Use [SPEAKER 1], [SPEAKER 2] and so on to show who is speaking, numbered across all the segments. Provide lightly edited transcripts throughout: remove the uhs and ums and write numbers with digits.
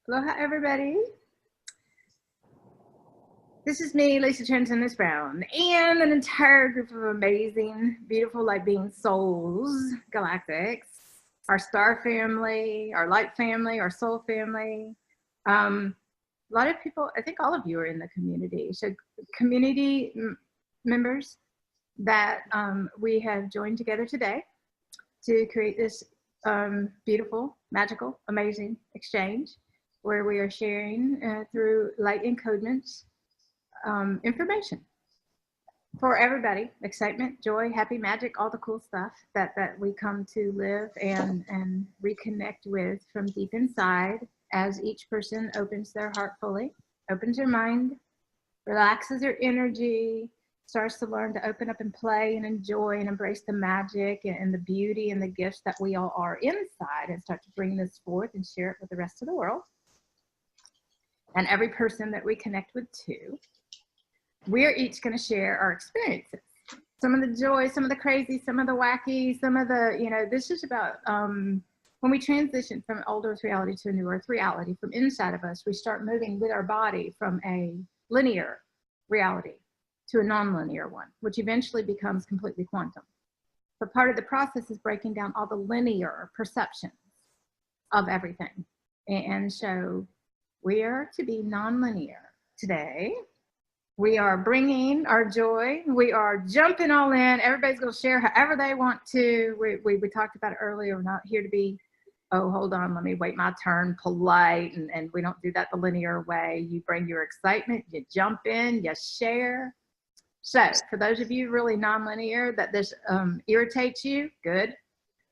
[SPEAKER 1] Aloha, everybody. This is me, Lisa Trenton Brown, and an entire group of amazing, beautiful light being souls, galactics, our star family, our light family, our soul family. A lot of people, I think all of you are in the community. So community members that we have joined together today to create this beautiful, magical, amazing exchange where we are sharing through light encodements information for everybody, excitement, joy, happy, magic, all the cool stuff that we come to live and reconnect with from deep inside as each person opens their heart fully, opens their mind, relaxes their energy, starts to learn to open up and play and enjoy and embrace the magic and the beauty and the gifts that we all are inside, and start to bring this forth and share it with the rest of the world and every person that we connect with too. We're each going to share our experiences, some of the joy, some of the crazy, some of the wacky, some of the, this is about when we transition from old earth reality to a new earth reality. From inside of us, we start moving with our body from a linear reality to a non-linear one, which eventually becomes completely quantum. But part of the process is breaking down all the linear perceptions of everything. And so we are to be non-linear today. We are bringing our joy. We are jumping all in. Everybody's going to share however they want to. We talked about it earlier. We're not here to be, oh, hold on, let me wait my turn, polite. And we don't do that the linear way. You bring your excitement, you jump in, you share. So for those of you really non-linear that this irritates you, good.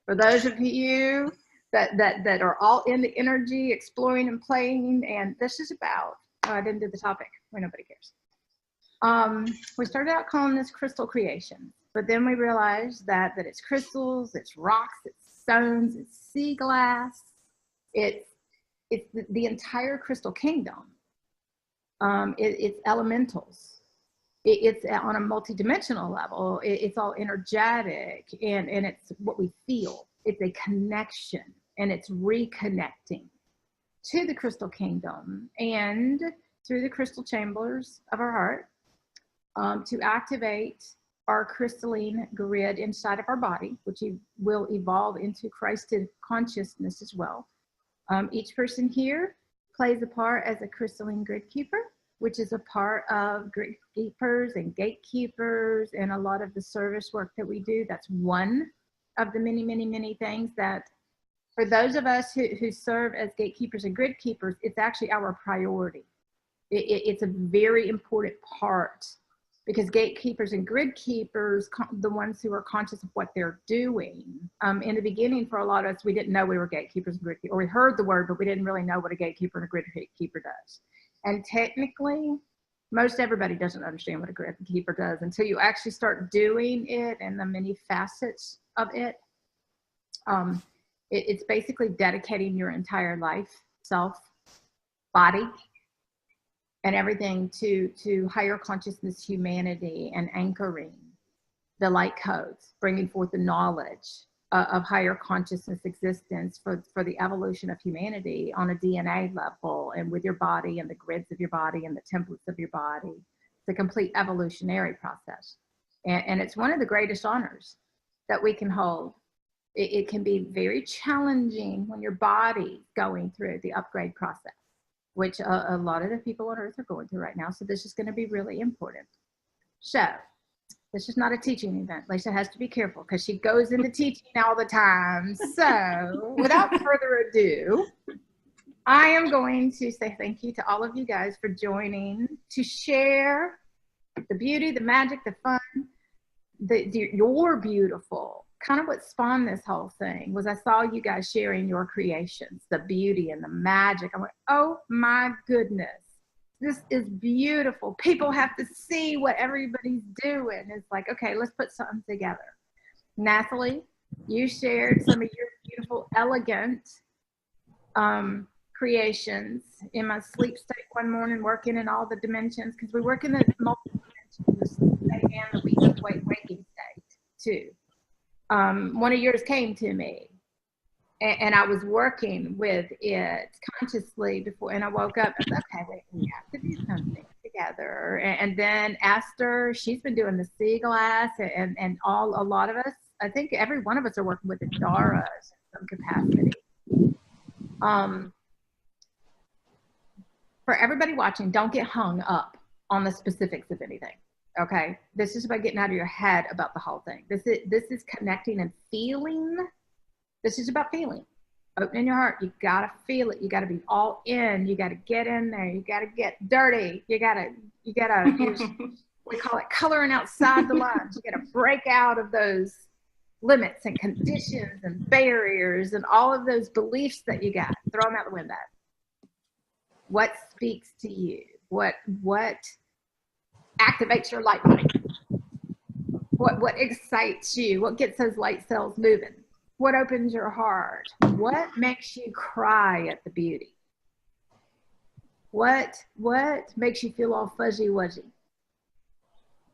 [SPEAKER 1] For those of you that are all in the energy, exploring and playing, and this is about, I didn't do the topic, where nobody cares. We started out calling this crystal creation, but then we realized that it's crystals, it's rocks, it's stones, it's sea glass, it's the entire crystal kingdom. It's elementals. It's on a multidimensional level. It's all energetic, and it's what we feel. It's a connection, and it's reconnecting to the crystal kingdom and through the crystal chambers of our heart. To activate our crystalline grid inside of our body, which will evolve into Christed consciousness as well. Each person here plays a part as a crystalline gridkeeper, which is a part of gridkeepers and gatekeepers and a lot of the service work that we do. That's one of the many, many, many things that for those of us who serve as gatekeepers and gridkeepers, it's actually our priority. It's a very important part, because gatekeepers and grid keepers, the ones who are conscious of what they're doing. In the beginning, for a lot of us, we didn't know we were gatekeepers and grid keepers, or we heard the word, but we didn't really know what a gatekeeper and a grid keeper does. And technically, most everybody doesn't understand what a grid keeper does until you actually start doing it and the many facets of it. It's basically dedicating your entire life, self, body, and everything to higher consciousness humanity, and anchoring the light codes, bringing forth the knowledge of higher consciousness existence for the evolution of humanity on a DNA level, and with your body and the grids of your body and the templates of your body. It's a complete evolutionary process. And it's one of the greatest honors that we can hold. It can be very challenging when your body's going through the upgrade process, which a lot of the people on earth are going through right now. So this is going to be really important. So this is not a teaching event. Lisa has to be careful because she goes into teaching all the time. So without further ado, I am going to say thank you to all of you guys for joining to share the beauty, the magic, the fun, your beautiful. Kind of what spawned this whole thing was I saw you guys sharing your creations, the beauty and the magic. I went, oh my goodness, this is beautiful. People have to see what everybody's doing. It's like, okay, let's put something together. Nathalie, you shared some of your beautiful, elegant creations in my sleep state one morning, working in all the dimensions, because we work in the multiple dimensions, the sleep state and the waking state too. One of yours came to me And I was working with it consciously before, and I woke up and I was, okay, wait, we have to do something together. And then Esther, she's been doing the sea glass, and a lot of us, I think every one of us are working with the Daras in some capacity. For everybody watching, don't get hung up on the specifics of anything. Okay, this is about getting out of your head about the whole thing. This is connecting and feeling. This is about feeling. Opening your heart. You gotta feel it. You gotta be all in. You gotta get in there. You gotta get dirty. You gotta use, we call it coloring outside the lines. You gotta break out of those limits and conditions and barriers and all of those beliefs that you got. Throw them out the window. What speaks to you? What activates your light body? What excites you? What gets those light cells moving? What opens your heart? What makes you cry at the beauty? What makes you feel all fuzzy wuzzy?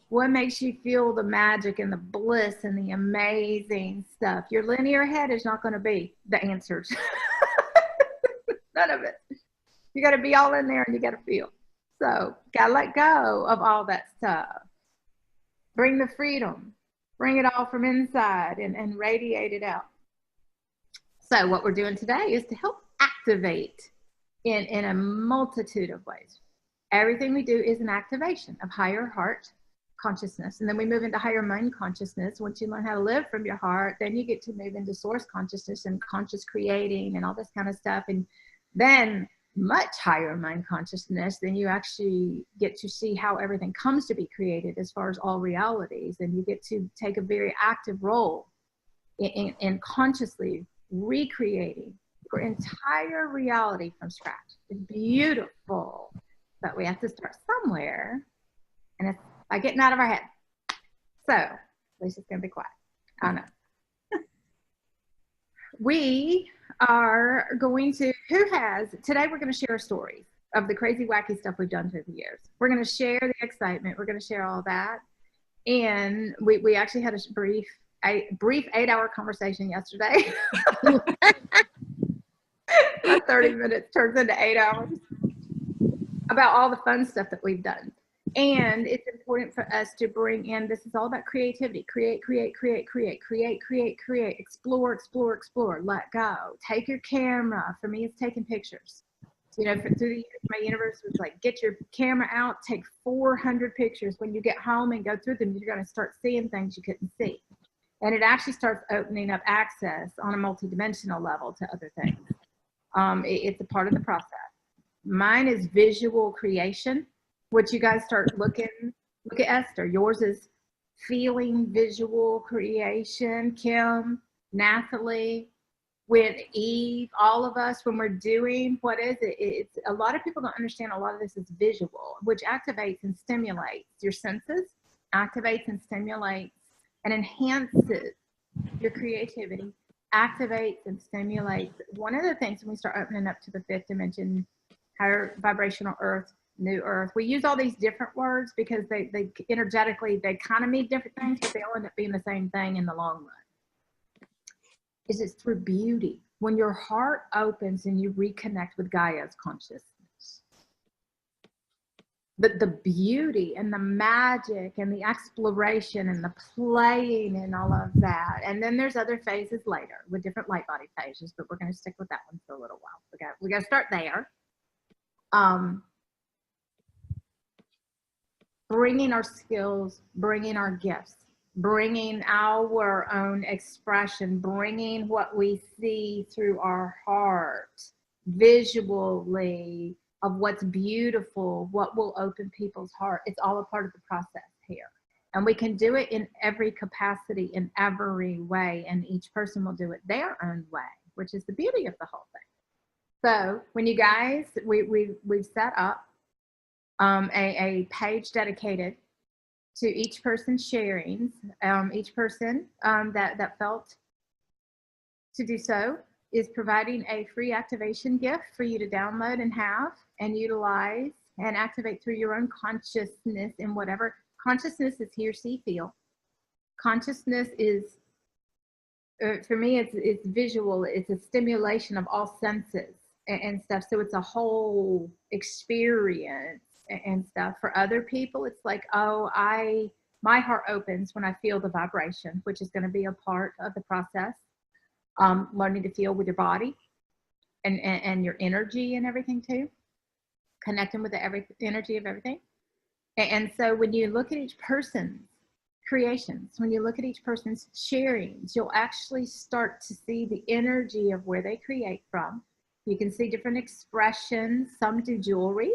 [SPEAKER 1] What makes you feel the magic and the bliss and the amazing stuff? Your linear head is not going to be the answers. None of it. You got to be all in there, and you got to feel. So got to let go of all that stuff. Bring the freedom. Bring it all from inside and radiate it out. So what we're doing today is to help activate in a multitude of ways. Everything we do is an activation of higher heart consciousness. And then we move into higher mind consciousness. Once you learn how to live from your heart, then you get to move into source consciousness and conscious creating and all this kind of stuff. And then much higher mind consciousness, then you actually get to see how everything comes to be created as far as all realities. And you get to take a very active role in consciously recreating your entire reality from scratch. It's beautiful, but we have to start somewhere, and it's by getting out of our head. So Lisa's gonna be quiet. I know. We are going to, today we're going to share stories of the crazy wacky stuff we've done through the years. We're going to share the excitement. We're going to share all that. And we actually had a brief 8-hour conversation yesterday. 30 minutes turns into 8 hours about all the fun stuff that we've done. And it's important for us to bring in, this is all about creativity. Create, explore, let go. Take your camera. For me, it's taking pictures. You know, through the years, my universe was like, get your camera out, take 400 pictures. When you get home and go through them, you're going to start seeing things you couldn't see. And it actually starts opening up access on a multidimensional level to other things. It's a part of the process. Mine is visual creation. What you guys start look at Esther. Yours is feeling, visual creation. Kim, Nathalie, with Eve, all of us, when we're doing, what is it? It's a lot of people don't understand a lot of this is visual, which activates and stimulates your senses, activates and stimulates and enhances your creativity, activates and stimulates. One of the things when we start opening up to the fifth dimension, higher vibrational earth, new earth, we use all these different words because they energetically, they kind of mean different things, but they all end up being the same thing in the long run. Is it's through beauty. When your heart opens and you reconnect with Gaia's consciousness, but the beauty and the magic and the exploration and the playing and all of that. And then there's other phases later with different light body phases, but we're going to stick with that one for a little while. We got to start there. Bringing our skills, bringing our gifts, bringing our own expression, bringing what we see through our heart, visually, of what's beautiful, what will open people's heart. It's all a part of the process here. And we can do it in every capacity, in every way, and each person will do it their own way, which is the beauty of the whole thing. So when you guys, we've set up a page dedicated to each person sharing, each person that felt to do so is providing a free activation gift for you to download and have and utilize and activate through your own consciousness in whatever. Consciousness is hear, see, feel. Consciousness is For me, it's visual. It's a stimulation of all senses and stuff. So it's a whole experience and stuff. For other people, it's like, oh, my heart opens when I feel the vibration, which is going to be a part of the process. Learning to feel with your body and your energy and everything too, connecting with the energy of everything. And so when you look at each person's creations, when you look at each person's sharings, you'll actually start to see the energy of where they create from. You can see different expressions. Some do jewelry,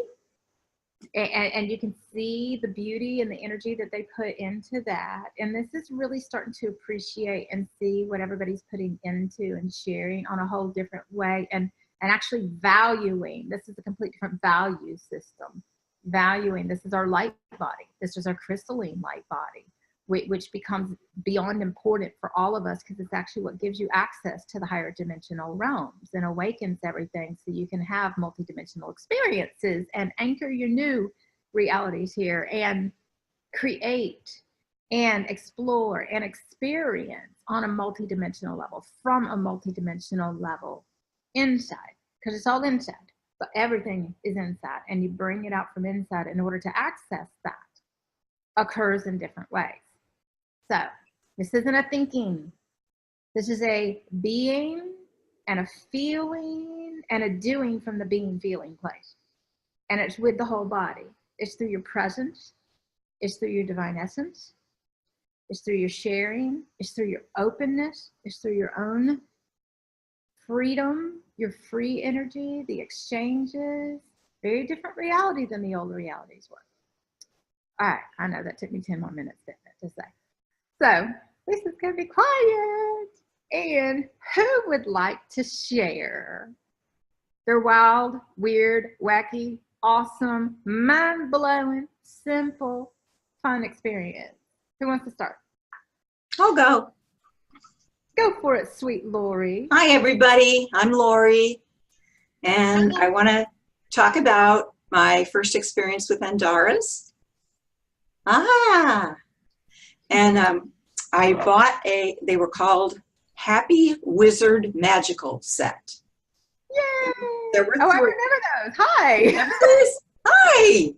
[SPEAKER 1] and you can see the beauty and the energy that they put into that. And this is really starting to appreciate and see what everybody's putting into and sharing on a whole different way, and actually valuing. This is a complete different value system. Valuing, this is our light body. This is our crystalline light body, which becomes beyond important for all of us, because it's actually what gives you access to the higher dimensional realms and awakens everything, so you can have multidimensional experiences and anchor your new realities here and create and explore and experience on a multidimensional level, from a multidimensional level inside, because it's all inside, but everything is inside, and you bring it out from inside in order to access that. Occurs in different ways. So this isn't a thinking. This is a being and a feeling and a doing from the being feeling place. And it's with the whole body. It's through your presence. It's through your divine essence. It's through your sharing. It's through your openness. It's through your own freedom, your free energy, the exchanges. Very different reality than the old realities were. All right, I know that took me 10 more minutes to say. So Lisa's going to be quiet. And who would like to share their wild, weird, wacky, awesome, mind-blowing, simple, fun experience? Who wants to start?
[SPEAKER 2] I'll go.
[SPEAKER 1] Go for it, sweet Lori.
[SPEAKER 2] Hi, everybody. I'm Lori, and I want to talk about my first experience with Andaras. And I bought they were called Happy Wizard Magical Set.
[SPEAKER 1] Yay!
[SPEAKER 2] There were
[SPEAKER 1] I remember those. Hi.
[SPEAKER 2] Hi.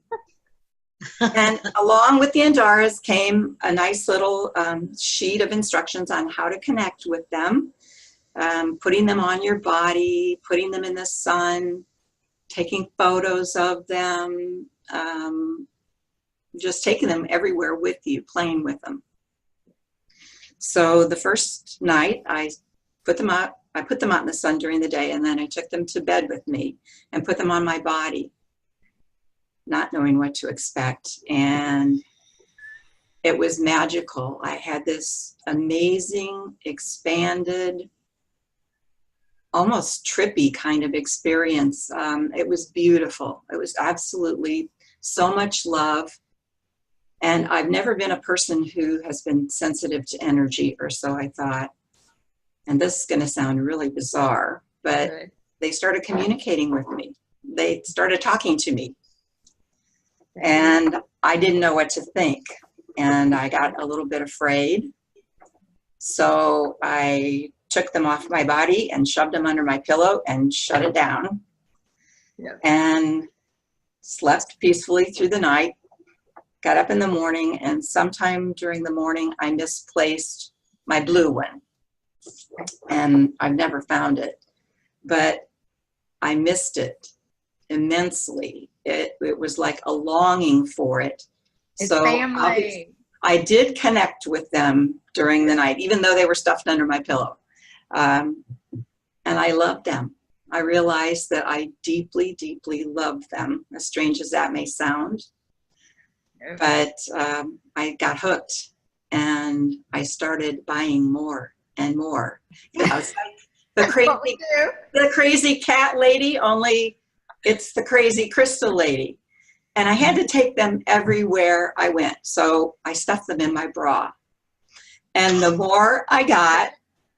[SPEAKER 2] And along with the Andaras came a nice little sheet of instructions on how to connect with them, putting them on your body, putting them in the sun, taking photos of them, just taking them everywhere with you, playing with them. So the first night I put them out in the sun during the day, and then I took them to bed with me and put them on my body, not knowing what to expect. And it was magical. I had this amazing, expanded, almost trippy kind of experience. It was beautiful. It was absolutely so much love. And I've never been a person who has been sensitive to energy, or so I thought. And this is going to sound really bizarre, but they started communicating with me. They started talking to me. And I didn't know what to think. And I got a little bit afraid. So I took them off my body and shoved them under my pillow and shut it down. Yep. And slept peacefully through the night. Got up in the morning, and sometime during the morning, I misplaced my blue one. And I've never found it. But I missed it immensely. It was like a longing for it.
[SPEAKER 1] It's so family.
[SPEAKER 2] I did connect with them during the night, even though they were stuffed under my pillow. And I loved them. I realized that I deeply, deeply loved them, as strange as that may sound. But I got hooked, and I started buying more and more. I was like the crazy cat lady, only it's the crazy crystal lady. And I had to take them everywhere I went. So I stuffed them in my bra. And the more I got,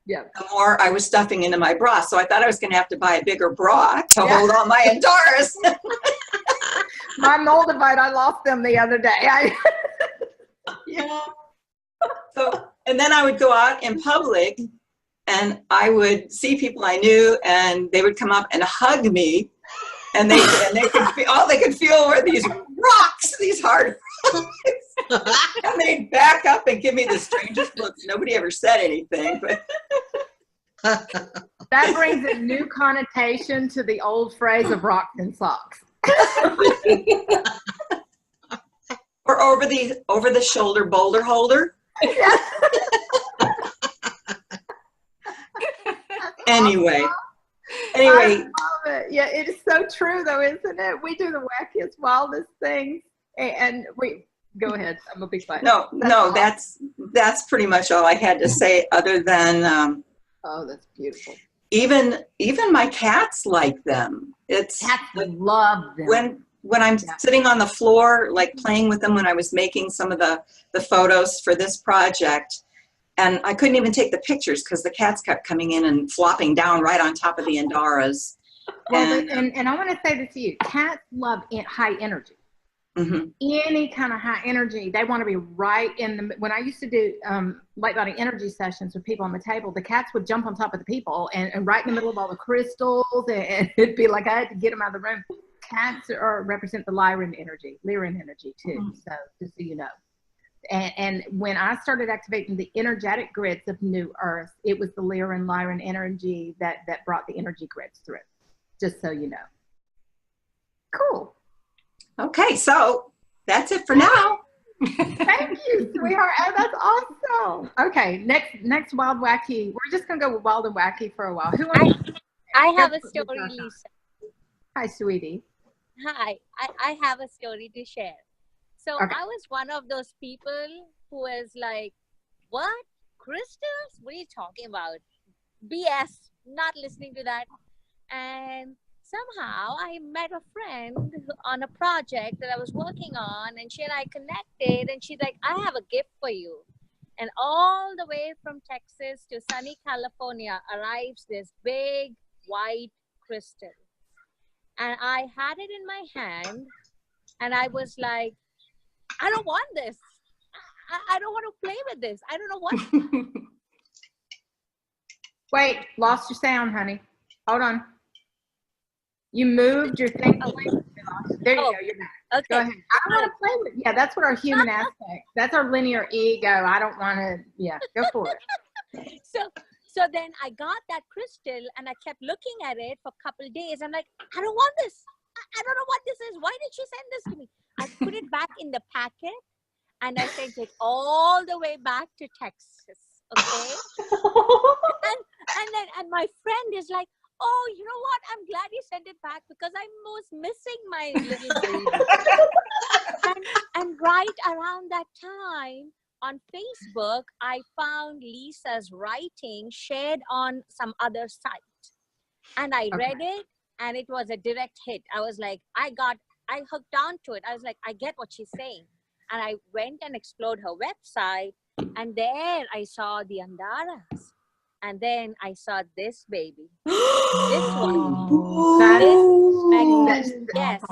[SPEAKER 2] the more I was stuffing into my bra. So I thought I was going to have to buy a bigger bra to hold on my Andaras.
[SPEAKER 1] My Moldavite, I lost them the other day.
[SPEAKER 2] Yeah. So, and then I would go out in public And I would see people I knew, and they would come up and hug me, and they could feel, all they could feel were these rocks, these hard rocks. And they'd back up and give me the strangest looks. Nobody ever said anything, but
[SPEAKER 1] that brings a new connotation to the old phrase of rocks and socks.
[SPEAKER 2] Or over the shoulder boulder holder. Anyway,
[SPEAKER 1] I love it. Yeah, it is so true, though, isn't it? We do the wackiest, wildest things, and we go ahead. I'm a big fan.
[SPEAKER 2] No, that's pretty much all I had to say. Other than
[SPEAKER 1] oh, that's beautiful.
[SPEAKER 2] Even my cats like them. Cats
[SPEAKER 1] love them.
[SPEAKER 2] When I'm sitting on the floor, like playing with them, when I was making some of the photos for this project. And I couldn't even take the pictures because the cats kept coming in and flopping down right on top of the Andaras.
[SPEAKER 1] Well, and I want to say this to you. Cats love high energy. Mm-hmm. Any kind of high energy. They want to be right in the... When I used to do light body energy sessions with people on the table, the cats would jump on top of the people and right in the middle of all the crystals. And it'd be like I had to get them out of the room. Cats represent the Lyran energy too. Mm-hmm. So just so you know. And when I started activating the energetic grids of New Earth, it was the Lyran energy that brought the energy grids through. Just so you know. Cool.
[SPEAKER 2] Okay, so that's it for now.
[SPEAKER 1] Thank you, sweetheart. Oh, that's awesome. Okay, next wild wacky. We're just gonna go with wild and wacky for a while.
[SPEAKER 3] I have a story, Lisa.
[SPEAKER 1] Hi, sweetie.
[SPEAKER 3] Hi, I have a story to share. So
[SPEAKER 1] okay.
[SPEAKER 3] I was one of those people who was like, what? Crystals? What are you talking about? BS. Not listening to that. And somehow I met a friend on a project that I was working on, and she and I connected, and she's like, I have a gift for you. And all the way from Texas to sunny California arrives this big white crystal. And I had it in my hand, and I was like, I don't want this. I don't want to play with this. I don't know what.
[SPEAKER 1] Wait, lost your sound, honey. Hold on. You moved your thing. Oh. There you go. You're back.
[SPEAKER 3] Okay.
[SPEAKER 1] Go ahead. I don't want to play with. Yeah, that's what our human aspect. That's our linear ego. I don't want to. Yeah, go for it.
[SPEAKER 3] So then I got that crystal, and I kept looking at it for a couple of days. I'm like, I don't want this. I don't know what this is. Why did she send this to me? I put it back in the packet, and I sent it all the way back to Texas. Okay. and my friend is like, oh, you know what? I'm glad you sent it back because I was missing my little baby. and right around that time on Facebook, I found Lisa's writing shared on some other site. And I read it, and it was a direct hit. I was like, I hooked onto it. I was like, I get what she's saying. And I went and explored her website, and there I saw the Andaras. And then I saw this baby. This one. Yes.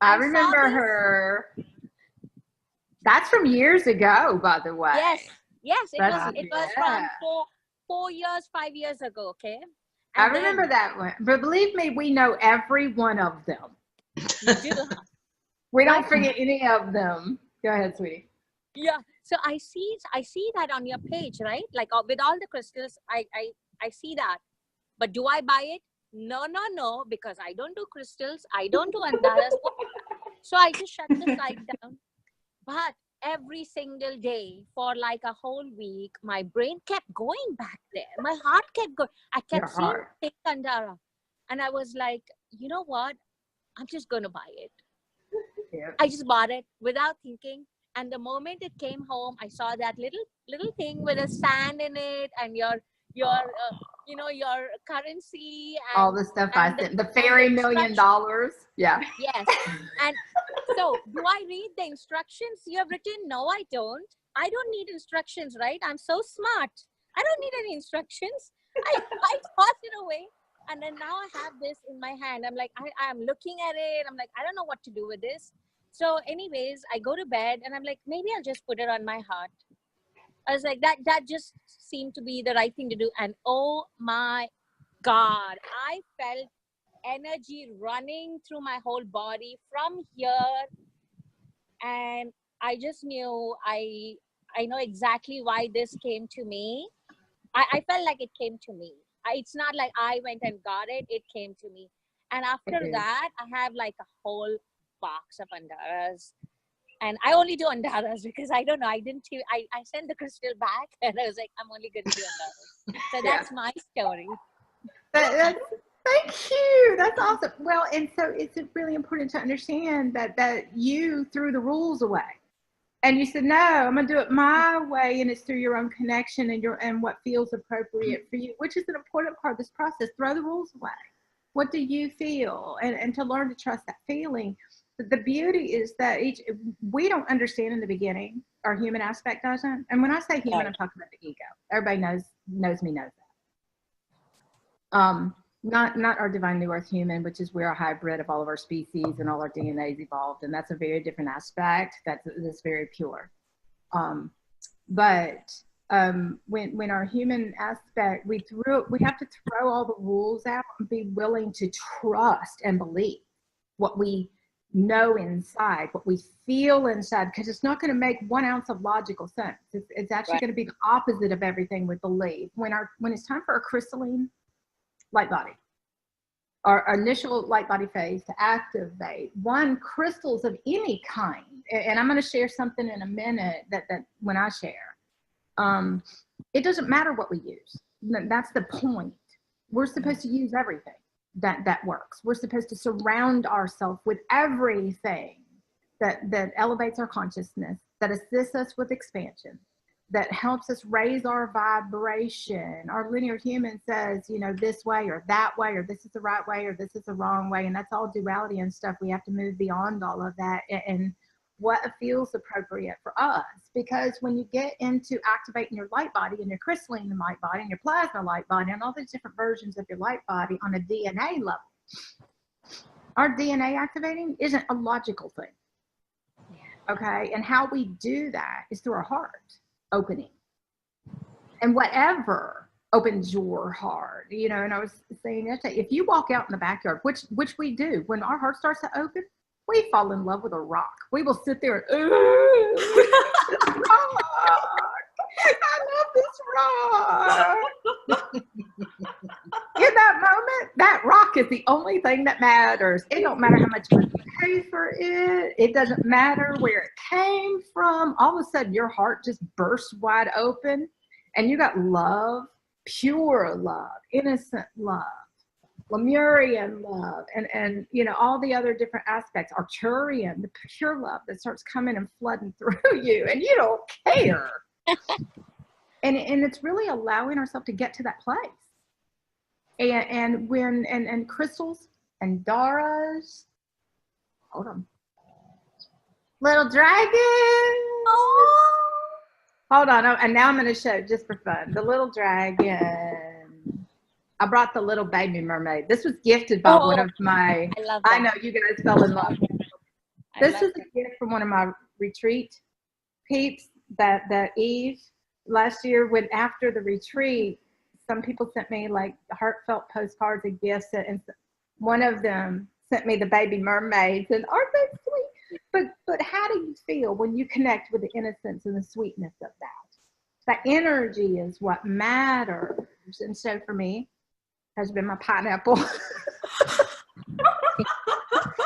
[SPEAKER 1] I remember her. That's from years ago, by the way.
[SPEAKER 3] Yes. It was from 4 years, 5 years ago, okay?
[SPEAKER 1] And I remember that one. But believe me, we know every one of them.
[SPEAKER 3] You do.
[SPEAKER 1] We don't forget any of them. Go ahead, sweetie.
[SPEAKER 3] Yeah. So I see that on your page, right? Like with all the crystals, I see that. But do I buy it? No, because I don't do crystals. I don't do Andaras. So I just shut the site down. But every single day for like a whole week, my brain kept going back there. My heart kept going. I kept seeing pink Andara. And I was like, you know what? I'm just going to buy it. Yeah. I just bought it without thinking. And the moment it came home, I saw that little thing with a sand in it, and your currency. And,
[SPEAKER 1] all the stuff I sent. The fairy $1 million. Yeah.
[SPEAKER 3] Yes. And so, do I read the instructions you have written? No, I don't. I don't need instructions, right? I'm so smart. I don't need any instructions. I toss it away. And then now I have this in my hand. I'm like, I'm looking at it. I'm like, I don't know what to do with this. So anyways, I go to bed and I'm like, maybe I'll just put it on my heart. I was like, that just seemed to be the right thing to do. And oh my God, I felt energy running through my whole body from here. And I just knew I know exactly why this came to me. I felt like it came to me. It's not like I went and got it. It came to me. And after that, I have like a whole box of Andaras. And I only do Andaras because I don't know. I sent the crystal back and I was like, I'm only going to do Andaras. So that's my story.
[SPEAKER 1] Thank you. That's awesome. Well, and so it's really important to understand that you threw the rules away. And you said, no, I'm going to do it my way. And it's through your own connection and what feels appropriate for you, which is an important part of this process. Throw the rules away. What do you feel? And to learn to trust that feeling. But the beauty is that we don't understand in the beginning. Our human aspect doesn't. And when I say human, I'm talking about the ego. Everybody knows me, knows that. Not our divine new earth human, which is we're a hybrid of all of our species and all our DNA is evolved, and that's a very different aspect. That's very pure. But when our human aspect, we have to throw all the rules out and be willing to trust and believe what we know inside, what we feel inside, because it's not going to make 1 ounce of logical sense. It's actually going to be the opposite of everything we believe. When it's time for a crystalline light body, our initial light body phase to activate, crystals of any kind, and I'm going to share something in a minute that when I share, it doesn't matter what we use. That's the point. We're supposed to use everything that works. We're supposed to surround ourselves with everything that elevates our consciousness, that assists us with expansion, that helps us raise our vibration. Our linear human says, this way or that way, or this is the right way, or this is the wrong way. And that's all duality and stuff. We have to move beyond all of that and what feels appropriate for us. Because when you get into activating your light body and your crystalline light body and your plasma light body and all these different versions of your light body on a DNA level, our DNA activating isn't a logical thing. Okay. And how we do that is through our heart opening, and whatever opens your heart, and I was saying yesterday, if you walk out in the backyard, which we do, when our heart starts to open, we fall in love with a rock. We will sit there and rock. I love this rock. In that moment, that rock is the only thing that matters. It don't matter how much you pay for it. It doesn't matter where it came from. All of a sudden, your heart just bursts wide open, and you got love, pure love, innocent love, Lemurian love, and all the other different aspects, Arcturian, the pure love that starts coming and flooding through you, and you don't care. And it's really allowing ourselves to get to that place. And crystals and Daras. Hold on. Little dragon. Oh. Hold on. And now I'm going to show just for fun. The little dragon. I brought the little baby mermaid. This was gifted by one of my, I know you guys fell in love. This is a gift from one of my retreat peeps that Eve last year, when after the retreat, some people sent me like heartfelt postcards and gifts, and one of them sent me the baby mermaids, and aren't they sweet? But how do you feel when you connect with the innocence and the sweetness of that? That energy is what matters. And so for me, has been my pineapple.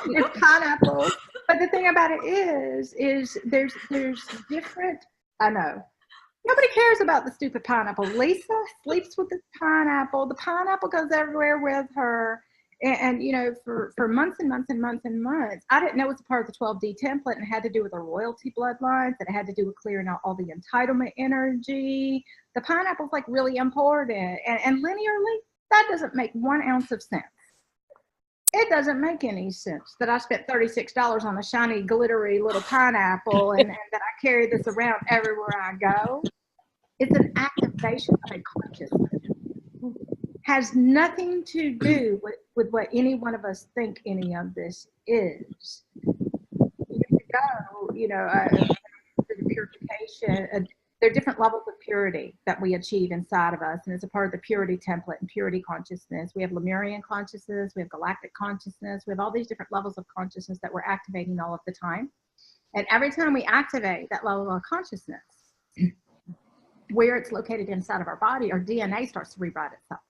[SPEAKER 1] It's pineapple. But the thing about it is there's different, I know. Nobody cares about the stupid pineapple. Lisa sleeps with the pineapple. The pineapple goes everywhere with her. And for months and months and months and months, I didn't know it was a part of the 12D template, and it had to do with the royalty bloodlines, and it had to do with clearing out all the entitlement energy. The pineapple's like really important. And linearly, that doesn't make 1 ounce of sense. It doesn't make any sense that I spent $36 on a shiny, glittery little pineapple and that I carry this around everywhere I go. It's an activation of a consciousness. Has nothing to do with what any one of us think any of this is. Years ago, the purification, there are different levels of purity that we achieve inside of us, and it's a part of the purity template and purity consciousness. We have Lemurian consciousness, we have galactic consciousness, we have all these different levels of consciousness that we're activating all of the time. And every time we activate that level of consciousness, where it's located inside of our body, our DNA starts to rewrite itself.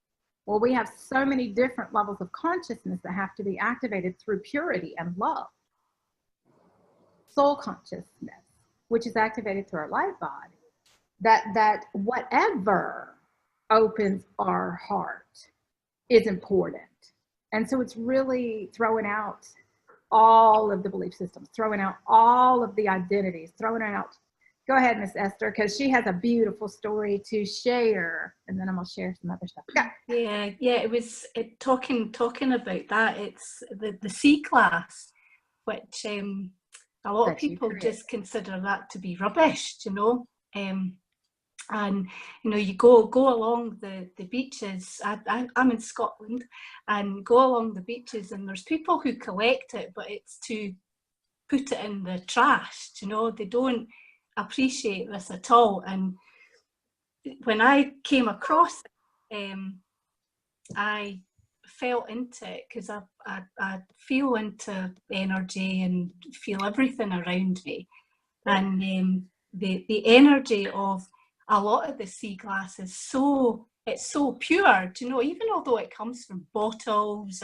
[SPEAKER 1] Well, we have so many different levels of consciousness that have to be activated through purity and love. Soul consciousness, which is activated through our light body, that whatever opens our heart is important. And so it's really throwing out all of the belief systems, throwing out all of the identities, throwing out. Go ahead, Miss Esther, because she has a beautiful story to share, and then I'm gonna share some other stuff. Go.
[SPEAKER 4] Yeah, it was talking about that. It's the C class, which a lot of people just consider that to be rubbish, you know. And you know, you go along the beaches. I'm in Scotland, and go along the beaches, and there's people who collect it, but it's to put it in the trash. You know, they don't appreciate this at all. And when I came across it, I fell into it because I feel into energy and feel everything around me, and the energy of a lot of the sea glass is so pure, you know, even although it comes from bottles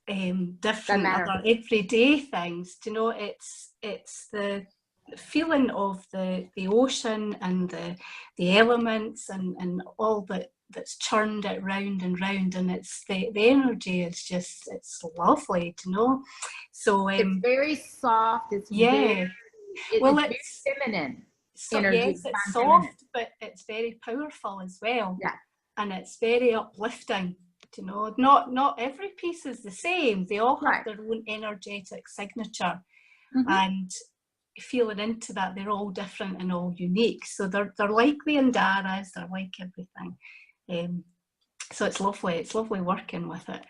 [SPEAKER 4] and different other everyday things, you know, it's the feeling of the ocean and the elements and all that's churned it round and round, and it's the energy is just, it's lovely, you know. So
[SPEAKER 1] it's very soft, it's very feminine.
[SPEAKER 4] So yes, it's soft, but it's very powerful as well.
[SPEAKER 1] Yeah.
[SPEAKER 4] And it's very uplifting. You know, not every piece is the same. They all have their own energetic signature, and feeling into that, they're all different and all unique. So they're like the Andaras, they're like everything. So it's lovely. It's lovely working with it.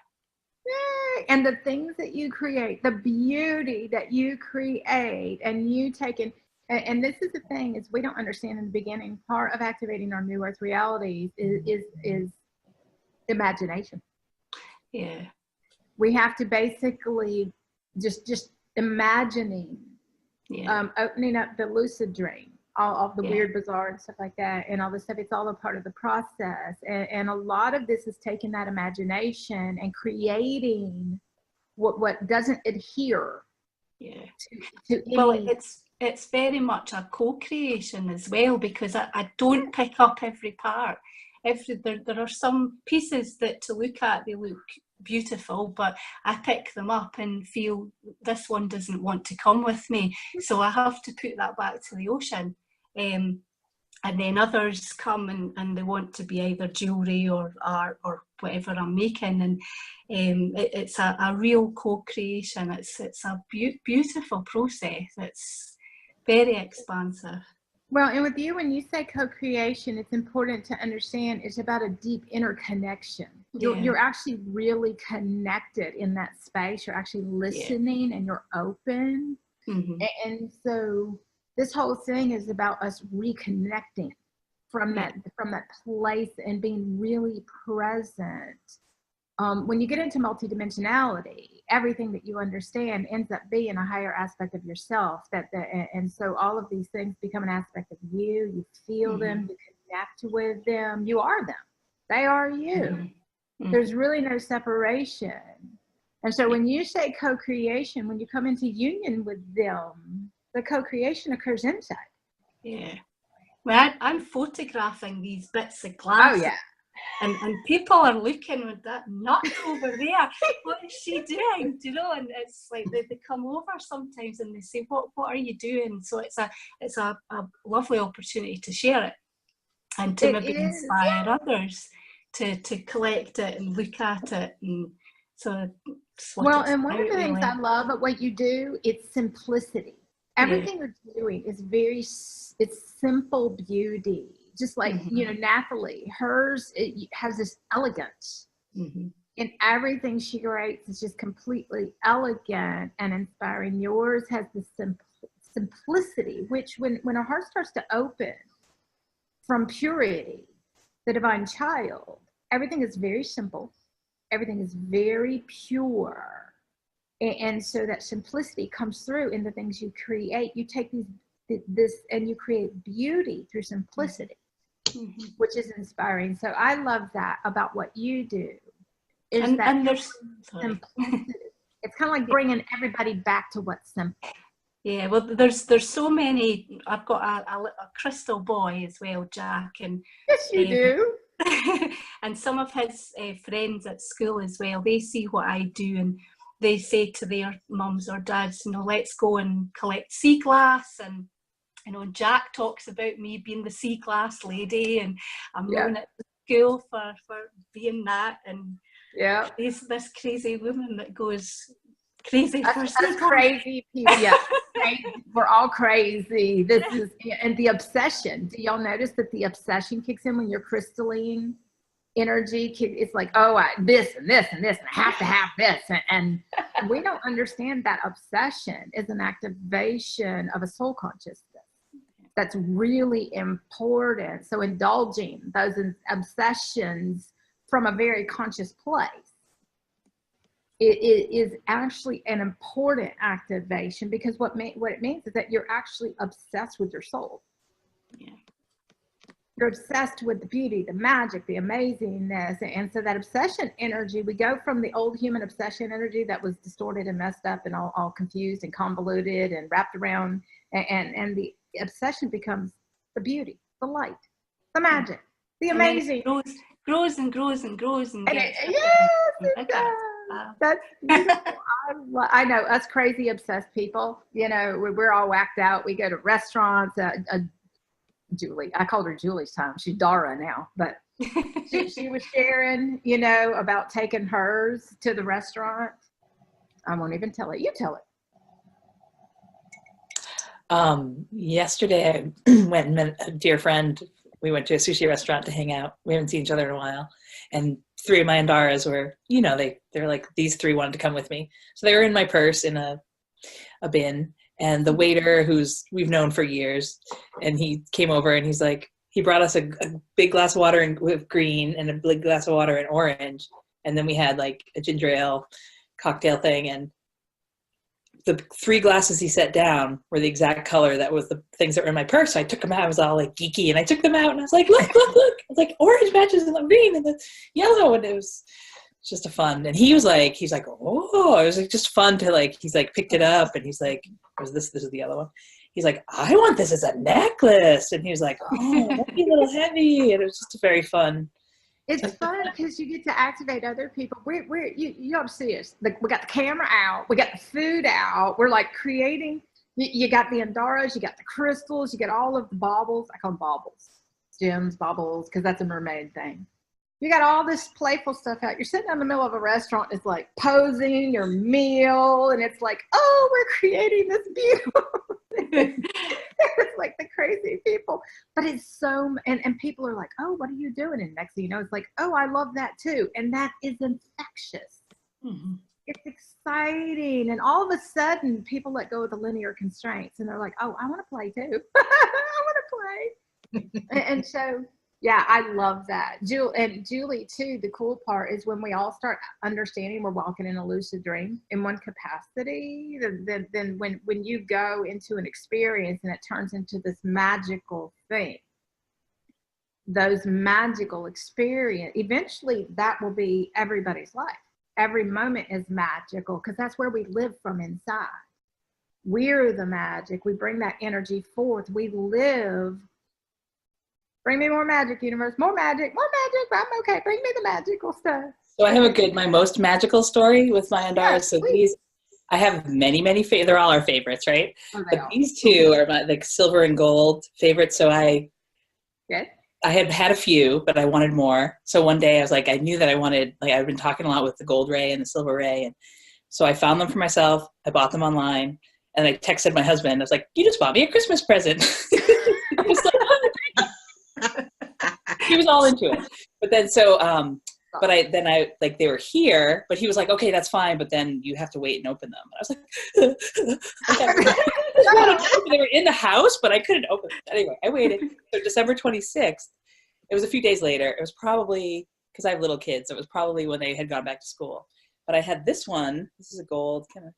[SPEAKER 1] And the things that you create, the beauty that you create, and you take in. And this is the thing, is we don't understand in the beginning, part of activating our new earth realities is imagination.
[SPEAKER 4] Yeah.
[SPEAKER 1] We have to basically just imagining, opening up the lucid dream, all of the weird, bizarre and stuff like that, and all this stuff. It's all a part of the process. And a lot of this is taking that imagination and creating what doesn't adhere.
[SPEAKER 4] Yeah.
[SPEAKER 1] To
[SPEAKER 4] well, it's very much a co-creation as well, because I don't pick up every part. There are some pieces that to look at, they look beautiful, but I pick them up and feel this one doesn't want to come with me, so I have to put that back to the ocean. And then others come and they want to be either jewellery or art or whatever I'm making, and it's a real co-creation. It's a beautiful process. It's very expansive.
[SPEAKER 1] Well, and with you, when you say co-creation, it's important to understand it's about a deep interconnection. You're actually really connected in that space. You're actually listening and you're open. And so this whole thing is about us reconnecting from that place and being really present. When you get into multidimensionality, everything that you understand ends up being a higher aspect of yourself. And so all of these things become an aspect of you. You feel them, you connect with them. You are them. They are you. There's really no separation. And so when you say co-creation, when you come into union with them, the co-creation occurs inside.
[SPEAKER 4] Yeah. Well, I'm photographing these bits of glass.
[SPEAKER 1] Oh, yeah.
[SPEAKER 4] And people are looking with that nut over there. What is she doing? Do you know? And it's like they come over sometimes and they say, "What are you doing?" So it's a lovely opportunity to share it and to maybe inspire others to collect it and look at it. And so
[SPEAKER 1] and one of the things I love about what you do, it's simplicity. Everything you're doing is it's simple beauty. Just like, you know, Nathalie, hers, it has this elegance. And everything she creates is just completely elegant and inspiring. Yours has this simplicity, which when our heart starts to open from purity, the divine child, everything is very simple. Everything is very pure. And so that simplicity comes through in the things you create. You take this and you create beauty through simplicity, which is inspiring. So I love that about what you do. And there's simplicity. It's kind of like bringing everybody back to what's simple.
[SPEAKER 4] Yeah, well, there's so many. I've got a crystal boy as well, Jack, and
[SPEAKER 1] yes, you do.
[SPEAKER 4] And some of his friends at school as well. They see what I do, and they say to their mums or dads, you know, let's go and collect sea glass. And you know, Jack talks about me being the sea glass lady, and I'm known at the school for being that. And this crazy woman that goes crazy for sea glass.
[SPEAKER 1] Crazy people. Yeah, we're all crazy. This is, and the obsession. Do y'all notice that the obsession kicks in when you're crystalline energy? It's like, oh, this and this and this, and I have to have this, and we don't understand that obsession is an activation of a soul consciousness. That's really important. So indulging those obsessions from a very conscious place, it is actually an important activation, because what it means is that you're actually obsessed with your soul. Yeah. You're obsessed with the beauty, the magic, the amazingness. And so that obsession energy, we go from the old human obsession energy that was distorted and messed up and all confused and convoluted and wrapped around, and the obsession becomes the beauty, the light, the magic, the amazing.
[SPEAKER 4] It grows and grows and grows and gets
[SPEAKER 1] That's beautiful. I know us crazy obsessed people, you know, we're all whacked out. We go to restaurants. Julie, I called her Julie's time. She's Dara now, but she was sharing, you know, about taking hers to the restaurant. I won't even tell it. You tell it.
[SPEAKER 5] Yesterday I went and met a dear friend. We went to a sushi restaurant to hang out. We haven't seen each other in a while. And 3 of my Andaras were, you know, they're like, these 3 wanted to come with me. So they were in my purse in a bin. And the waiter, we've known for years, and he came over and he's like, he brought us a big glass of water with green and a big glass of water in orange. And then we had like a ginger ale cocktail thing. And the 3 glasses he set down were the exact color that was the things that were in my purse. So I took them out. I was all like geeky, and I took them out and I was like, look. I was like, orange matches the green and the yellow. And it was just a fun. And he's like, oh, it was like just fun to like, he's like picked it up and he's like, this is the other one. He's like, I want this as a necklace. And he was like, oh, that'd be a little heavy. And it was just a very fun.
[SPEAKER 1] It's fun because you get to activate other people. You ought to see us. We got the camera out. We got the food out. We're like creating. You got the Andaras. You got the crystals. You got all of the baubles. I call them baubles. Gems, baubles, because that's a mermaid thing. You got all this playful stuff out. You're sitting in the middle of a restaurant. It's like posing your meal. And it's like, oh, we're creating this beautiful thing. It's like the crazy people. But it's so, and people are like, oh, what are you doing? And next thing you know, it's like, oh, I love that too. And that is infectious. Mm-hmm. It's exciting. And all of a sudden, people let go of the linear constraints. And they're like, oh, I want to play too. I want to play. And so, yeah, I love that. Julie, too, the cool part is when we all start understanding we're walking in a lucid dream in one capacity, then when you go into an experience and it turns into this magical thing, those magical experience, eventually that will be everybody's life. Every moment is magical because that's where we live from inside. We're the magic. We bring that energy forth. We live. Bring me more magic, universe. More magic. I'm okay. Bring me the magical stuff.
[SPEAKER 5] So I have my most magical story with my Andaras. So these, I have many favorites. They're all our favorites, right? Oh, but these 2 are my like silver and gold favorites. So I had a few, but I wanted more. So one day I was like, I knew that I wanted, like I've been talking a lot with the gold ray and the silver ray. And so I found them for myself. I bought them online and I texted my husband. I was like, you just bought me a Christmas present. He was like, oh, he was all into it. But then, so but I like, they were here, but he was like, okay, that's fine, but then you have to wait and open them. And I was like, they were in the house, but I couldn't open them. Anyway, I waited. So December 26th, it was a few days later. It was probably, because I have little kids, it was probably when they had gone back to school. But I had this one. This is a gold kind of,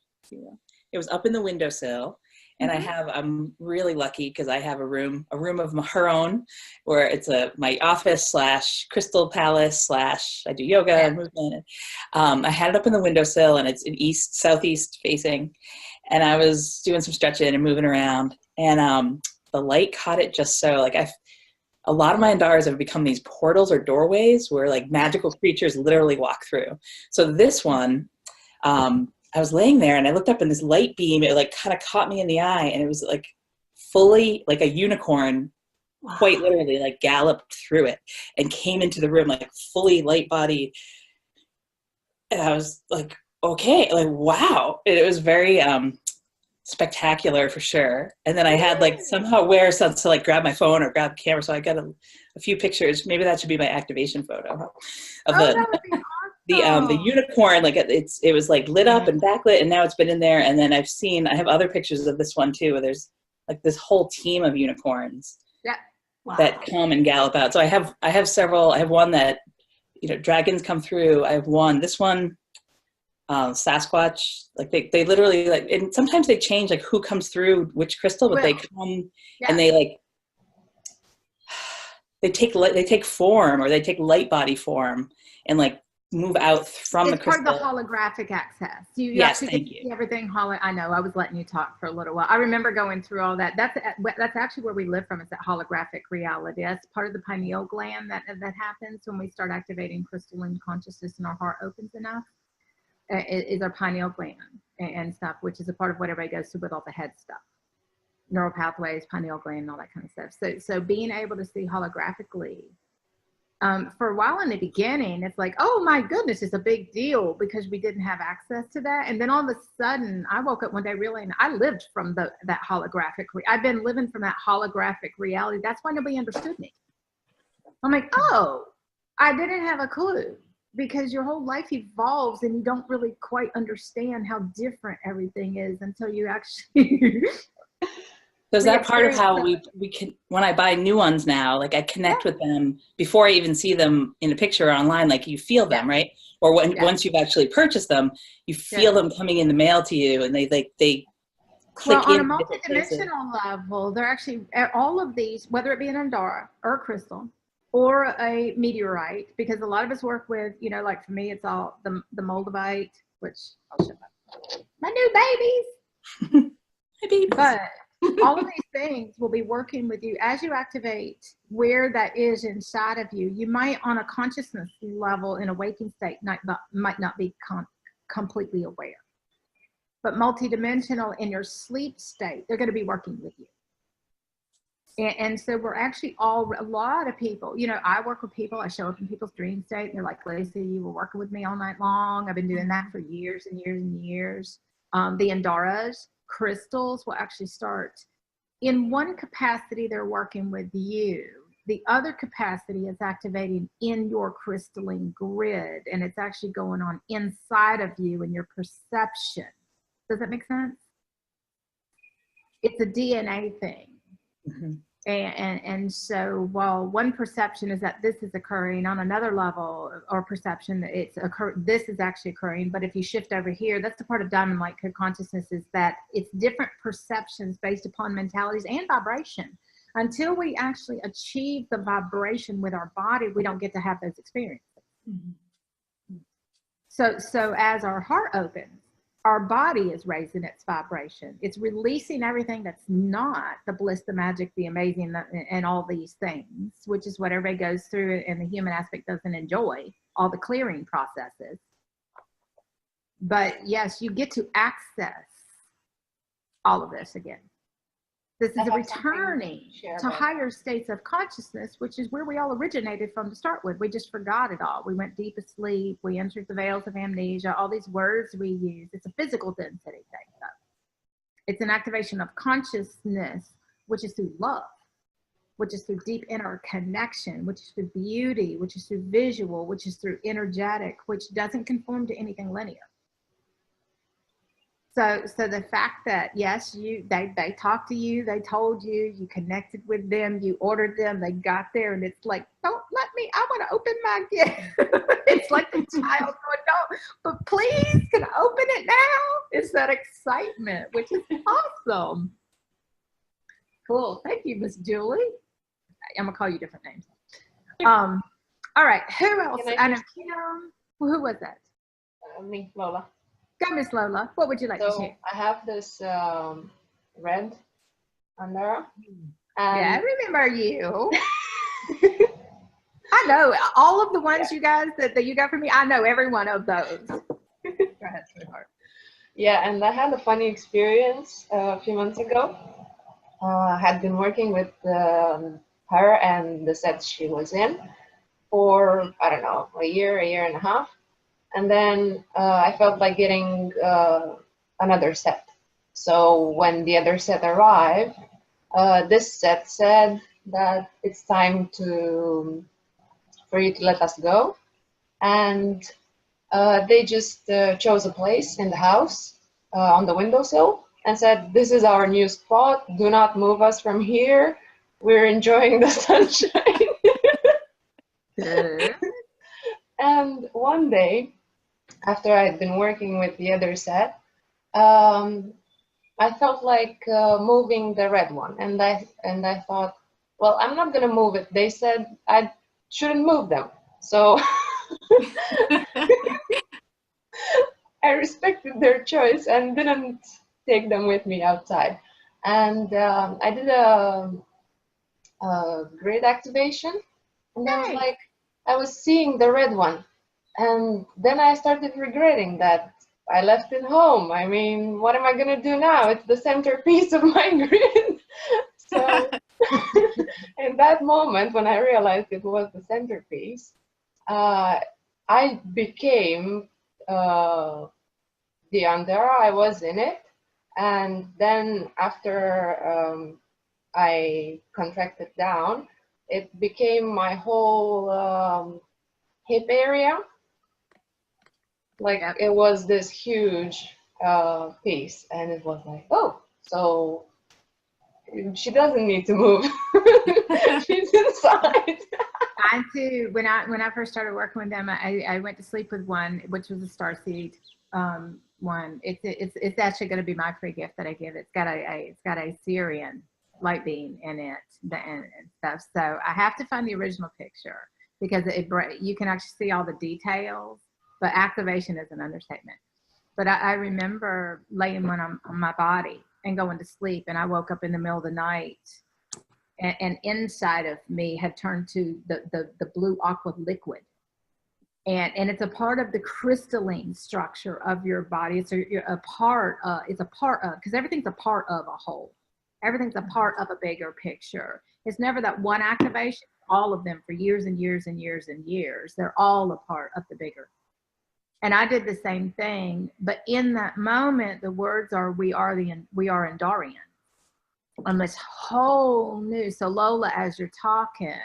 [SPEAKER 5] it was up in the windowsill. And I'm really lucky because I have a room of her own, where it's my office / crystal palace / I do yoga and movement. I had it up in the windowsill, and it's in southeast facing. And I was doing some stretching and moving around, and the light caught it just so. Like, a lot of my Andaras have become these portals or doorways where like magical creatures literally walk through. So this one, I was laying there and I looked up, and this light beam, it like kind of caught me in the eye, and it was like fully like a unicorn, quite literally like galloped through it and came into the room like fully light bodied. And I was like, okay, like, wow. And it was very spectacular for sure. And then I had like somehow to like grab my phone or grab the camera. So I got a few pictures. Maybe that should be my activation photo of the unicorn. Like it was like lit up and backlit, and now it's been in there. And then I have other pictures of this one too, where there's like this whole team of unicorns that come and gallop out. So I have several. I have one that, dragons come through. I have this one, Sasquatch, like they literally, like, and sometimes they change like who comes through which crystal, but they come and they like they take form, or they take light body form and like move out from the crystal.
[SPEAKER 1] It's part of the holographic access. You
[SPEAKER 5] yes,
[SPEAKER 1] actually
[SPEAKER 5] thank you.
[SPEAKER 1] See everything I know. I was letting you talk for a little while. I remember going through all that. That's actually where we live from. It's that holographic reality. That's part of the pineal gland that happens when we start activating crystalline consciousness and our heart opens enough. Is our pineal gland and stuff, which is a part of what everybody goes through with all the head stuff, neural pathways, pineal gland, and all that kind of stuff. So being able to see holographically, for a while in the beginning, it's like, oh my goodness, it's a big deal because we didn't have access to that. And then all of a sudden, I woke up one day realizing I lived from that holographic. I've been living from that holographic reality. That's why nobody understood me. I'm like, oh, I didn't have a clue. Because your whole life evolves and you don't really quite understand how different everything is until you actually.
[SPEAKER 5] So is that part of how we can, when I buy new ones now, like I connect with them before I even see them in a picture or online, like you feel them, right? Or once you've actually purchased them, you feel them coming in the mail to you, and they click
[SPEAKER 1] on a multidimensional level. They're actually, all of these, whether it be an Andara or a crystal, or a meteorite, because a lot of us work with, like for me, it's all the Moldavite, which I'll show you. My new babies. But all of these things will be working with you as you activate where that is inside of you. You might, on a consciousness level, in a waking state, might not be completely aware. But multidimensional, in your sleep state, they're going to be working with you. And so we're actually a lot of people, I work with people, I show up in people's dream state, and they're like, Lacey, you were working with me all night long. I've been doing that for years and years and years. The Andaras, crystals will actually start in one capacity, they're working with you. The other capacity is activating in your crystalline grid, and it's actually going on inside of you and your perception. Does that make sense? It's a DNA thing. Mm-hmm. And so while one perception is that this is occurring, on another level or perception, this is actually occurring. But if you shift over here, that's the part of Diamond Light Code Consciousness, is that it's different perceptions based upon mentalities and vibration. Until we actually achieve the vibration with our body, we don't get to have those experiences. Mm-hmm. So as our heart opens, our body is raising its vibration. It's releasing everything that's not the bliss, the magic, the amazing, and all these things, which is what everybody goes through, and the human aspect doesn't enjoy all the clearing processes. But yes, you get to access all of this again. This is a returning to higher states of consciousness, which is where we all originated from to start with. We just forgot it all. We went deep asleep. We entered the veils of amnesia. All these words we use. It's a physical density thing. It's an activation of consciousness, which is through love. which is through deep inner connection, which is through beauty, which is through visual, which is through energetic, which doesn't conform to anything linear. So the fact that, yes, they talked to you, they told you, you connected with them, you ordered them, they got there, and it's like, don't let me, I want to open my gift. It's like the child going, no, but please, can I open it now? It's that excitement, which is awesome. Cool. Thank you, Miss Julie. I'm going to call you different names. All right. Who else? I know Kim. Who was that?
[SPEAKER 6] Me, Lola.
[SPEAKER 1] Go, Miss Lola. What would you like to share?
[SPEAKER 6] I have this red under.
[SPEAKER 1] Yeah, I remember you. I know all of the ones you guys that you got from me. I know every one of those. Go ahead, sweetheart.
[SPEAKER 6] Yeah, and I had a funny experience a few months ago. I had been working with her and the set she was in for, I don't know, a year and a half. And then I felt like getting another set. So when the other set arrived, this set said that it's time for you to let us go. And they just chose a place in the house on the windowsill and said, this is our new spot. Do not move us from here. We're enjoying the sunshine. And one day, after I'd been working with the other set, I felt like moving the red one, and I thought, well, I'm not gonna move it. They said I shouldn't move them, so I respected their choice and didn't take them with me outside. And I did a grid activation, and I was seeing the red one. And then I started regretting that I left it home. I mean, what am I going to do now? It's the centerpiece of my grid. So in that moment, when I realized it was the centerpiece, I became the Andera. I was in it. And then after I contracted down, it became my whole hip area. Like it was this huge piece, and it was like, oh, so she doesn't need to move. She's inside.
[SPEAKER 1] I too. When I first started working with them, I went to sleep with one, which was a starseed one. It's actually going to be my free gift that I give. It's got a Syrian light beam in it and stuff. So I have to find the original picture because you can actually see all the details. But activation is an understatement. But I remember laying one on my body and going to sleep, and I woke up in the middle of the night, and inside of me had turned to the blue aqua liquid, and it's a part of the crystalline structure of your body. It's a part of because everything's a part of a whole. Everything's a part of a bigger picture. It's never that one activation. All of them for years and years and years and years. They're all a part of the bigger. And I did the same thing, but in that moment, the words are, we are Endarians. On this whole new, so Lola, as you're talking,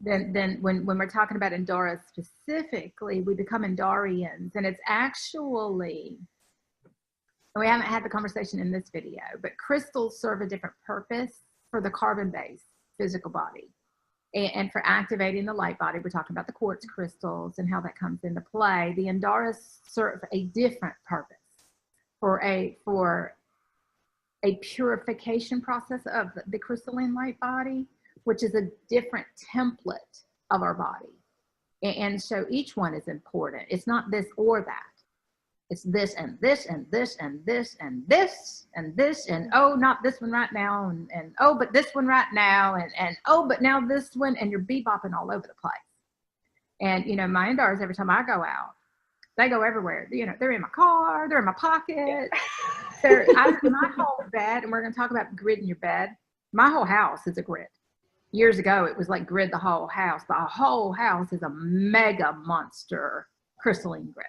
[SPEAKER 1] then when we're talking about Endara specifically, we become Endarians. And it's actually, and we haven't had the conversation in this video, but crystals serve a different purpose for the carbon-based physical body. And for activating the light body, we're talking about the quartz crystals and how that comes into play. The Endaras serve a different purpose for a purification process of the crystalline light body, which is a different template of our body. And so each one is important. It's not this or that. It's this and this and this and this and this and this and oh, not this one right now and oh, but this one right now and oh, but now this one, and you're bebopping all over the place. And you know, my Endaras, every time I go out, they go everywhere. You know, they're in my car, they're in my pocket. My whole bed, and we're going to talk about grid in your bed. My whole house is a grid. Years ago, it was like grid the whole house. The whole house is a mega monster crystalline grid.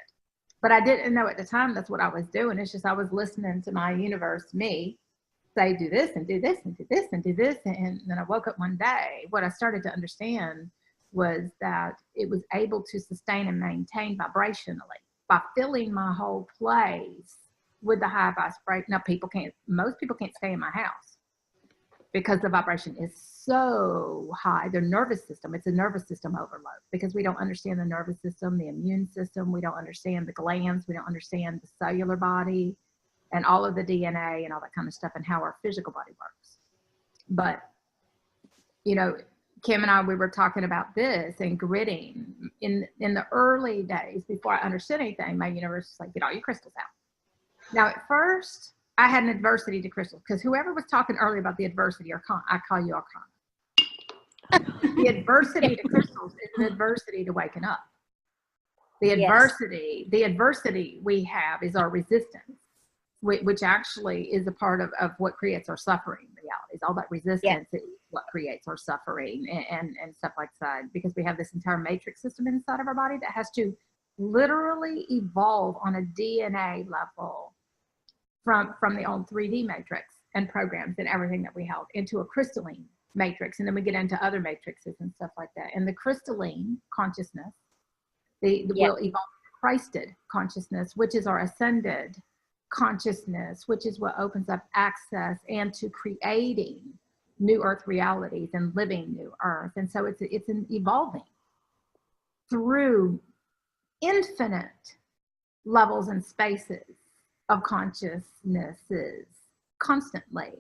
[SPEAKER 1] But I didn't know at the time that's what I was doing. It's just I was listening to my universe, me, say, do this and do this and do this and do this. And then I woke up one day, what I started to understand was that it was able to sustain and maintain vibrationally by filling my whole place with the high vibration. Now, most people can't stay in my house because the vibration is so high. Their nervous system, it's a nervous system overload, because we don't understand the nervous system, the immune system. We don't understand the glands. We don't understand the cellular body and all of the DNA and all that kind of stuff, and how our physical body works. But, you know, Kim and I, we were talking about this and gridding. In the early days, before I understood anything, my universe was like, get all your crystals out. Now, at first, I had an adversity to crystals, because whoever was talking earlier about the adversity, I call you Arcana. The adversity to crystals is an adversity to waking up. The adversity we have is our resistance, which actually is a part of what creates our suffering realities. All that resistance is what creates our suffering and stuff like that, because we have this entire matrix system inside of our body that has to literally evolve on a DNA level from the old 3D matrix and programs and everything that we held into a crystalline matrix. And then we get into other matrices and stuff like that. And the crystalline consciousness, will evolve to Christed consciousness, which is our ascended consciousness, which is what opens up access and to creating new earth realities and living new earth. And so it's an evolving through infinite levels and spaces of consciousnesses constantly.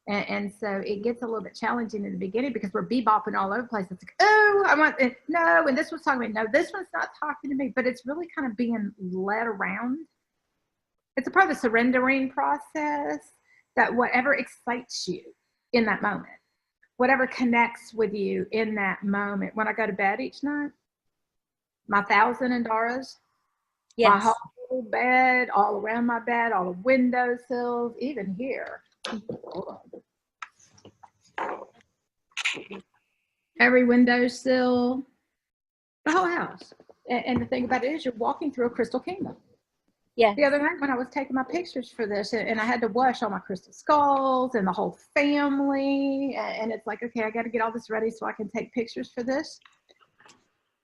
[SPEAKER 1] And so it gets a little bit challenging in the beginning, because we're bebopping all over the place. It's like, oh, I want it. No, and this one's talking to me. No, this one's not talking to me. But it's really kind of being led around. It's a part of the surrendering process, that whatever excites you in that moment, whatever connects with you in that moment. When I go to bed each night, my 1,000 Andaras, my whole bed, all around my bed, all the windowsills, even here. Hold on. Every windowsill, the whole house. And the thing about it is, you're walking through a crystal kingdom.
[SPEAKER 3] Yeah.
[SPEAKER 1] The other night when I was taking my pictures for this, and I had to wash all my crystal skulls and the whole family, and it's like, okay, I got to get all this ready so I can take pictures for this.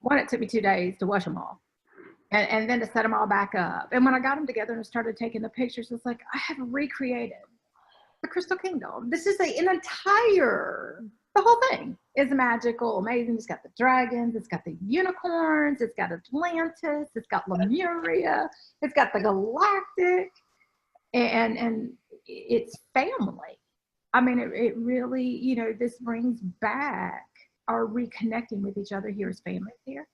[SPEAKER 1] One, it took me 2 days to wash them all, and then to set them all back up. And when I got them together and started taking the pictures, it's like, I have recreated the crystal kingdom. This is the whole thing is magical, amazing. It's got the dragons, it's got the unicorns, it's got Atlantis, it's got Lemuria, it's got the galactic, and it's family. I mean, it really, this brings back our reconnecting with each other here as families here,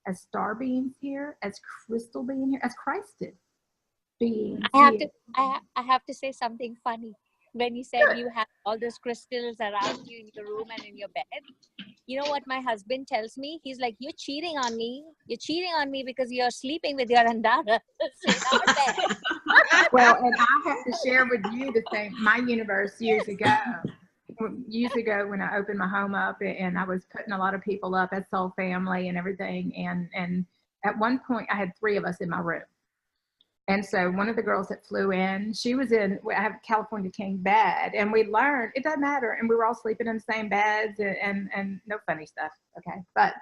[SPEAKER 1] as star beings here, as crystal being here, as Christed beings.
[SPEAKER 3] I have to say something funny. When you said you have all those crystals around you in your room and in your bed, you know what my husband tells me? He's like, you're cheating on me. You're cheating on me because you're sleeping with your Andara in our bed.
[SPEAKER 1] Well, and I have to share with you the same. My universe years ago when I opened my home up, and I was putting a lot of people up as soul family and everything. And at one point I had 3 of us in my room. And so one of the girls that flew in, I have a California king bed, and we learned it doesn't matter. And we were all sleeping in the same beds and no funny stuff. Okay. But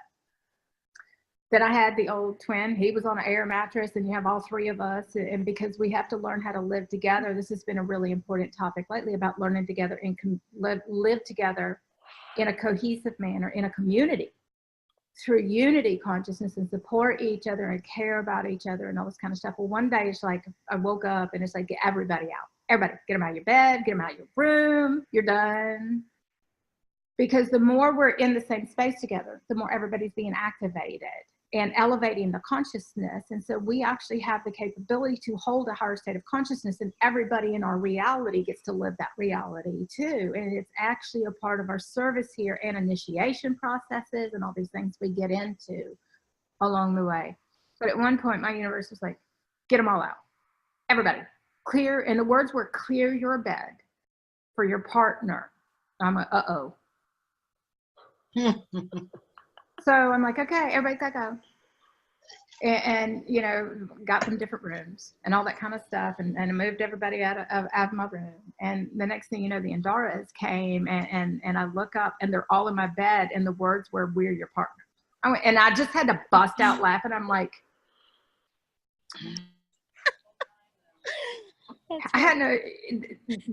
[SPEAKER 1] then I had the old twin, he was on an air mattress, and you have all 3 of us. And because we have to learn how to live together, this has been a really important topic lately about learning together and live together in a cohesive manner, in a community, through unity consciousness, and support each other and care about each other and all this kind of stuff. Well, one day it's like, I woke up and it's like, get everybody out. Everybody, get them out of your bed, get them out of your room, you're done. Because the more we're in the same space together, the more everybody's being activated and elevating the consciousness. And so we actually have the capability to hold a higher state of consciousness, and everybody in our reality gets to live that reality too. And it's actually a part of our service here, and initiation processes and all these things we get into along the way. But at one point, my universe was like, get them all out. Everybody, clear. And the words were, clear your bed for your partner. I'm like, uh-oh. So I'm like, okay, everybody's got to go. and you know, got them different rooms and all that kind of stuff, and moved everybody out of my room. And the next thing you know, the Andaras came, and I look up and they're all in my bed, and the words were, "We're your partner." And I just had to bust out laughing. I'm like, I had no,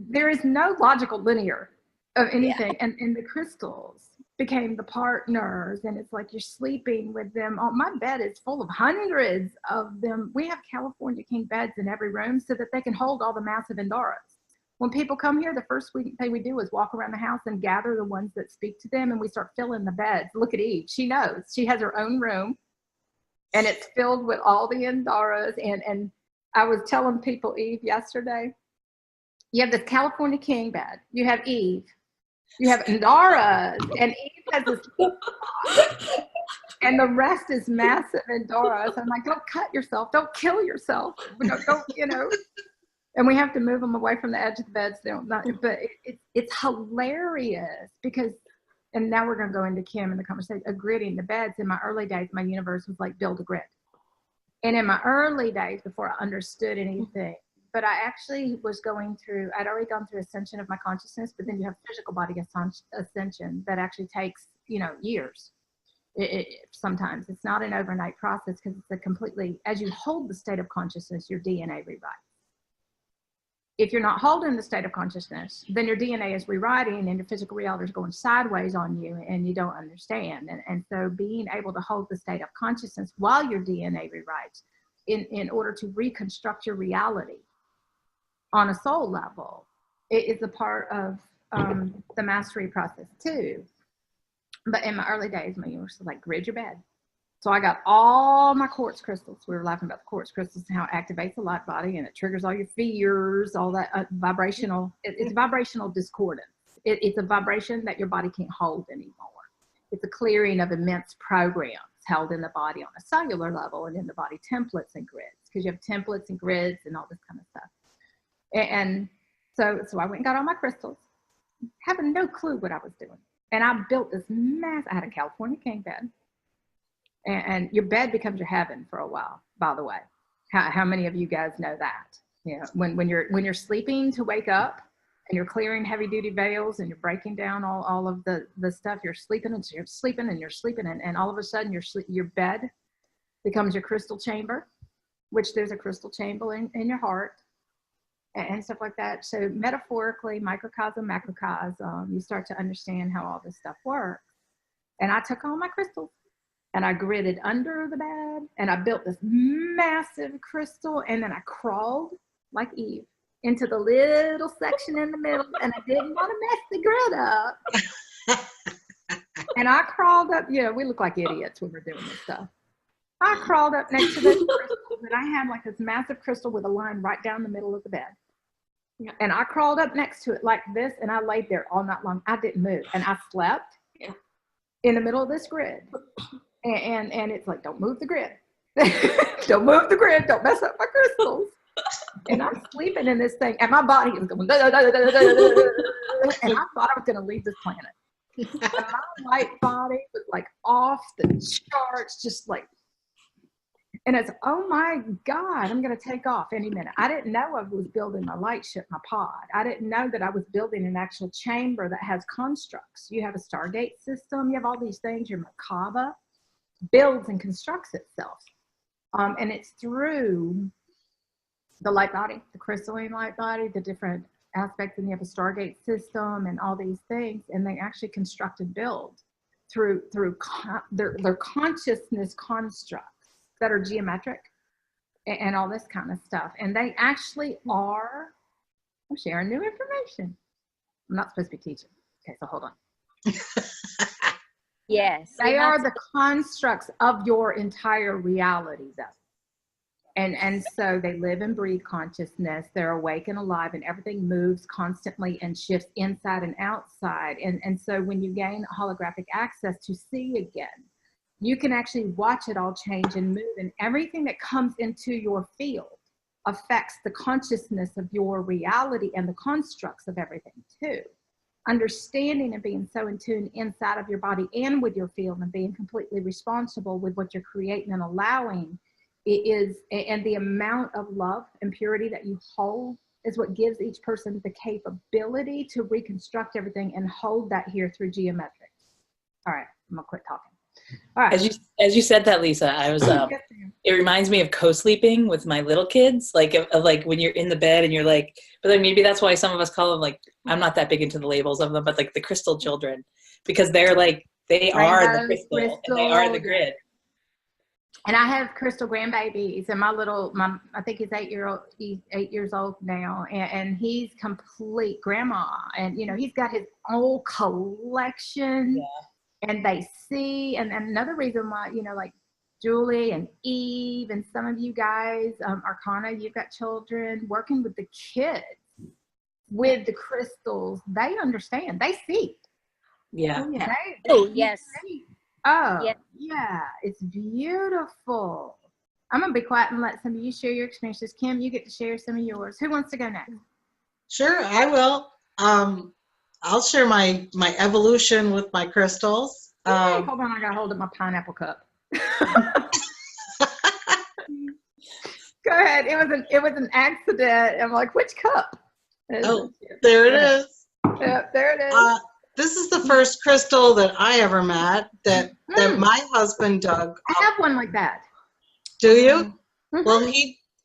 [SPEAKER 1] there is no logical linear of anything. Yeah. And the crystals became the partners, and it's like you're sleeping with them. Oh, my bed is full of hundreds of them. We have California king beds in every room so that they can hold all the massive Andaras. When people come here, the first thing we do is walk around the house and gather the ones that speak to them, and we start filling the beds. Look at Eve. She knows. She has her own room, and it's filled with all the Andaras. And I was telling people, Eve, yesterday, you have this California king bed. You have Eve. You have Andaras, and Eve has this, and the rest is massive Andaras. I'm like, don't cut yourself. Don't kill yourself. Don't you know. And we have to move them away from the edge of the beds. But it's hilarious because, and now we're going to go into Kim in the conversation, gridding the beds. In my early days, my universe was like, build a grid. And in my early days, before I understood anything, but I actually was going through, I'd already gone through ascension of my consciousness, but then you have physical body ascension that actually takes, you know, years. Sometimes it's not an overnight process because it's a completely, as you hold the state of consciousness, your DNA rewrites. If you're not holding the state of consciousness, then your DNA is rewriting and your physical reality is going sideways on you and you don't understand. And so being able to hold the state of consciousness while your DNA rewrites in order to reconstruct your reality on a soul level, it is a part of the mastery process too. But in my early days, my universe was like, grid your bed. So I got all my quartz crystals. We were laughing about the quartz crystals and how it activates the light body and it triggers all your fears, all that vibrational. It's vibrational discordance. It's a vibration that your body can't hold anymore. It's a clearing of immense programs held in the body on a cellular level and in the body templates and grids, because you have templates and grids and all this kind of stuff. And so I went and got all my crystals, having no clue what I was doing. And I built this I had a California king bed. And your bed becomes your heaven for a while, by the way. How many of you guys know that? You know, when you're sleeping to wake up and you're clearing heavy duty veils and you're breaking down all of the stuff, you're sleeping and you're sleeping and you're sleeping, and all of a sudden your bed becomes your crystal chamber, which there's a crystal chamber in your heart and stuff like that. So metaphorically, microcosm, macrocosm, you start to understand how all this stuff works. And I took all my crystals and I gridded under the bed and I built this massive crystal, and then I crawled like Eve into the little section in the middle, and I didn't want to mess the grid up. And I crawled up, you know, we look like idiots when we're doing this stuff. I crawled up next to this crystal, and I had like this massive crystal with a line right down the middle of the bed. And I crawled up next to it like this, and I laid there all night long. I didn't move, and I slept in the middle of this grid. And it's like, don't move the grid. Don't move the grid. Don't mess up my crystals. And I'm sleeping in this thing, and my body is going, and I thought I was going to leave this planet. And my light body was like off the charts, just like, and it's, oh my God, I'm going to take off any minute. I didn't know I was building my light ship, my pod. I didn't know that I was building an actual chamber that has constructs. You have a Stargate system. You have all these things. Your Merkaba builds and constructs itself. And it's through the light body, the crystalline light body, the different aspects, and you have a Stargate system and all these things, and they actually construct and build through their consciousness constructs that are geometric and all this kind of stuff. And they actually are, I'm sharing new information. I'm not supposed to be teaching. Okay, so hold on.
[SPEAKER 3] Yes.
[SPEAKER 1] They are the constructs of your entire reality, though. And so they live and breathe consciousness. They're awake and alive, and everything moves constantly and shifts inside and outside. And so when you gain holographic access to see again, you can actually watch it all change and move, and everything that comes into your field affects the consciousness of your reality and the constructs of everything too. Understanding and being so in tune inside of your body and with your field, and being completely responsible with what you're creating and allowing and the amount of love and purity that you hold is what gives each person the capability to reconstruct everything and hold that here through geometrics. All right, I'm gonna quit talking. All right.
[SPEAKER 5] As you said that, Lisa, I was it reminds me of co-sleeping with my little kids, like of like when you're in the bed and you're like, but then maybe that's why some of us call them, like, I'm not that big into the labels of them, but like the crystal children, because they're like, they are the crystal and they are the grid.
[SPEAKER 1] And I have crystal grandbabies, and I think he's 8 years old now, and he's complete grandma, and he's got his own collection. Yeah. And they see, and another reason why, like Julie and Eve and some of you guys, Arcana, you've got children, working with the kids with the crystals, they understand, they see.
[SPEAKER 5] Yeah.
[SPEAKER 3] Yes.
[SPEAKER 1] Oh, yeah, it's beautiful. I'm going to be quiet and let some of you share your experiences. Kim, you get to share some of yours. Who wants to go next?
[SPEAKER 7] Sure, I will. I'll share my evolution with my crystals.
[SPEAKER 1] Hold on, I got to hold up my pineapple cup. Go ahead. It was an accident. I'm like, which cup?
[SPEAKER 7] Oh, there it is.
[SPEAKER 1] Yep, there it is.
[SPEAKER 7] This is the first crystal that I ever met that my husband dug.
[SPEAKER 1] I have one like that.
[SPEAKER 7] Do you?
[SPEAKER 1] Mm-hmm.
[SPEAKER 7] Well,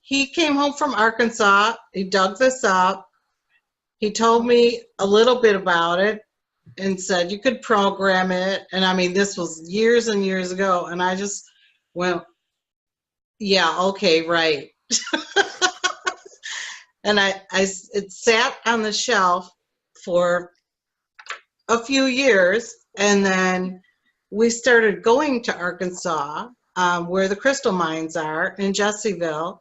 [SPEAKER 7] he came home from Arkansas. He dug this up. He told me a little bit about it and said you could program it. And I mean, this was years and years ago. And I just went, yeah, okay, right. And it sat on the shelf for a few years, and then we started going to Arkansas, where the crystal mines are in Jesseville,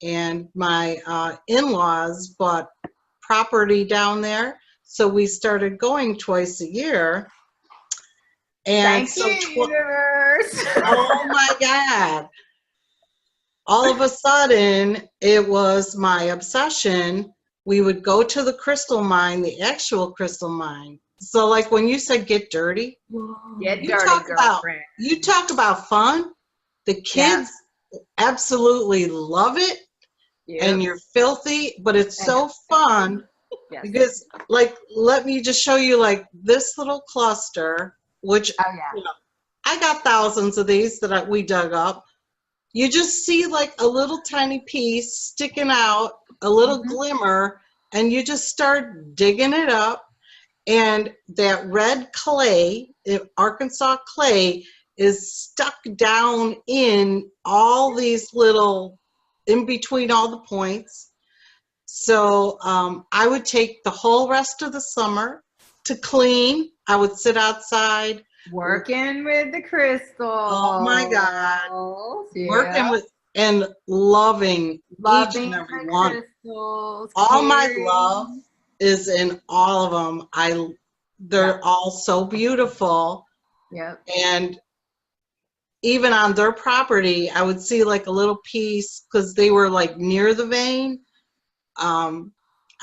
[SPEAKER 7] and my in-laws bought property down there, so we started going twice a year. And
[SPEAKER 1] Thank you, universe.
[SPEAKER 7] Oh my God. All of a sudden, it was my obsession. We would go to the crystal mine, the actual crystal mine. So, like when you said get dirty,
[SPEAKER 1] you talk
[SPEAKER 7] about fun. The kids absolutely love it, and you're filthy, but it's so fun because, like, let me just show you, like, this little cluster, which I got thousands of these that we dug up. You just see like a little tiny piece sticking out, a little glimmer, and you just start digging it up. And that red clay, Arkansas clay, is stuck down in all these little, in between all the points. So I would take the whole rest of the summer to clean. I would sit outside.
[SPEAKER 1] Working with the crystals.
[SPEAKER 7] Oh my God. Yeah. Working with and loving each and every one.
[SPEAKER 1] Crystals,
[SPEAKER 7] all my love is in all of them. They're all so beautiful.
[SPEAKER 1] Yep.
[SPEAKER 7] And even on their property, I would see like a little piece because they were like near the vein.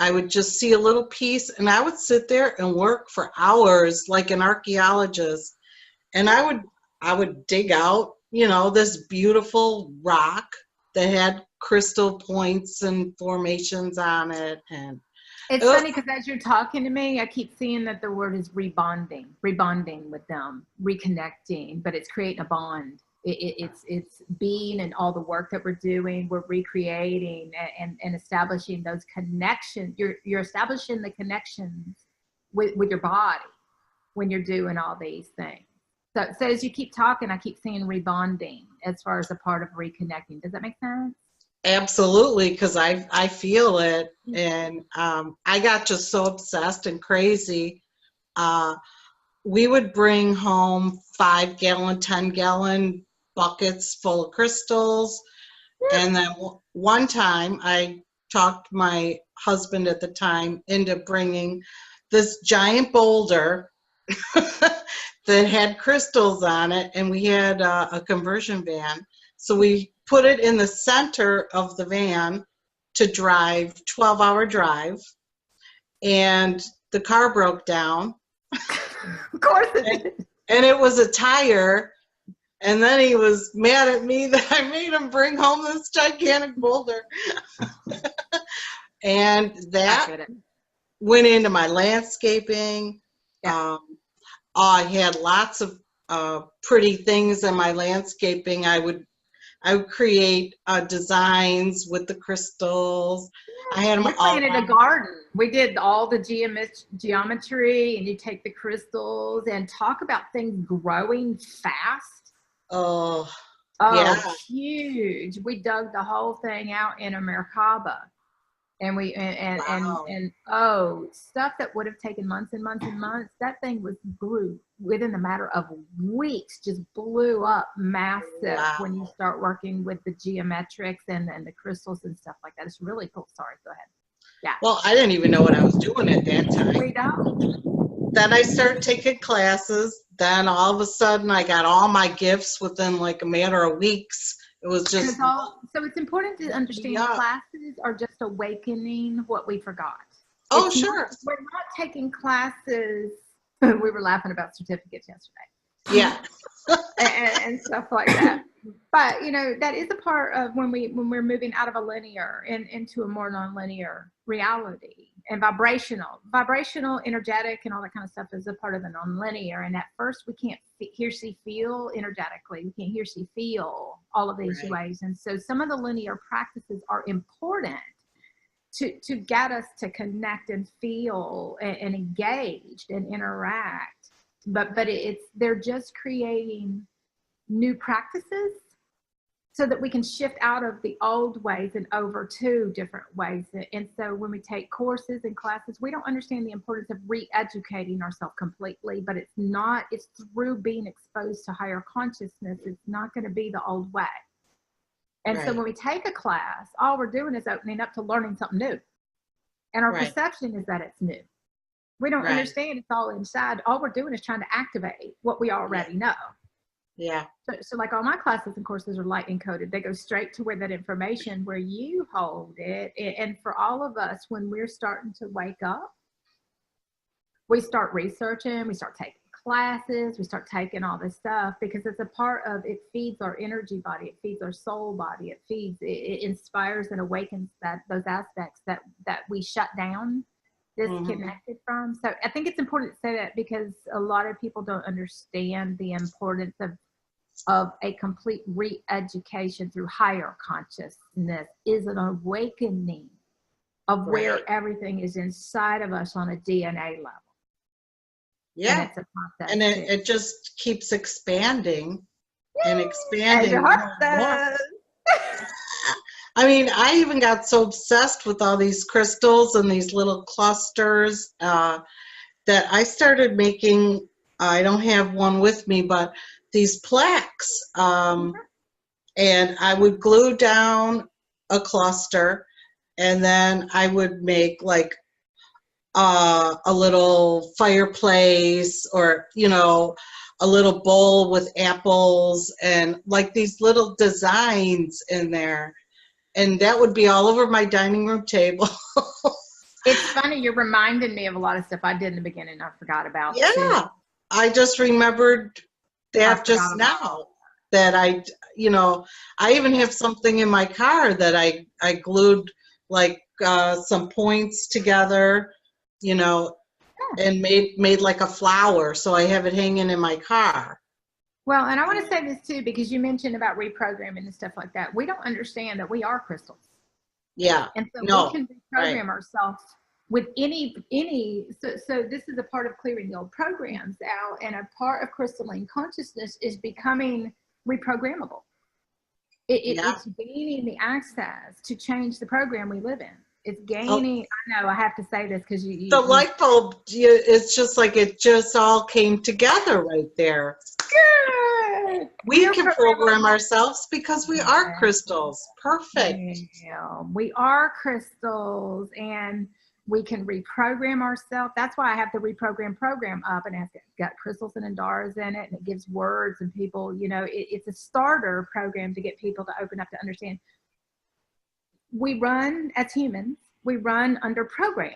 [SPEAKER 7] I would just see a little piece, and I would sit there and work for hours like an archaeologist. And I would dig out, this beautiful rock that had crystal points and formations on it. And
[SPEAKER 1] it's funny because as you're talking to me, I keep seeing that the word is rebonding with them, reconnecting, but it's creating a bond. It's being and all the work that we're doing, we're recreating and establishing those connections. You're establishing the connections with your body when you're doing all these things. So as you keep talking, I keep seeing rebonding as far as a part of reconnecting. Does that make sense?
[SPEAKER 7] Absolutely, because I feel it, and I got just so obsessed and crazy. We would bring home 5-gallon, 10-gallon buckets full of crystals, and then one time I talked my husband at the time into bringing this giant boulder that had crystals on it, and we had a conversion van, so we put it in the center of the van to drive, 12-hour drive, and the car broke down.
[SPEAKER 1] Of course it did.
[SPEAKER 7] And it was a tire And then he was mad at me that I made him bring home this gigantic boulder. And that went into my landscaping.
[SPEAKER 1] Yeah.
[SPEAKER 7] I had lots of pretty things in my landscaping. I would create designs with the crystals. I had them
[SPEAKER 1] we planted a garden. We did all the geometry, and you take the crystals and talk about things growing fast.
[SPEAKER 7] Oh,
[SPEAKER 1] yeah. Huge. We dug the whole thing out in a Merkaba. And we and stuff that would have taken months and months and months, that thing grew within a matter of weeks, just blew up massive when you start working with the geometrics and the crystals and stuff like that. It's really cool. Sorry, go ahead. Yeah.
[SPEAKER 7] Well, I didn't even know what I was doing at that time.
[SPEAKER 1] We don't.
[SPEAKER 7] Then I started taking classes. Then all of a sudden I got all my gifts within like a matter of weeks. It was just
[SPEAKER 1] so it's important to understand classes are just awakening what we forgot.
[SPEAKER 7] Oh, sure.
[SPEAKER 1] We're not taking classes. We were laughing about certificates yesterday.
[SPEAKER 7] Yeah.
[SPEAKER 1] and stuff like that. But you know, that is a part of when we're moving out of a linear and into a more nonlinear reality. And vibrational, energetic, and all that kind of stuff is a part of the nonlinear. And at first, we can't hear, see, feel energetically. We can't hear, see, feel all of these ways. And so, some of the linear practices are important to get us to connect and feel and engaged and interact. But they're just creating new practices so that we can shift out of the old ways and over to different ways. And so when we take courses and classes, we don't understand the importance of re-educating ourselves completely, but it's through being exposed to higher consciousness. It's not going to be the old way. And so when we take a class, all we're doing is opening up to learning something new. And our perception is that it's new. We don't understand it's all inside. All we're doing is trying to activate what we already know.
[SPEAKER 7] Yeah.
[SPEAKER 1] So like all my classes and courses are light encoded. They go straight to where that information, where you hold it. And for all of us, when we're starting to wake up, we start researching, we start taking classes, we start taking all this stuff because it's a part of, it feeds our energy body, it feeds our soul body, it inspires and awakens those aspects that we shut down, disconnected from. So I think it's important to say that because a lot of people don't understand the importance of a complete re-education through higher consciousness is an awakening of where everything is inside of us on a DNA level.
[SPEAKER 7] Yeah.
[SPEAKER 1] And it's a process.
[SPEAKER 7] And it just keeps expanding and expanding.
[SPEAKER 1] As your heart does.
[SPEAKER 7] I mean, I even got so obsessed with all these crystals and these little clusters that I started making, I don't have one with me, but these plaques. And I would glue down a cluster and then I would make like a little fireplace or, you know, a little bowl with apples and like these little designs in there. And that would be all over my dining room table.
[SPEAKER 1] It's funny, you're reminding me of a lot of stuff I did in the beginning I forgot about.
[SPEAKER 7] Yeah, too. I just remembered that just now that I even have something in my car that I glued like some points together, you know, and made like a flower. So I have it hanging in my car.
[SPEAKER 1] Well, and I want to say this too, because you mentioned about reprogramming and stuff like that. We don't understand that we are crystals.
[SPEAKER 7] Yeah.
[SPEAKER 1] And so we can reprogram ourselves with any, so this is a part of clearing the old programs out, and a part of crystalline consciousness is becoming reprogrammable. It's gaining the access to change the program we live in. It's gaining, I know I have to say this because the
[SPEAKER 7] light bulb, it's just like it just all came together right there.
[SPEAKER 1] Good.
[SPEAKER 7] We can program ourselves because we are crystals. Perfect.
[SPEAKER 1] Yeah, we are crystals and we can reprogram ourselves. That's why I have the reprogram program up, and it's got crystals and Andaras in it, and it gives words, and people, you know, it's a starter program to get people to open up to understand. We run as humans, we run under programs.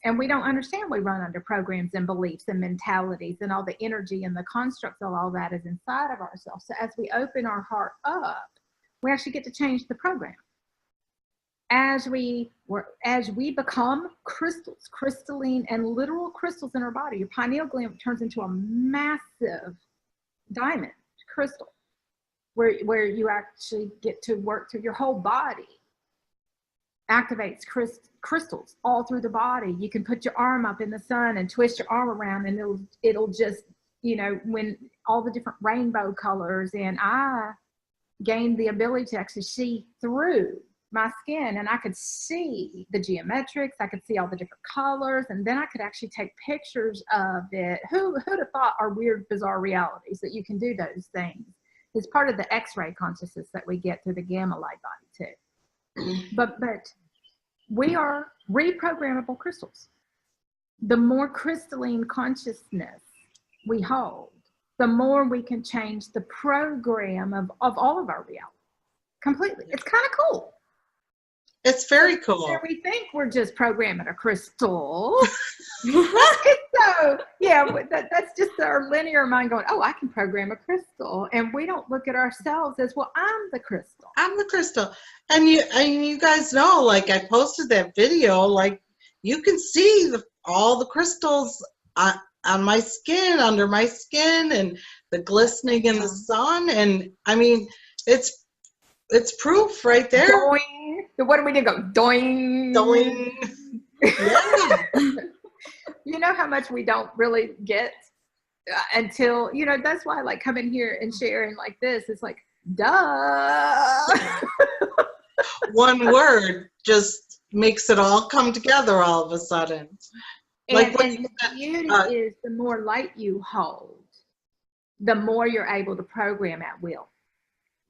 [SPEAKER 1] And we don't understand we run under programs and beliefs and mentalities, and all the energy and the constructs of all that is inside of ourselves. So as we open our heart up, we actually get to change the program. As we become crystals, crystalline and literal crystals in our body, your pineal gland turns into a massive diamond crystal, where you actually get to work through your whole body. Activates crystals all through the body. You can put your arm up in the sun and twist your arm around, and it'll just, when all the different rainbow colors. And I gained the ability to actually see through my skin, and I could see the geometrics. I could see all the different colors, and then I could actually take pictures of it. Who'd have thought our weird, bizarre realities that you can do those things? It's part of the X-ray consciousness that we get through the gamma light body too. But we are reprogrammable crystals. The more crystalline consciousness we hold, the more we can change the program of all of our reality completely. It's kind of cool.
[SPEAKER 7] It's very cool.
[SPEAKER 1] We think we're just programming a crystal. So, yeah, that's just our linear mind going, oh, I can program a crystal. And we don't look at ourselves as, well, I'm the crystal.
[SPEAKER 7] I'm the crystal. And you guys know, like, I posted that video, like, you can see all the crystals on my skin, under my skin, and the glistening in the sun. And I mean, it's proof right there.
[SPEAKER 1] Doing. What do we do? Go doing.
[SPEAKER 7] Doing. Yeah.
[SPEAKER 1] You know how much we don't really get until, that's why I like coming here and sharing like this. It's like, duh.
[SPEAKER 7] One word just makes it all come together all of a sudden.
[SPEAKER 1] And the beauty is the more light you hold, the more you're able to program at will.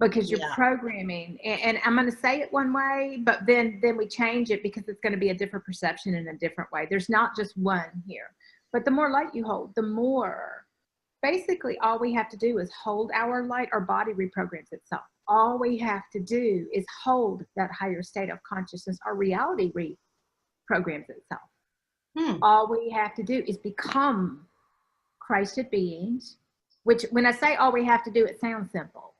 [SPEAKER 1] Because you're programming, and I'm going to say it one way, but then we change it because it's going to be a different perception in a different way. There's not just one here. But the more light you hold, the more, basically all we have to do is hold our light. Our body reprograms itself. All we have to do is hold that higher state of consciousness. Our reality reprograms itself. All we have to do is become Christed beings, which when I say all we have to do, it sounds simple.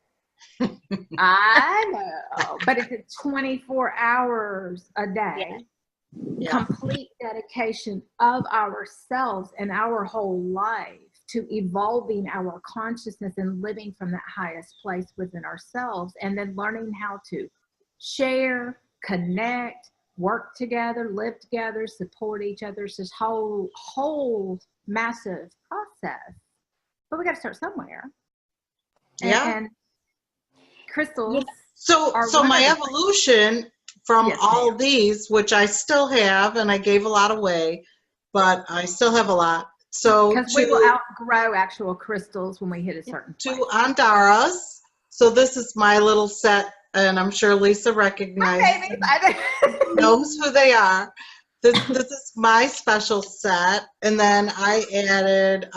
[SPEAKER 1] I know, but it's 24 hours a day, complete dedication of ourselves and our whole life to evolving our consciousness and living from that highest place within ourselves, and then learning how to share, connect, work together, live together, support each other. It's this whole massive process. But we got to start somewhere. And crystals.
[SPEAKER 7] So my evolution from all these, which I still have, and I gave a lot away, but I still have a lot. So
[SPEAKER 1] because we will outgrow actual crystals when we hit a certain point.
[SPEAKER 7] To Andaras. So this is my little set, and I'm sure Lisa recognizes, knows who they are. This is my special set, and then I added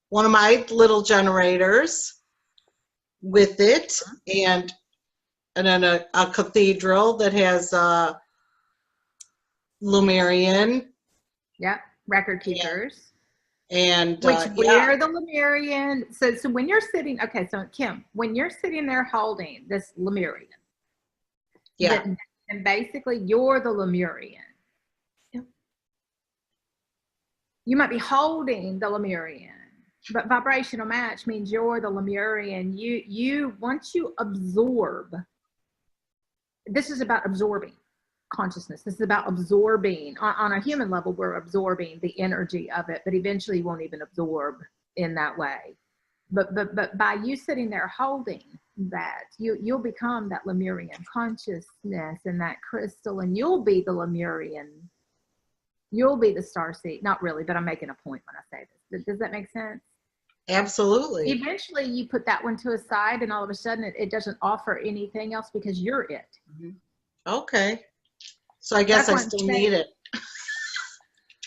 [SPEAKER 7] one of my little generators with it, and then a cathedral that has Lemurian.
[SPEAKER 1] Yeah, record keepers.
[SPEAKER 7] And
[SPEAKER 1] which we're the Lemurian. So when you're sitting, okay, so Kim, when you're sitting there holding this Lemurian, and basically you're the Lemurian. You might be holding the Lemurian, but vibrational match means you're the Lemurian. You once you absorb, this is about absorbing consciousness. This is about absorbing on a human level. We're absorbing the energy of it, but eventually you won't even absorb in that way. But by you sitting there holding that, you'll become that Lemurian consciousness and that crystal, and you'll be the Lemurian. You'll be the starseed. Not really, but I'm making a point when I say this. Does that make sense?
[SPEAKER 7] Absolutely.
[SPEAKER 1] Eventually you put that one to a side, and all of a sudden it doesn't offer anything else because you're it.
[SPEAKER 7] Okay. So I guess I still need it.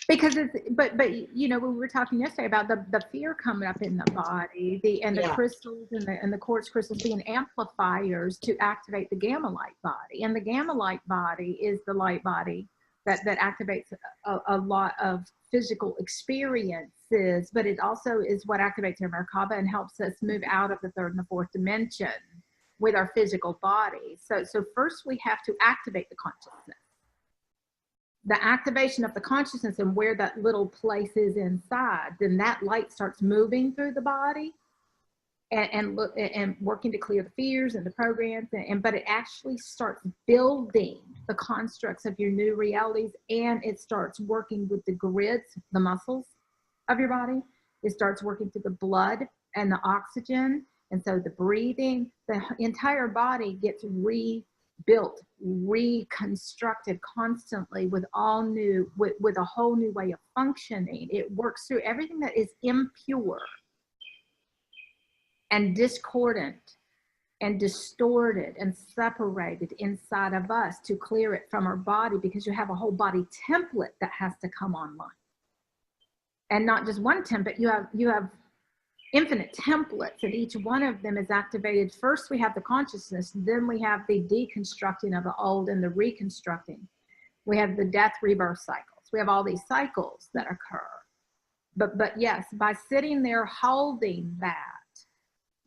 [SPEAKER 1] Because it's, but you know, we were talking yesterday about the fear coming up in the body, the crystals and the quartz crystals being amplifiers to activate the gamma light body. And the gamma light body is the light body that activates a lot of physical experiences, but it also is what activates our Merkaba and helps us move out of the third and the fourth dimension with our physical body. So first we have to activate the consciousness. The activation of the consciousness and where that little place is inside, then that light starts moving through the body and working to clear the fears and the programs, but it actually starts building the constructs of your new realities, and it starts working with the grids, the muscles of your body. It starts working through the blood and the oxygen, and so the breathing, the entire body gets rebuilt, reconstructed constantly with all new, with a whole new way of functioning. It works through everything that is impure and discordant and distorted and separated inside of us to clear it from our body, because you have a whole body template that has to come online. And not just one template, you have infinite templates, and each one of them is activated. First we have the consciousness, then we have the deconstructing of the old and the reconstructing. We have the death rebirth cycles. We have all these cycles that occur. But yes, by sitting there holding that,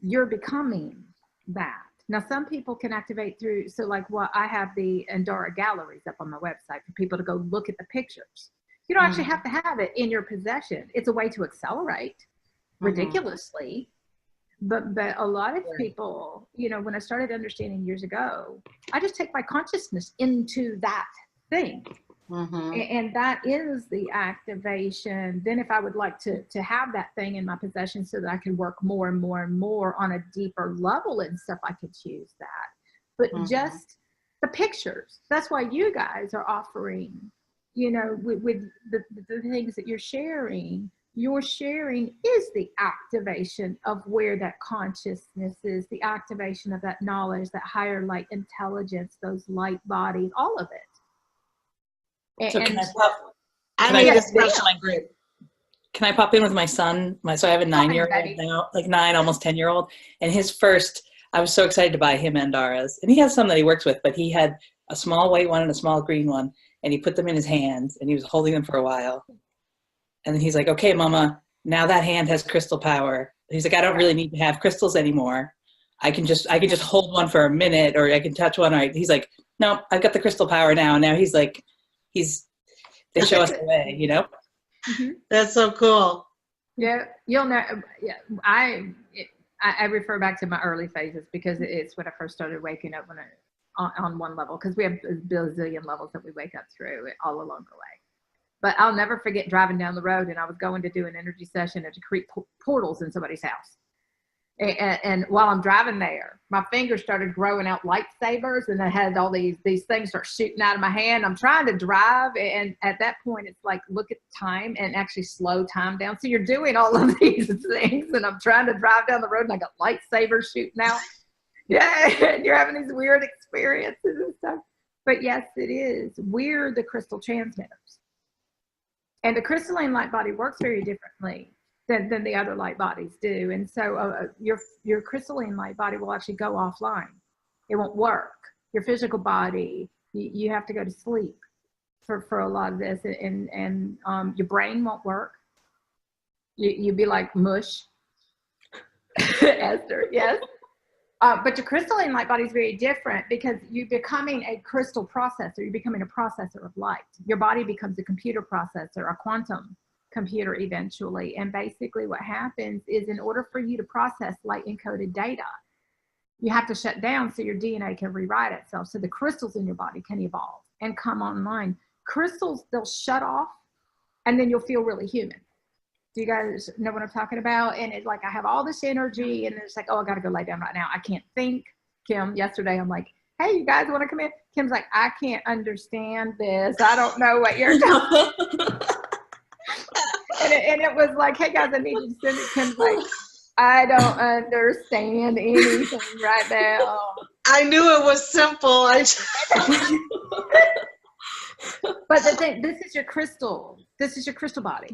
[SPEAKER 1] you're becoming that. Now, some people can activate through, so like what I have the Andorra galleries up on my website for people to go look at the pictures. You don't actually have to have it in your possession. It's a way to accelerate ridiculously. But a lot of people, you know, when I started understanding years ago, I just take my consciousness into that thing. And that is the activation. Then if I would like to have that thing in my possession so that I can work more and more and more on a deeper level and stuff, I could choose that. But just the pictures, that's why you guys are offering, you know, with the things that you're sharing is the activation of where that consciousness is, the activation of that knowledge, that higher light intelligence, those light bodies, all of it.
[SPEAKER 5] So
[SPEAKER 1] And
[SPEAKER 5] can I pop?
[SPEAKER 7] I need a special group.
[SPEAKER 5] Can I pop in with my son? So I have a 9-year-old now, like 9, almost 10-year-old, and his first. I was so excited to buy him Andaras, and he has some that he works with, but he had a small white one and a small green one, and he put them in his hands, and he was holding them for a while, and then he's like, "Okay, Mama, now that hand has crystal power." He's like, "I don't really need to have crystals anymore. I can just hold one for a minute, or I can touch one." Right? He's like, "No, I've got the crystal power now." And now he's like. They show us the way, you know?
[SPEAKER 7] That's so cool.
[SPEAKER 1] Yeah, you'll know. Yeah, I refer back to my early phases because it's when I first started waking up on one level, because we have a bazillion levels that we wake up through all along the way. But I'll never forget driving down the road, and I was going to do an energy session and to create portals in somebody's house. And while I'm driving there, my fingers started growing out lightsabers, and I had all these things start shooting out of my hand. I'm trying to drive, and at that point, it's like, look at the time and actually slow time down. So you're doing all of these things, and I'm trying to drive down the road, and I got lightsabers shooting out. Yeah, and you're having these weird experiences and stuff. But yes, it is. We're the crystal transmitters. And the crystalline light body works very differently than the other light bodies do. And so your crystalline light body will actually go offline. It won't work. Your physical body, you have to go to sleep for a lot of this, and your brain won't work. You'd be like mush. Esther, yes. But your crystalline light body is very different, because you're becoming a crystal processor. You're becoming a processor of light. Your body becomes a computer processor, a quantum computer eventually. And basically what happens is, in order for you to process light encoded data, you have to shut down so your DNA can rewrite itself, so the crystals in your body can evolve and come online. Crystals, they'll shut off, and then you'll feel really human. Do you guys know what I'm talking about? And it's like, I have all this energy, and it's like, oh, I got to go lay down right now. I can't think. Kim, yesterday, I'm like, hey, you guys want to come in? Kim's like, I can't understand this. I don't know what you're talking about. And it was like, hey, guys, I need you to send it. Kim's like, I don't understand anything right now.
[SPEAKER 7] I knew it was simple.
[SPEAKER 1] But the thing, this is your crystal. This is your crystal body.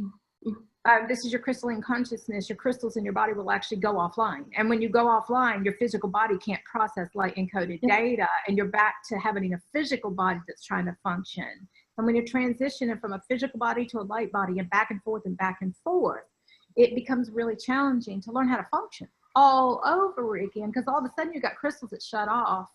[SPEAKER 1] This is your crystalline consciousness. Your crystals in your body will actually go offline. And when you go offline, your physical body can't process light encoded data, and you're back to having a physical body that's trying to function. And when you're transitioning from a physical body to a light body and back and forth, it becomes really challenging to learn how to function all over again, because all of a sudden you got crystals that shut off.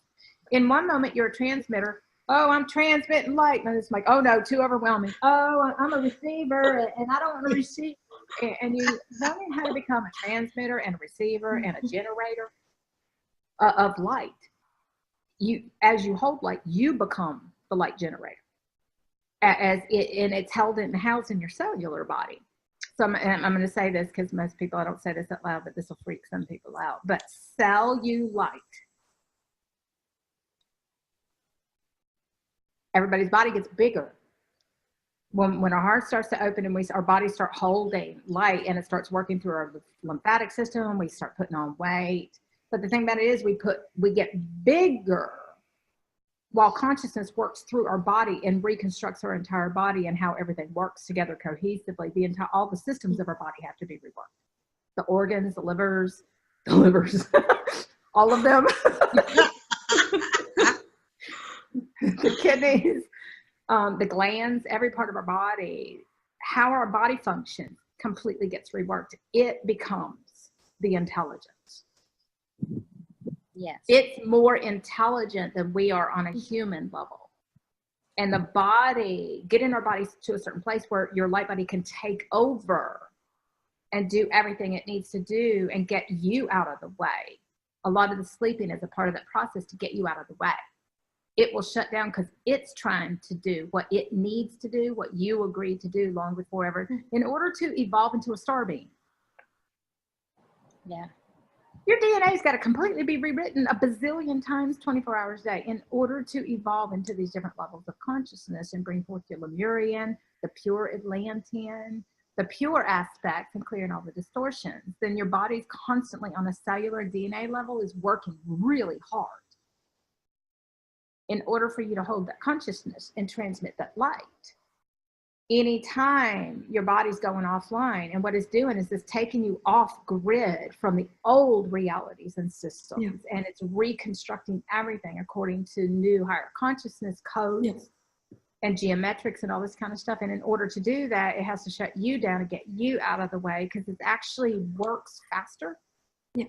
[SPEAKER 1] In one moment you're a transmitter. Oh, I'm transmitting light. And it's like, oh no, too overwhelming. Oh, I'm a receiver and I don't want to receive. And you learn how to become a transmitter and a receiver and a generator of light. As you hold light, you become the light generator. And it's housed in your cellular body. So I'm going to say this because most people, I don't say this out loud, but this will freak some people out. But cellulite. Everybody's body gets bigger when our heart starts to open and our bodies start holding light, and it starts working through our lymphatic system. We start putting on weight. But the thing about it is we get bigger while consciousness works through our body and reconstructs our entire body and how everything works together cohesively. All the systems of our body have to be reworked. The organs, the livers, all of them. The kidneys, the glands, every part of our body, how our body functions completely gets reworked. It becomes the intelligence.
[SPEAKER 3] Yes.
[SPEAKER 1] It's more intelligent than we are on a human level. And the body, getting our bodies to a certain place where your light body can take over and do everything it needs to do and get you out of the way. A lot of the sleeping is a part of that process to get you out of the way. It will shut down because it's trying to do what it needs to do, what you agreed to do long before ever, in order to evolve into a star being.
[SPEAKER 3] Yeah.
[SPEAKER 1] Your DNA's got to completely be rewritten a bazillion times, 24 hours a day, in order to evolve into these different levels of consciousness and bring forth your Lemurian, the pure Atlantean, the pure aspects, and clearing all the distortions. Then your body's constantly on a cellular DNA level is working really hard in order for you to hold that consciousness and transmit that light. Anytime your body's going offline, and what it's doing is it's taking you off grid from the old realities and systems, and it's reconstructing everything according to new higher consciousness codes and geometrics and all this kind of stuff. And in order to do that, it has to shut you down and get you out of the way, because it actually works faster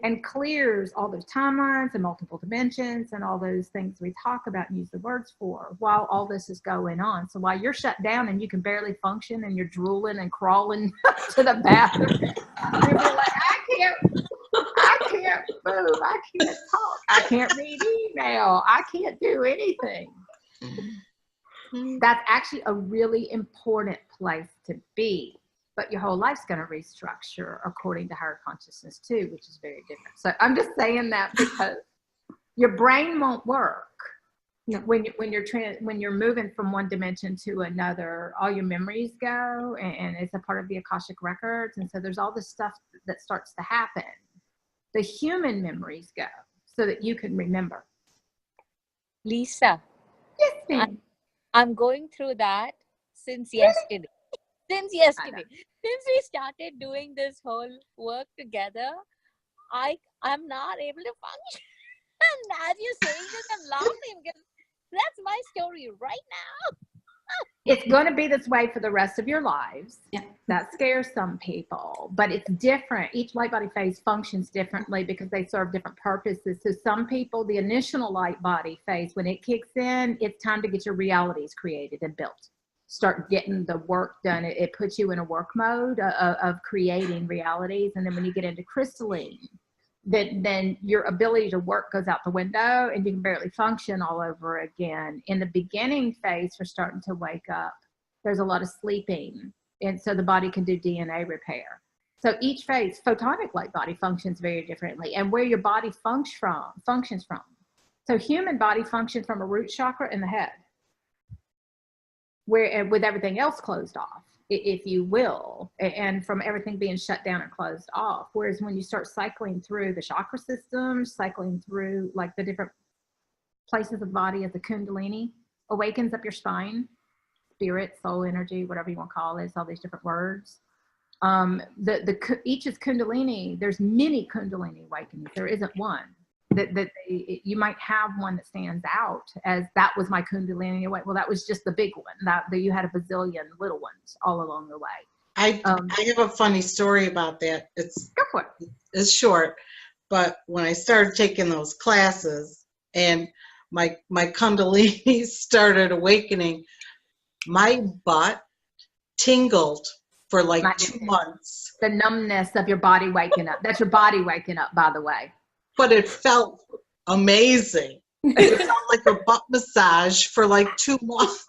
[SPEAKER 1] and clears all those timelines and multiple dimensions and all those things we talk about and use the words for while all this is going on. So while you're shut down and you can barely function and you're drooling and crawling to the bathroom, you'll be like, I can't move, I can't talk, I can't read email, I can't do anything. That's actually a really important place to be. But your whole life's going to restructure according to higher consciousness too, which is very different. So I'm just saying that because your brain won't work when you're moving from one dimension to another. All your memories go, and it's a part of the Akashic records, and so there's all this stuff that starts to happen. The human memories go so that you can remember.
[SPEAKER 3] Lisa.
[SPEAKER 1] Yes, ma'am.
[SPEAKER 3] I'm going through that since yesterday. Since we started doing this whole work together, I'm not able to function. And as you're saying this, I'm laughing because that's my story right now.
[SPEAKER 1] It's going to be this way for the rest of your lives. That scares some people, but it's different. Each light body phase functions differently because they serve different purposes. So some people, the initial light body phase, when it kicks in, it's time to get your realities created and built. Start getting the work done. It puts you in a work mode of creating realities. And then when you get into crystalline, then your ability to work goes out the window and you can barely function all over again. In the beginning phase, for starting to wake up, there's a lot of sleeping. And so the body can do DNA repair. So each phase, photonic light body functions very differently, and where your body functions from. So human body functions from a root chakra in the head, where with everything else closed off, if you will, and from everything being shut down and closed off. Whereas when you start cycling through the chakra system, cycling through like the different places of the body as the Kundalini awakens up your spine, spirit, soul energy, whatever you want to call it, it's all these different words. Each is Kundalini. There's many Kundalini awakenings. There isn't one. you might have one that stands out as that was my Kundalini awake. Well, that was just the big one. That you had a bazillion little ones all along the way.
[SPEAKER 7] I have a funny story about that.
[SPEAKER 1] Go for it.
[SPEAKER 7] It's short, but when I started taking those classes and my Kundalini started awakening, my butt tingled for like 2 months.
[SPEAKER 1] The numbness of your body waking up. That's your body waking up, by the way.
[SPEAKER 7] But it felt amazing. It felt like a butt massage for like 2 months.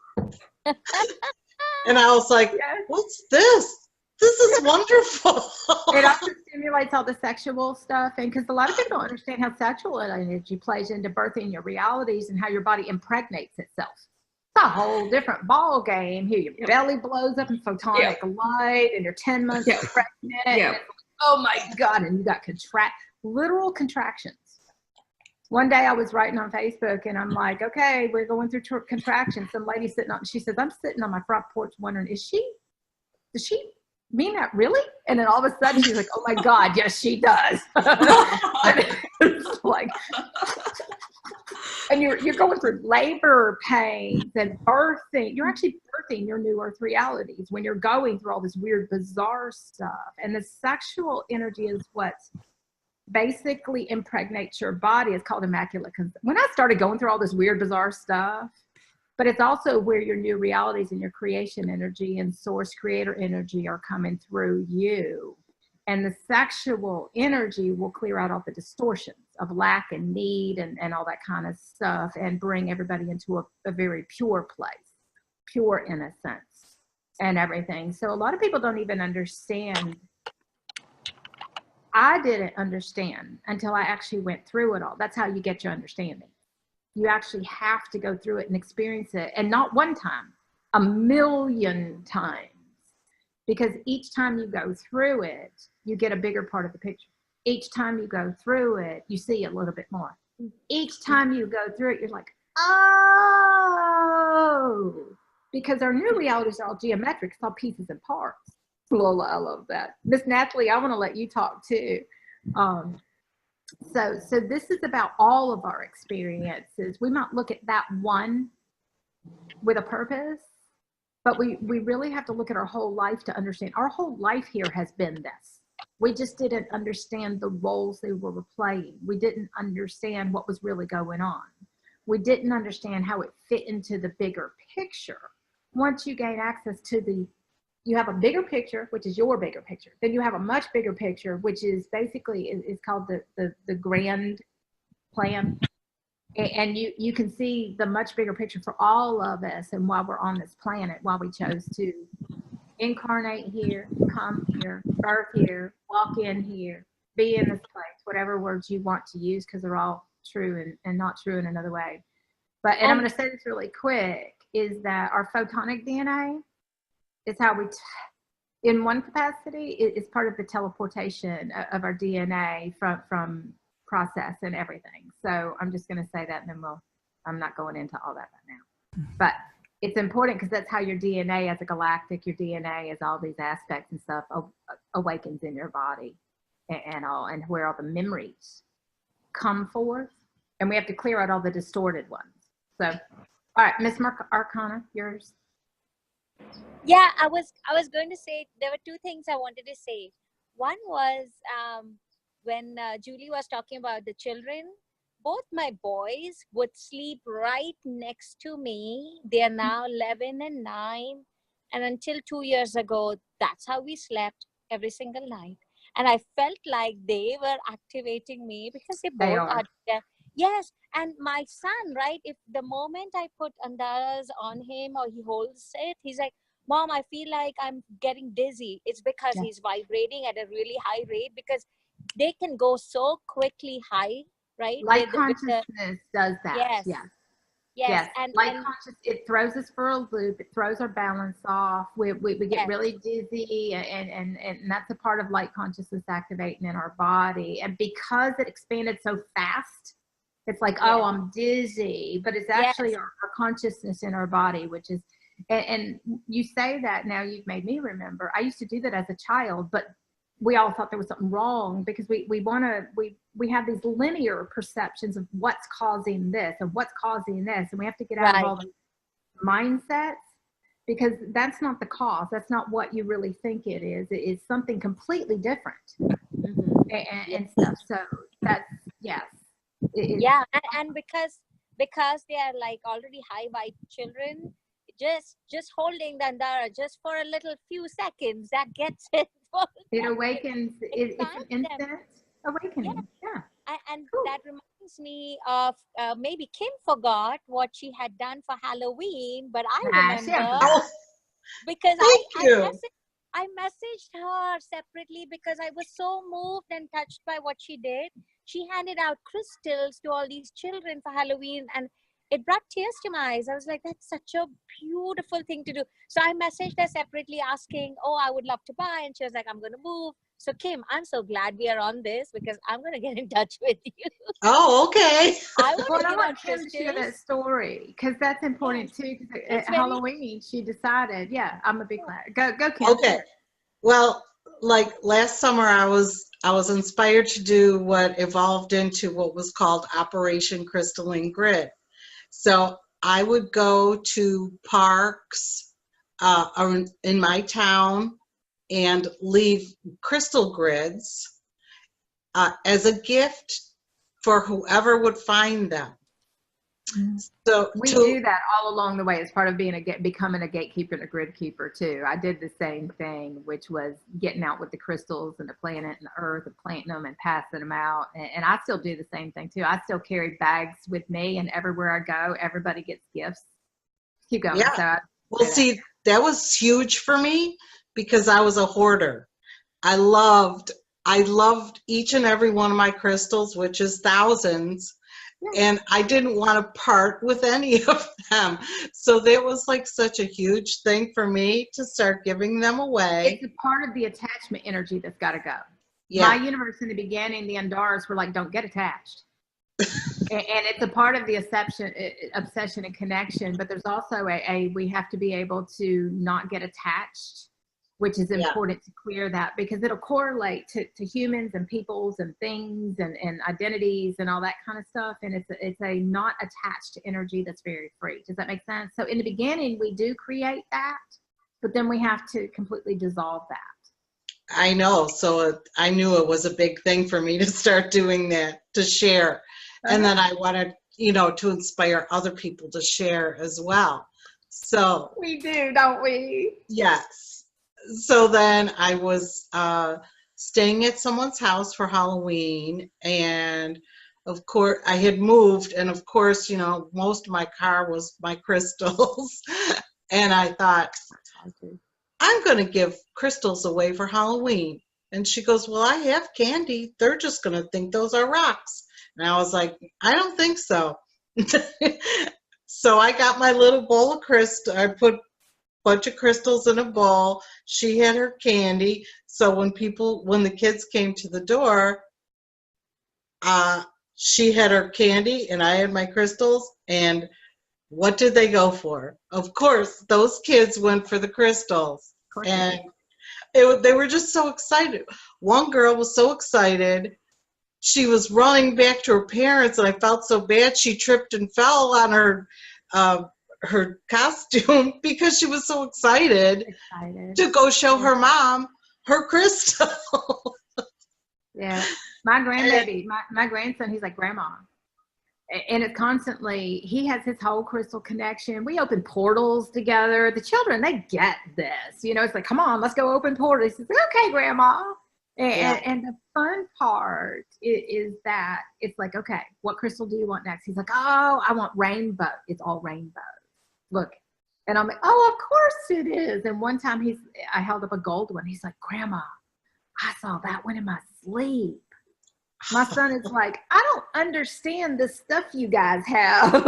[SPEAKER 7] And I was like, what's this? This is wonderful.
[SPEAKER 1] It also stimulates all the sexual stuff. And because a lot of people don't understand how sexual energy plays into birthing your realities and how your body impregnates itself. It's a whole different ball game. Here, your belly blows up in photonic light and you're 10 months pregnant. And oh my God. And you got literal contractions. One day I was writing on Facebook and I'm like, okay, we're going through contractions. Some lady sitting on, she says, I'm sitting on my front porch wondering, does she mean that really? And then all of a sudden she's like, oh my God, yes, she does. It's like, and you're going through labor pains and birthing. You're actually birthing your new earth realities when you're going through all this weird, bizarre stuff. And the sexual energy is what basically impregnates your body. It's called immaculate conception. When I started going through all this weird, bizarre stuff, but it's also where your new realities and your creation energy and source creator energy are coming through you. And the sexual energy will clear out all the distortions of lack and need and all that kind of stuff and bring everybody into a very pure place, pure innocence and everything. So a lot of people don't even understand. I didn't understand until I actually went through it all. That's how you get your understanding. You actually have to go through it and experience it. And not one time, a million times. Because each time you go through it, you get a bigger part of the picture. Each time you go through it, you see a little bit more. Each time you go through it, you're like, oh, because our new realities are all geometric. It's all pieces and parts. Lola, I love that. Miss Natalie, I want to let you talk too. So this is about all of our experiences. We might look at that one with a purpose, but we really have to look at our whole life to understand. Our whole life here has been this. We just didn't understand the roles they were playing. We didn't understand what was really going on. We didn't understand how it fit into the bigger picture. Once you gain access to you have a bigger picture, which is your bigger picture. Then you have a much bigger picture, which is basically is called the grand plan. And you can see the much bigger picture for all of us and why we're on this planet, why we chose to incarnate here, come here, birth here, walk in here, be in this place, whatever words you want to use, because they're all true and not true in another way. But, and I'm going to say this really quick, is that our photonic DNA is how we, in one capacity, it's part of the teleportation of our DNA from process and everything. So I'm just going to say that, and then I'm not going into all that right now. But it's important because that's how your DNA as a galactic, your DNA as all these aspects and stuff awakens in your body and where all the memories come forth. And we have to clear out all the distorted ones. So, all right, Miss Arcana, yours.
[SPEAKER 3] Yeah, I was going to say, there were two things I wanted to say. One was when Julie was talking about the children, both my boys would sleep right next to me. They are now 11 and 9. And until 2 years ago, that's how we slept every single night. And I felt like they were activating me because they both are there. Yes, and my son, right, if the moment I put andaras on him or he holds it, he's like, Mom, I feel like I'm getting dizzy. It's because he's vibrating at a really high rate, because they can go so quickly high, right?
[SPEAKER 1] Light consciousness does that. Yes.
[SPEAKER 3] And
[SPEAKER 1] conscious, it throws us for a loop. It throws our balance off. We get really dizzy, and that's a part of light consciousness activating in our body. And because it expanded so fast, it's like, oh, I'm dizzy, but it's actually our consciousness in our body, which is, and you say that now, you've made me remember. I used to do that as a child, but we all thought there was something wrong, because we have these linear perceptions of what's causing this and what's causing this, and we have to get out of all the mindsets, because that's not the cause. That's not what you really think it is. It is something completely different. And stuff. So that's, yes.
[SPEAKER 3] Yeah, and because they are like already high vibe children, just holding the Andara just for a little few seconds, that gets it.
[SPEAKER 1] It awakens. It's an instant awakening. Yeah.
[SPEAKER 3] And that reminds me of maybe Kim forgot what she had done for Halloween, but I remember because I messaged her separately because I was so moved and touched by what she did. She handed out crystals to all these children for Halloween, and it brought tears to my eyes. I was like, that's such a beautiful thing to do. So I messaged her separately asking, oh, I would love to buy. And she was like, I'm going to move. So Kim, I'm so glad we are on this, because I'm going to get in touch with you.
[SPEAKER 7] Oh, okay.
[SPEAKER 3] I
[SPEAKER 1] want Kim to share that story, because that's important too. Because at Halloween, she decided, I'm a big glad. Go Kim.
[SPEAKER 7] Okay. Well, like last summer, I was inspired to do what evolved into what was called Operation Crystalline Grid. So I would go to parks in my town and leave crystal grids as a gift for whoever would find them. So
[SPEAKER 1] we do that all along the way as part of becoming a gatekeeper and a grid keeper too. I did the same thing, which was getting out with the crystals and the planet and the earth and planting them and passing them out. And I still do the same thing too. I still carry bags with me, and everywhere I go, everybody gets gifts. Keep going.
[SPEAKER 7] Yeah. Well, see, that was huge for me because I was a hoarder. I loved each and every one of my crystals, which is thousands. And I didn't want to part with any of them. So that was like such a huge thing for me to start giving them away.
[SPEAKER 1] It's a part of the attachment energy that's got to go.
[SPEAKER 7] Yeah.
[SPEAKER 1] My universe in the beginning, the Andaras were like, don't get attached. And it's a part of the obsession and connection. But there's also we have to be able to not get attached, which is important to clear that, because it'll correlate to humans and peoples and things and identities and all that kind of stuff. And it's a not attached energy that's very free. Does that make sense? So in the beginning, we do create that, but then we have to completely dissolve that.
[SPEAKER 7] I know. So I knew it was a big thing for me to start doing that, to share. And then I wanted, to inspire other people to share as well. So
[SPEAKER 1] we do, don't we?
[SPEAKER 7] Yes. So then I was staying at someone's house for Halloween, and of course I had moved, and of course, most of my car was my crystals. And I thought, I'm going to give crystals away for Halloween. And she goes, well, I have candy. They're just going to think those are rocks. And I was like, I don't think so. So I got my little bowl of crystal. I put bunch of crystals in a bowl. She had her candy. So when the kids came to the door, she had her candy and I had my crystals. And what did they go for? Of course, those kids went for the crystals. And they were just so excited. One girl was so excited. She was running back to her parents, and I felt so bad. She tripped and fell on her costume because she was so excited to go show her mom her crystal.
[SPEAKER 1] Yeah, my grandbaby, my grandson, he's like, Grandma, and it's constantly, he has his whole crystal connection. We open portals together. The children, they get this, it's like, come on, let's go open portals. He says, okay, Grandma. And the fun part is that it's like, okay, what crystal do you want next? He's like, oh, I want rainbow. It's all rainbow. Look. And I'm like, oh, of course it is. And one time I held up a gold one. He's like, Grandma, I saw that one in my sleep. My son is like, I don't understand the stuff you guys have.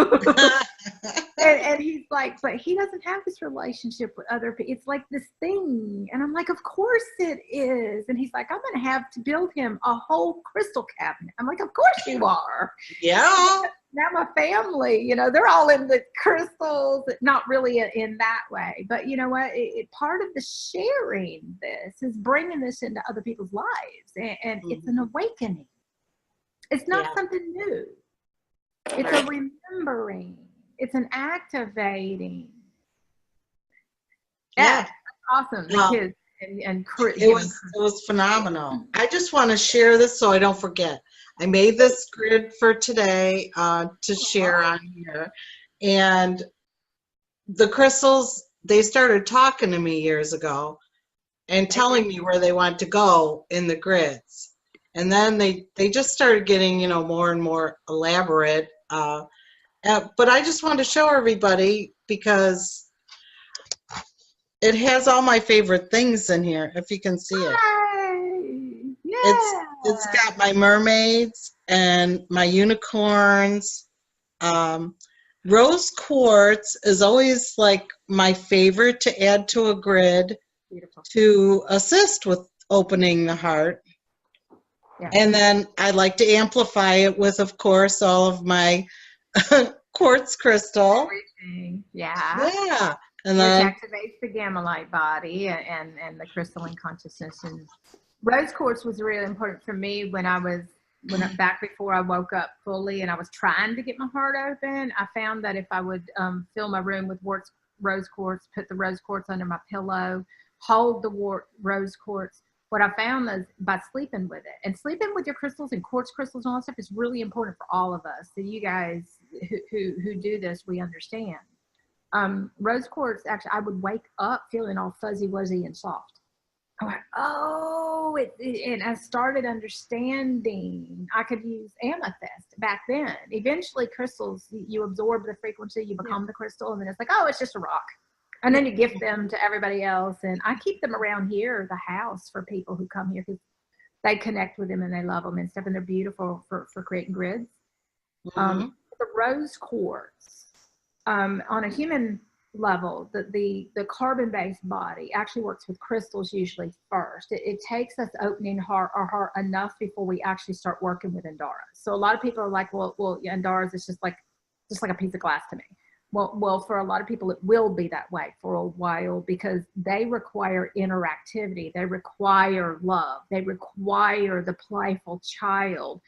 [SPEAKER 1] and he's like, but he doesn't have this relationship with other people. It's like this thing. And I'm like, of course it is. And he's like, I'm going to have to build him a whole crystal cabinet. I'm like, of course you are.
[SPEAKER 7] Yeah.
[SPEAKER 1] now my family, you know, they're all in the crystals, not really in that way. But you know what? Part of the sharing this is bringing this into other people's lives. And it's an awakening. It's not something new. It's a remembering. It's an activating. Yeah, that's awesome. The kids and
[SPEAKER 7] it was phenomenal. I just want to share this so I don't forget. I made this grid for today to share on here. And the crystals, they started talking to me years ago and telling me where they want to go in the grids. And then they just started getting, you know, more and more elaborate. But I just wanted to show everybody because it has all my favorite things in here, if you can see it.
[SPEAKER 1] Yeah.
[SPEAKER 7] It's got my mermaids and my unicorns. Rose quartz is always like my favorite to add to a grid.
[SPEAKER 1] Beautiful.
[SPEAKER 7] To assist with opening the heart. Yeah. And then I like to amplify it with, of course, all of my quartz crystal.
[SPEAKER 1] Everything. Yeah.
[SPEAKER 7] Yeah. And
[SPEAKER 1] which
[SPEAKER 7] then
[SPEAKER 1] activates the gamma light body and the crystalline consciousness. And rose quartz was really important for me back before I woke up fully and I was trying to get my heart open. I found that if I would fill my room with rose quartz, put the rose quartz under my pillow, hold the rose quartz, what I found is by sleeping with it and sleeping with your crystals and quartz crystals and all that stuff is really important for all of us. So you guys who do this, we understand. Rose quartz, actually, I would wake up feeling all fuzzy wuzzy and soft. I'm like, oh, and I started understanding I could use amethyst back then. Eventually, crystals, you absorb the frequency, you become the crystal, and then it's like, oh, it's just a rock. And then you gift them to everybody else. And I keep them around here, the house, for people who come here because they connect with them and they love them and stuff. And they're beautiful for creating grids. The rose quartz, on a human level, the carbon-based body actually works with crystals usually first. It takes us opening our heart enough before we actually start working with Andaras. So a lot of people are like, well, Andaras is just like a piece of glass to me. Well, for a lot of people, it will be that way for a while because they require interactivity. They require love. They require the playful child.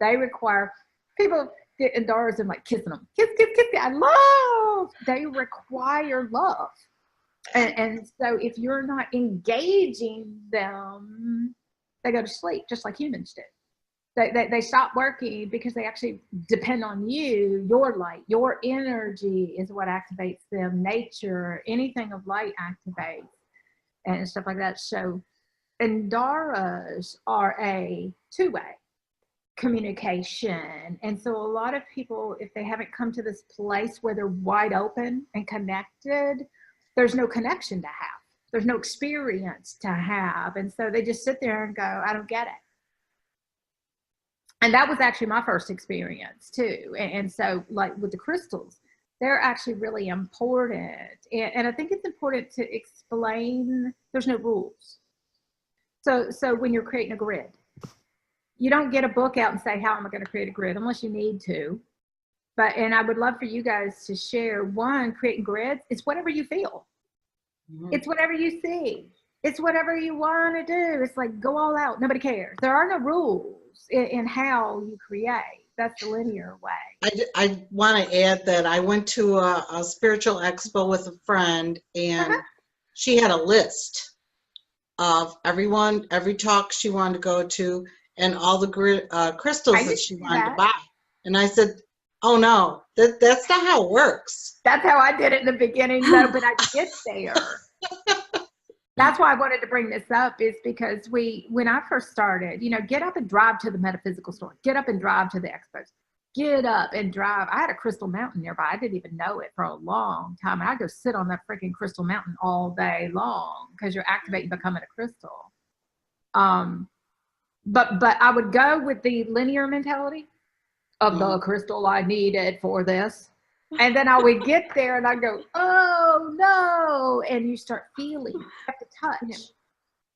[SPEAKER 1] They require people get Andaras and like kissing them. Kiss, kiss, kiss. I love. They require love. And so if you're not engaging them, they go to sleep just like humans do. They stop working because they actually depend on you. Your light, your energy is what activates them. Nature, anything of light activates and stuff like that. So Andaras are a two-way communication. And so a lot of people, if they haven't come to this place where they're wide open and connected, there's no connection to have. There's no experience to have. And so they just sit there and go, I don't get it. And that was actually my first experience too. And so like with the crystals, they're actually really important. And I think it's important to explain there's no rules. So when you're creating a grid, you don't get a book out and say, how am I going to create a grid? Unless you need to. And I would love for you guys to share, one, creating grids, it's whatever you feel. Mm-hmm. It's whatever you see. It's whatever you want to do. It's like, go all out. Nobody cares. There are no rules in how you create. That's the linear way.
[SPEAKER 7] I want to add that I went to a spiritual expo with a friend, and she had a list of every talk she wanted to go to and all the crystals that she wanted to buy. And I said, oh no, that's not how it works.
[SPEAKER 1] That's how I did it in the beginning, though, but I get there. That's why I wanted to bring this up, is because when I first started, get up and drive to the metaphysical store, get up and drive to the expos, get up and drive. I had a crystal mountain nearby. I didn't even know it for a long time. And I'd go sit on that freaking crystal mountain all day long because you're activating, becoming a crystal. But I would go with the linear mentality of the crystal I needed for this. And then I would get there and I'd go, oh no. And you start feeling, you have to touch.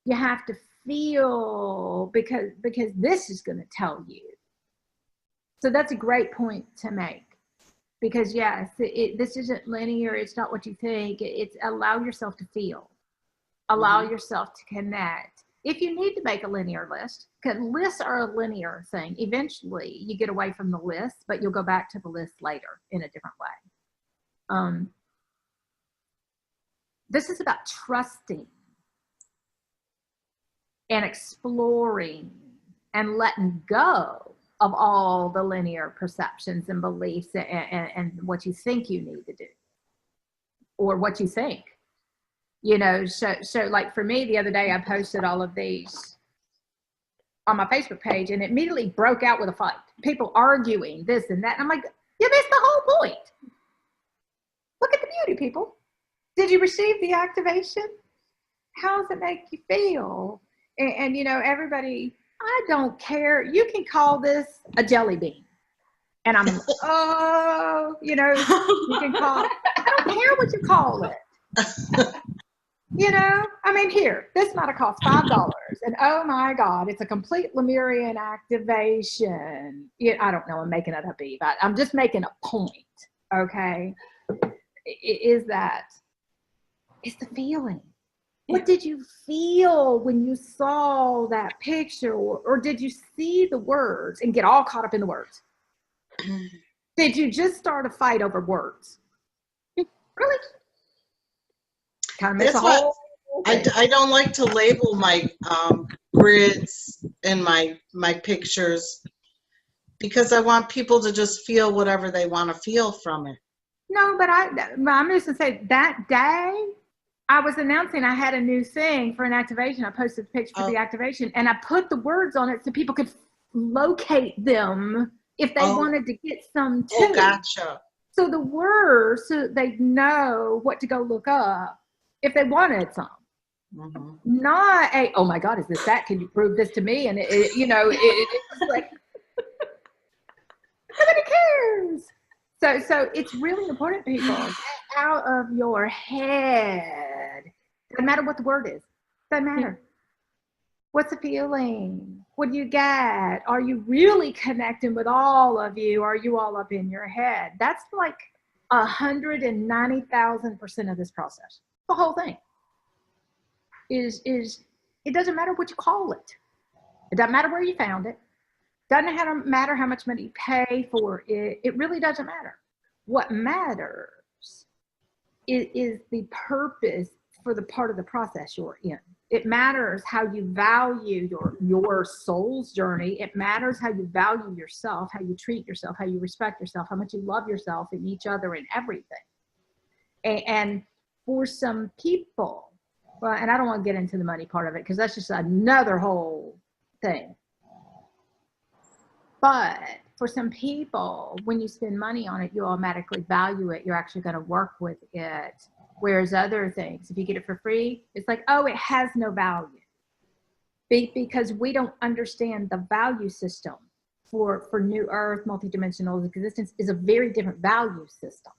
[SPEAKER 1] You have to feel because this is going to tell you. So that's a great point to make, because yes, this isn't linear. It's not what you think. It's allow yourself to feel, allow yourself to connect. If you need to make a linear list, because lists are a linear thing. Eventually you get away from the list, but you'll go back to the list later in a different way. This is about trusting and exploring and letting go of all the linear perceptions and beliefs and what you think you need to do, or what you think, you know. So like for me, the other day I posted all of these on my Facebook page, and it immediately broke out with a fight, people arguing this and that, and I'm like, you missed the whole point. Look at the beauty, people. Did you receive the activation? How does it make you feel? And you know, everybody, I don't care. You can call this a jelly bean. And I'm, oh, you know, you can call it, I don't care what you call it. You know, I mean, here, this might have cost $5. And oh my God, it's a complete Lemurian activation. Yeah, I don't know, I'm making it up, Eve. I'm just making a point, okay? Is that, it's the feeling. What did you feel when you saw that picture? Or did you see the words and get all caught up in the words? Did you just start a fight over words? Really? Kind of makes
[SPEAKER 7] That's
[SPEAKER 1] a whole
[SPEAKER 7] I don't like to label my grids and my pictures, because I want people to just feel whatever they want to feel from it.
[SPEAKER 1] No, but I'm just going to say, that day, I was announcing I had a new thing for an activation. I posted a picture for the activation, and I put the words on it so people could locate them if they wanted to get some too.
[SPEAKER 7] Oh, gotcha.
[SPEAKER 1] So the words, so they know what to go look up if they wanted some. Not a, oh my God, is this that? Can you prove this to me? And you know, it's like, nobody cares. So it's really important, people, get out of your head. Doesn't matter what the word is. Doesn't matter. What's the feeling? What do you get? Are you really connecting with all of you? Are you all up in your head? That's like 190,000% of this process. The whole thing is it doesn't matter what you call it. It doesn't matter where you found it. Doesn't matter how much money you pay for it. It really doesn't matter. What matters is the purpose for the part of the process you're in. It matters how you value your soul's journey. It matters how you value yourself, how you treat yourself, how you respect yourself, how much you love yourself and each other and everything. And for some people, well, and I don't want to get into the money part of it because that's just another whole thing. But for some people, when you spend money on it, you automatically value it. You're actually going to work with it. Whereas other things, if you get it for free, it's like, oh, it has no value. Because we don't understand the value system for New Earth, multidimensional existence is a very different value system.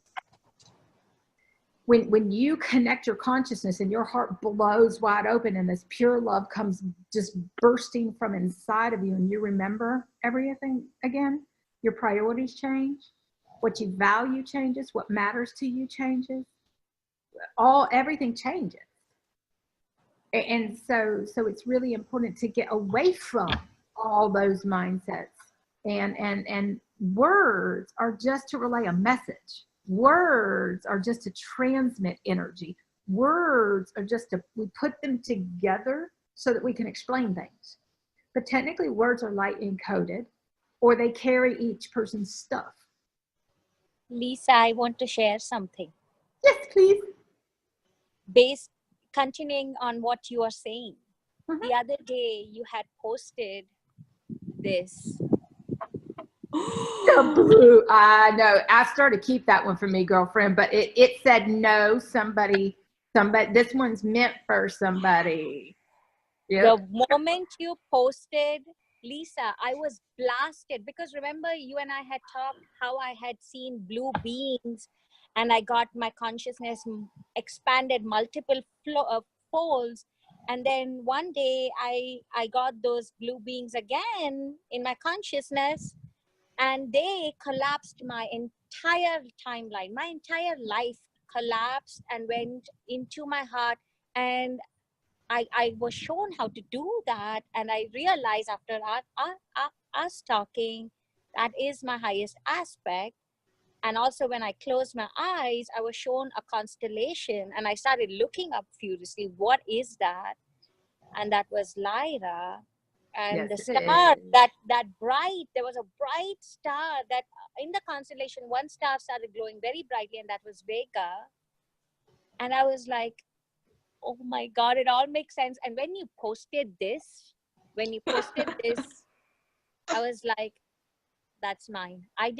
[SPEAKER 1] When you connect your consciousness and your heart blows wide open and this pure love comes just bursting from inside of you and you remember everything again, your priorities change, what you value changes, what matters to you changes, everything changes. And so it's really important to get away from all those mindsets. And words are just to relay a message. Words are just to transmit energy. Words are just we put them together so that we can explain things. But technically words are light encoded, or they carry each person's stuff.
[SPEAKER 3] Lisa, I want to share something.
[SPEAKER 1] Yes, please.
[SPEAKER 3] Continuing on what you are saying. The other day you had posted this.
[SPEAKER 1] The blue, I know. I started to keep that one for me, girlfriend, but it said no, somebody, this one's meant for somebody. Yep.
[SPEAKER 3] The moment you posted, Lisa, I was blasted because remember you and I had talked how I had seen blue beings and I got my consciousness expanded multiple folds. And then one day I got those blue beings again in my consciousness. and they collapsed my entire timeline. My entire life collapsed and went into my heart, and I was shown how to do that, and I realized after us talking, that is my highest aspect. And also when I closed my eyes, I was shown a constellation, and I started looking up furiously, what is that? And that was Lyra. And
[SPEAKER 1] Yes,
[SPEAKER 3] the
[SPEAKER 1] it
[SPEAKER 3] star,
[SPEAKER 1] is.
[SPEAKER 3] that bright, there was a bright star that in the constellation, one star started glowing very brightly, and that was Vega. And I was like, oh my God, it all makes sense. And when you posted this, I was like, that's mine. I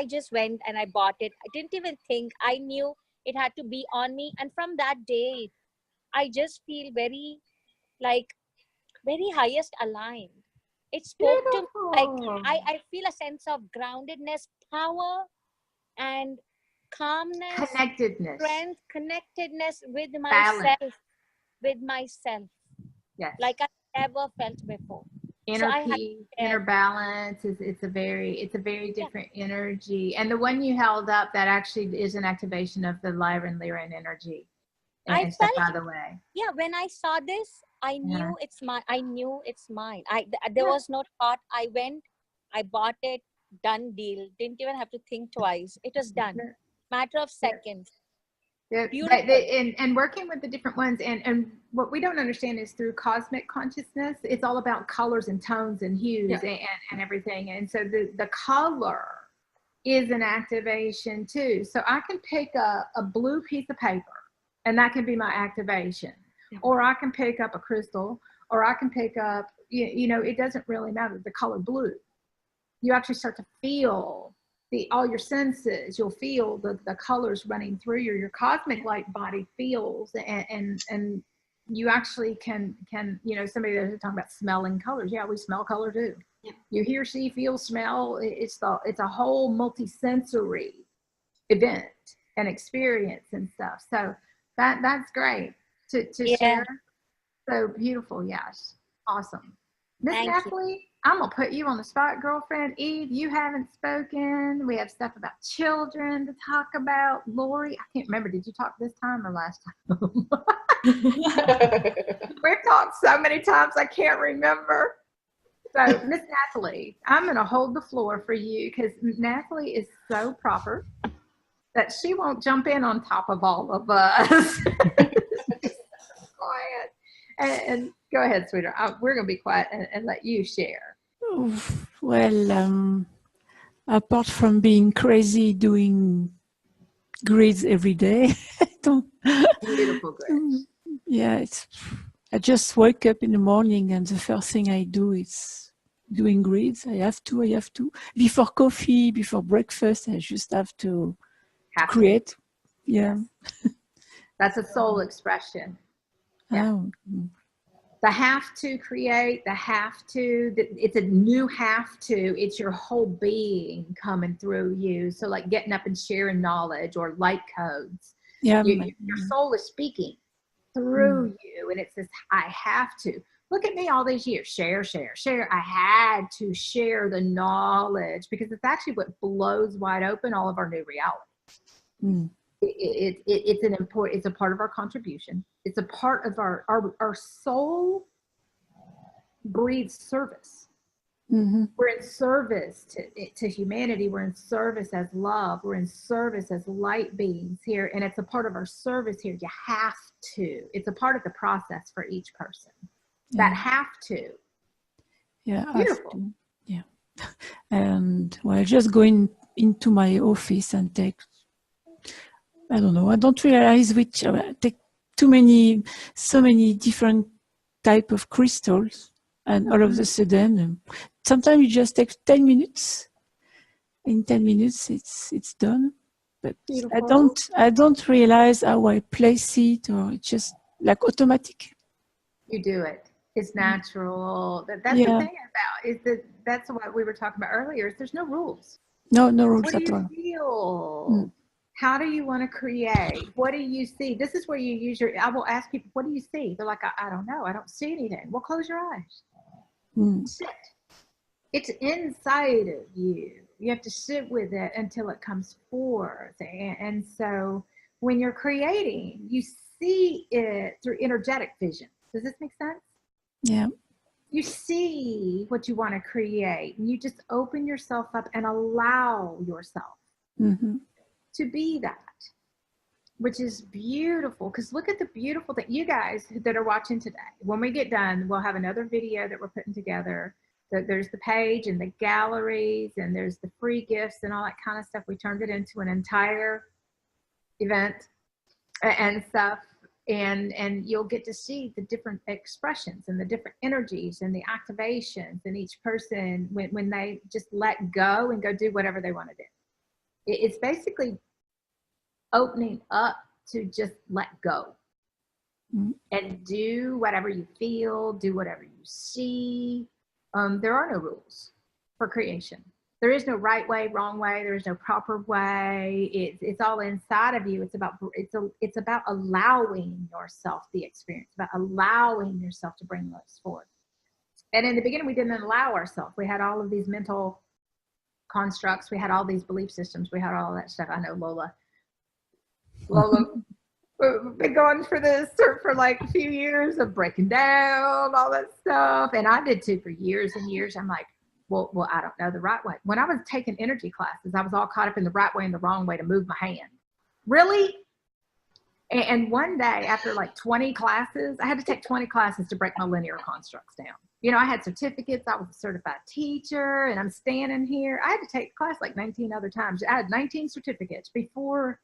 [SPEAKER 3] just went and I bought it. I didn't even think. I knew it had to be on me. And from that day, I just feel very highest aligned. It spoke to me, like I feel a sense of groundedness, power, and calmness,
[SPEAKER 1] Connectedness.
[SPEAKER 3] strength, connectedness with
[SPEAKER 1] Balance.
[SPEAKER 3] myself,
[SPEAKER 1] Yes.
[SPEAKER 3] like I never felt before.
[SPEAKER 1] Inner
[SPEAKER 3] I had
[SPEAKER 1] peace, inner balance is it's a very different energy. And the one you held up, that actually is an activation of the Lyra and Lyran energy.
[SPEAKER 3] I
[SPEAKER 1] And stuff,
[SPEAKER 3] felt,
[SPEAKER 1] by the way.
[SPEAKER 3] yeah, when I saw this, I knew it's mine. I knew it's mine. There was no thought. I went, I bought it, done deal. Didn't even have to think twice. It was done. Matter of seconds. Beautiful.
[SPEAKER 1] And working with the different ones, and what we don't understand is through cosmic consciousness, it's all about colors and tones and hues and everything. And so the color is an activation too. So I can pick a blue piece of paper, and that can be my activation. Or I can pick up a crystal, or I can pick up, it doesn't really matter, the color blue. You actually start to feel all your senses. You'll feel the colors running through your cosmic light body feels, and you actually can somebody that was talking about smelling colors. Yeah, we smell color too. Yeah. You hear, see, feel, smell. It's a whole multi-sensory event and experience and stuff. So that's great to share. So beautiful. Yes, awesome. Miss Natalie, I'm going to put you on the spot, girlfriend. Eve, you haven't spoken. We have stuff about children to talk about. Lori, I can't remember. Did you talk this time or last time? We've talked so many times, I can't remember. So, Miss Natalie, I'm going to hold the floor for you because Natalie is so proper that she won't jump in on top of all of us. Quiet. And go ahead, sweetheart. We're going to be quiet and let you share.
[SPEAKER 8] Well, apart from being crazy doing grids every day, I don't.
[SPEAKER 1] Beautiful grids.
[SPEAKER 8] Yeah, I just wake up in the morning and the first thing I do is doing grids. I have to. Before coffee, before breakfast, I just have to create. Yeah.
[SPEAKER 1] That's a soul expression. Yeah. The have to create, it's a new have to, it's your whole being coming through you. So like getting up and sharing knowledge or light codes.
[SPEAKER 8] Yeah.
[SPEAKER 1] Your soul is speaking through you, and it's this, I have to. Look at me all these years, share. I had to share the knowledge because it's actually what blows wide open all of our new reality. It's a part of our contribution. It's a part of our soul breathes service. Mm-hmm. We're in service to humanity. We're in service as love. We're in service as light beings here. And it's a part of our service here. You have to. It's a part of the process for each person. That have to.
[SPEAKER 8] Yeah.
[SPEAKER 1] Beautiful.
[SPEAKER 8] Yeah. And well, just going into my office and take, I don't know, I don't realize which, take so many different type of crystals, and all of a sudden, sometimes you just take 10 minutes. In 10 minutes, it's done. But beautiful. I don't realize how I place it, or it's just like automatic.
[SPEAKER 1] You do it. It's natural. That's the thing about is that's what we were talking about earlier. Is there's no rules.
[SPEAKER 8] No rules
[SPEAKER 1] at all. What do you feel? How do you want to create? What do you see? This is where you use I will ask people, what do you see? They're like, I don't know. I don't see anything. Well, close your eyes. Sit. It's inside of you. You have to sit with it until it comes forth. And so when you're creating, you see it through energetic vision. Does this make sense?
[SPEAKER 8] Yeah.
[SPEAKER 1] You see what you want to create, and you just open yourself up and allow yourself to be that, which is beautiful. Because look at the beautiful thing. You guys that are watching today, when we get done, we'll have another video that we're putting together. There's the page and the galleries, and there's the free gifts and all that kind of stuff. We turned it into an entire event and stuff. And you'll get to see the different expressions and the different energies and the activations in each person when they just let go and go do whatever they want to do. It's basically opening up to just let go and do whatever you feel, do whatever you see. There are no rules for creation. There is no right way, wrong way. There is no proper way. It's all inside of you. It's about allowing yourself the experience, about allowing yourself to bring those forth. And in the beginning, we didn't allow ourselves. We had all of these mental constructs. We had all these belief systems. We had all that stuff. I know Lola, we've been going for this for like a few years of breaking down all that stuff. And I did too for years and years. I'm like, well, I don't know the right way. When I was taking energy classes, I was all caught up in the right way and the wrong way to move my hand. Really? And one day after like 20 classes, I had to take 20 classes to break my linear constructs down. You know, I had certificates. I was a certified teacher, and I'm standing here. I had to take the class like 19 other times. I had 19 certificates before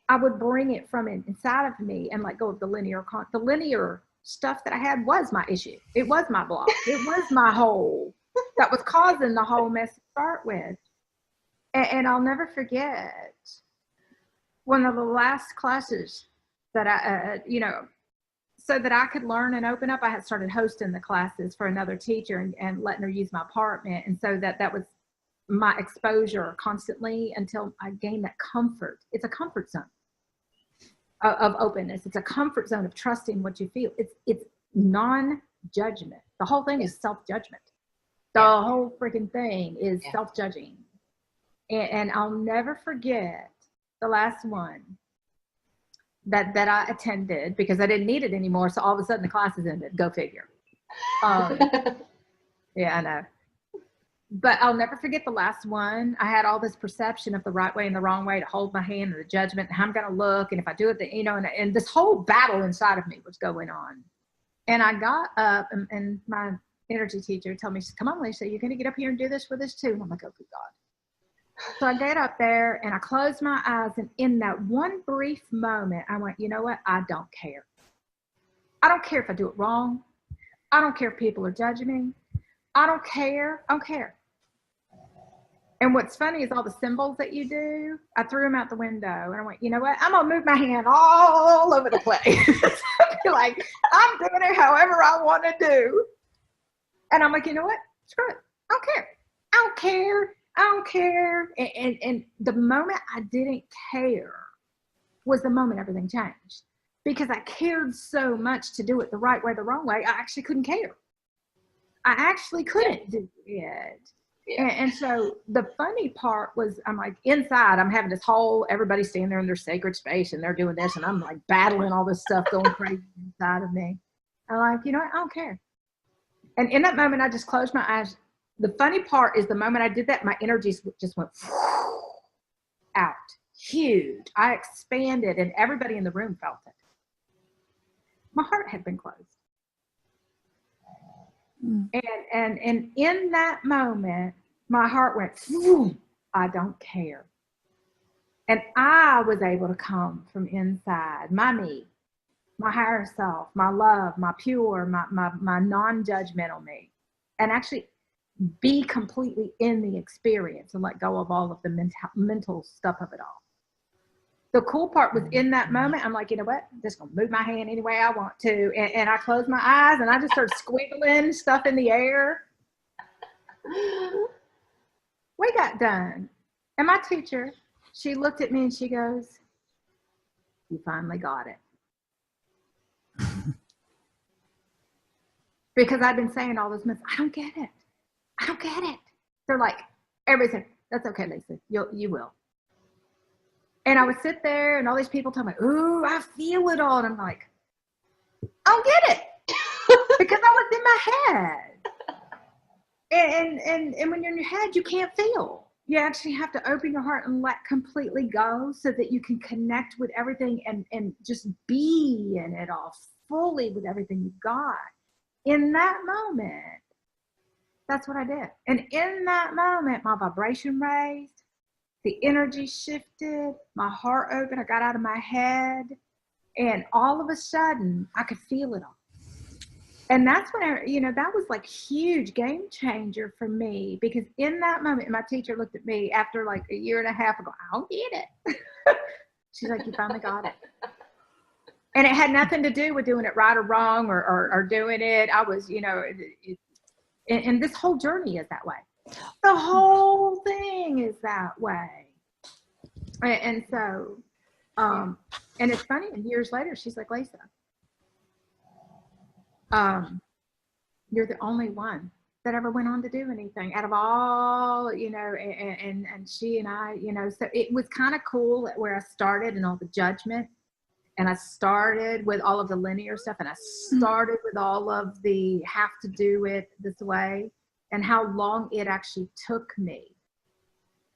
[SPEAKER 1] I would bring it from inside of me and let go of the linear stuff that I had was my issue. It was my block. It was my hole that was causing the whole mess to start with. And I'll never forget one of the last classes that I, so that I could learn and open up, I had started hosting the classes for another teacher and letting her use my apartment. And so that was my exposure constantly until I gained that comfort. It's a comfort zone of openness. It's a comfort zone of trusting what you feel. It's non-judgment. The whole thing is self-judgment. The whole freaking thing is self-judging. And I'll never forget the last one that I attended because I didn't need it anymore. So all of a sudden the classes ended. Go figure. Yeah, I know. But I'll never forget the last one. I had all this perception of the right way and the wrong way to hold my hand and the judgment and how I'm going to look. And if I do it, and this whole battle inside of me was going on. And I got up and my energy teacher told me, come on, Lisa, you're going to get up here and do this with us too. And I'm like, oh, good God. So I get up there and I closed my eyes. And in that one brief moment, I went, you know what? I don't care. I don't care if I do it wrong. I don't care if people are judging me. I don't care. I don't care. And what's funny is all the symbols that you do, I threw them out the window and I went, you know what? I'm going to move my hand all over the place. Like, I'm doing it however I want to do. And I'm like, you know what? Screw it. I don't care. I don't care. I don't care. And the moment I didn't care was the moment everything changed. Because I cared so much to do it the right way, the wrong way, I actually couldn't care. I actually couldn't do it. Yeah. And so the funny part was, I'm like, inside, I'm having this whole, everybody standing there in their sacred space and they're doing this. And I'm like battling all this stuff going crazy inside of me. I'm like, you know what? I don't care. And in that moment, I just closed my eyes. The funny part is the moment I did that, my energy just went out. Huge. I expanded and everybody in the room felt it. My heart had been closed. And in that moment, my heart went, I don't care. And I was able to come from inside, my me, my higher self, my love, my pure, my non-judgmental me, and actually be completely in the experience and let go of all of the mental stuff of it all. The cool part was in that moment, I'm like, you know what? I'm just going to move my hand any way I want to. And I closed my eyes and I just started squiggling stuff in the air. We got done. And my teacher, she looked at me and she goes, you finally got it. Because I've been saying all those months, I don't get it. I don't get it. They're like, everything. That's okay, Lisa. You will. And I would sit there and all these people tell me, ooh, I feel it all. And I'm like, I don't get it. Because I was in my head. And when you're in your head, you can't feel. You actually have to open your heart and let completely go so that you can connect with everything and just be in it all fully with everything you've got. In that moment, that's what I did. And in that moment, my vibration raised. The energy shifted, my heart opened, I got out of my head, and all of a sudden, I could feel it all. And that's when, that was like huge game changer for me, because in that moment, my teacher looked at me after like a year and a half ago, I don't get it. She's like, you finally got it. And it had nothing to do with doing it right or wrong or doing it. I was, and this whole journey is that way. The whole thing is that way. And so, and it's funny, and years later, she's like, Lisa, you're the only one that ever went on to do anything out of all, and she and I, so it was kind of cool where I started and all the judgment. And I started with all of the linear stuff, and I started with all of the have to do it this way, and how long it actually took me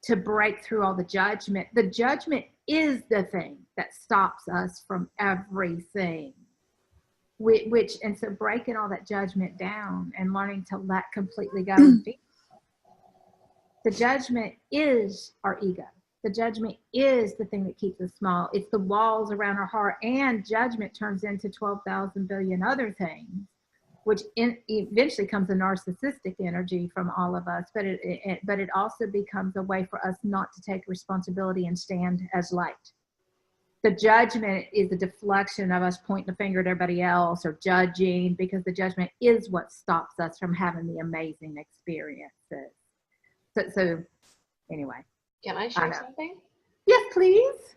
[SPEAKER 1] to break through all the judgment. The judgment is the thing that stops us from everything. And so breaking all that judgment down and learning to let completely go and feel. The judgment is our ego. The judgment is the thing that keeps us small. It's the walls around our heart, and judgment turns into 12,000 billion other things, which eventually comes a narcissistic energy from all of us. But it also becomes a way for us not to take responsibility and stand as light. The judgment is the deflection of us pointing the finger at everybody else or judging, because the judgment is what stops us from having the amazing experiences. So anyway.
[SPEAKER 6] Can I share something?
[SPEAKER 1] Yes, please.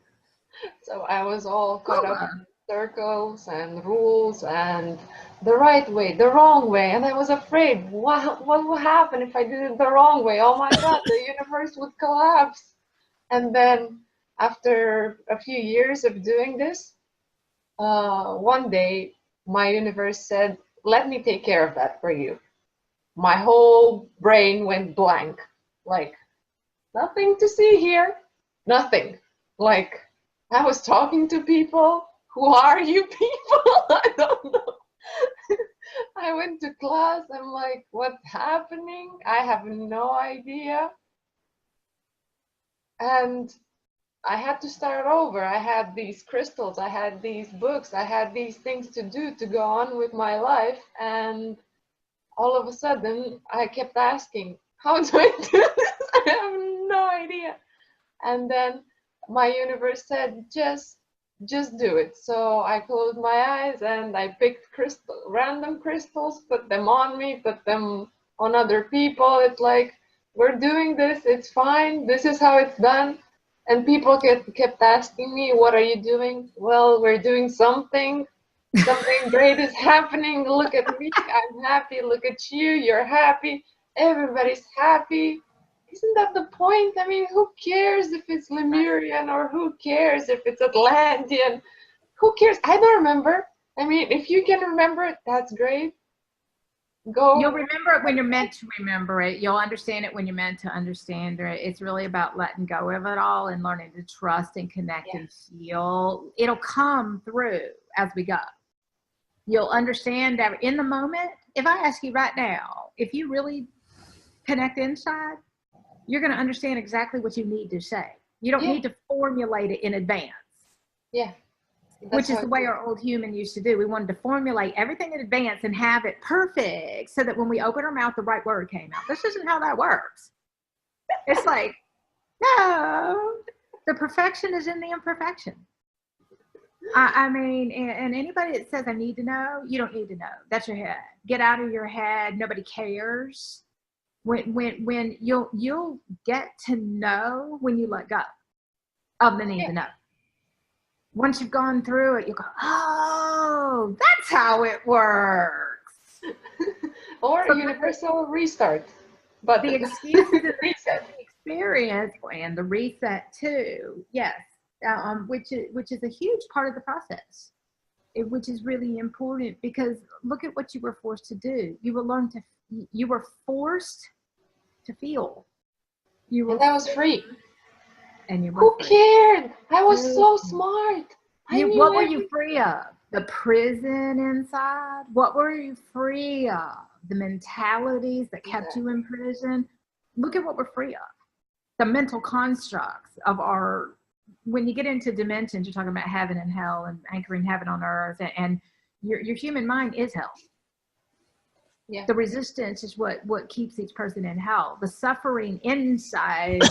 [SPEAKER 6] So I was all caught up in circles and rules and the right way, the wrong way. And I was afraid, what will happen if I did it the wrong way? Oh my God, the universe would collapse. And then after a few years of doing this, one day my universe said, let me take care of that for you. My whole brain went blank, like, nothing to see here, nothing. Like, I was talking to people. Who are you people? I don't know. I went to class. I'm like, what's happening? I have no idea. And I had to start over. I had these crystals. I had these books. I had these things to do to go on with my life. And all of a sudden, I kept asking, how do I do this? I have no idea. And then my universe said, just do it. So I closed my eyes and I picked random crystals, put them on me, put them on other people. It's like, we're doing this, it's fine, this is how it's done. And people kept asking me, what are you doing? Well, we're doing something. Something great is happening. Look at me, I'm happy. Look at you, you're happy. Everybody's happy. Isn't that the point? I mean, who cares if it's Lemurian or who cares if it's Atlantean? Who cares? I don't remember. I mean, if you can remember it, that's great. Go.
[SPEAKER 1] You'll remember it when you're meant to remember it. You'll understand it when you're meant to understand it. It's really about letting go of it all and learning to trust and connect and feel. It'll come through as we go. You'll understand that in the moment. If I ask you right now, if you really connect inside, you're going to understand exactly what you need to say. You don't need to formulate it in advance.
[SPEAKER 6] Yeah.
[SPEAKER 1] Which is the way our old human used to do. We wanted to formulate everything in advance and have it perfect so that when we open our mouth, the right word came out. This isn't how that works. It's like, no, the perfection is in the imperfection. I mean, and anybody that says, I need to know, you don't need to know. That's your head. Get out of your head. Nobody cares. When you'll get to know when you let go of the need to know. Once you've gone through it, you go, oh, that's how it works.
[SPEAKER 6] Or so universal restart. but
[SPEAKER 1] the excuses and the
[SPEAKER 6] reset.
[SPEAKER 1] experience and the reset too. Yes, which is a huge part of the process. Which is really important, because look at what you were forced to do. You were forced to feel.
[SPEAKER 6] And I was free.
[SPEAKER 1] And you were
[SPEAKER 6] Who
[SPEAKER 1] free.
[SPEAKER 6] cared? I was so smart.
[SPEAKER 1] What were you free of? The prison inside? What were you free of? The mentalities that kept you in prison? Look at what we're free of. The mental constructs of our, when you get into dimensions, you're talking about heaven and hell and anchoring heaven on earth, and your human mind is hell.
[SPEAKER 6] Yeah.
[SPEAKER 1] The resistance is what keeps each person in hell. The suffering inside,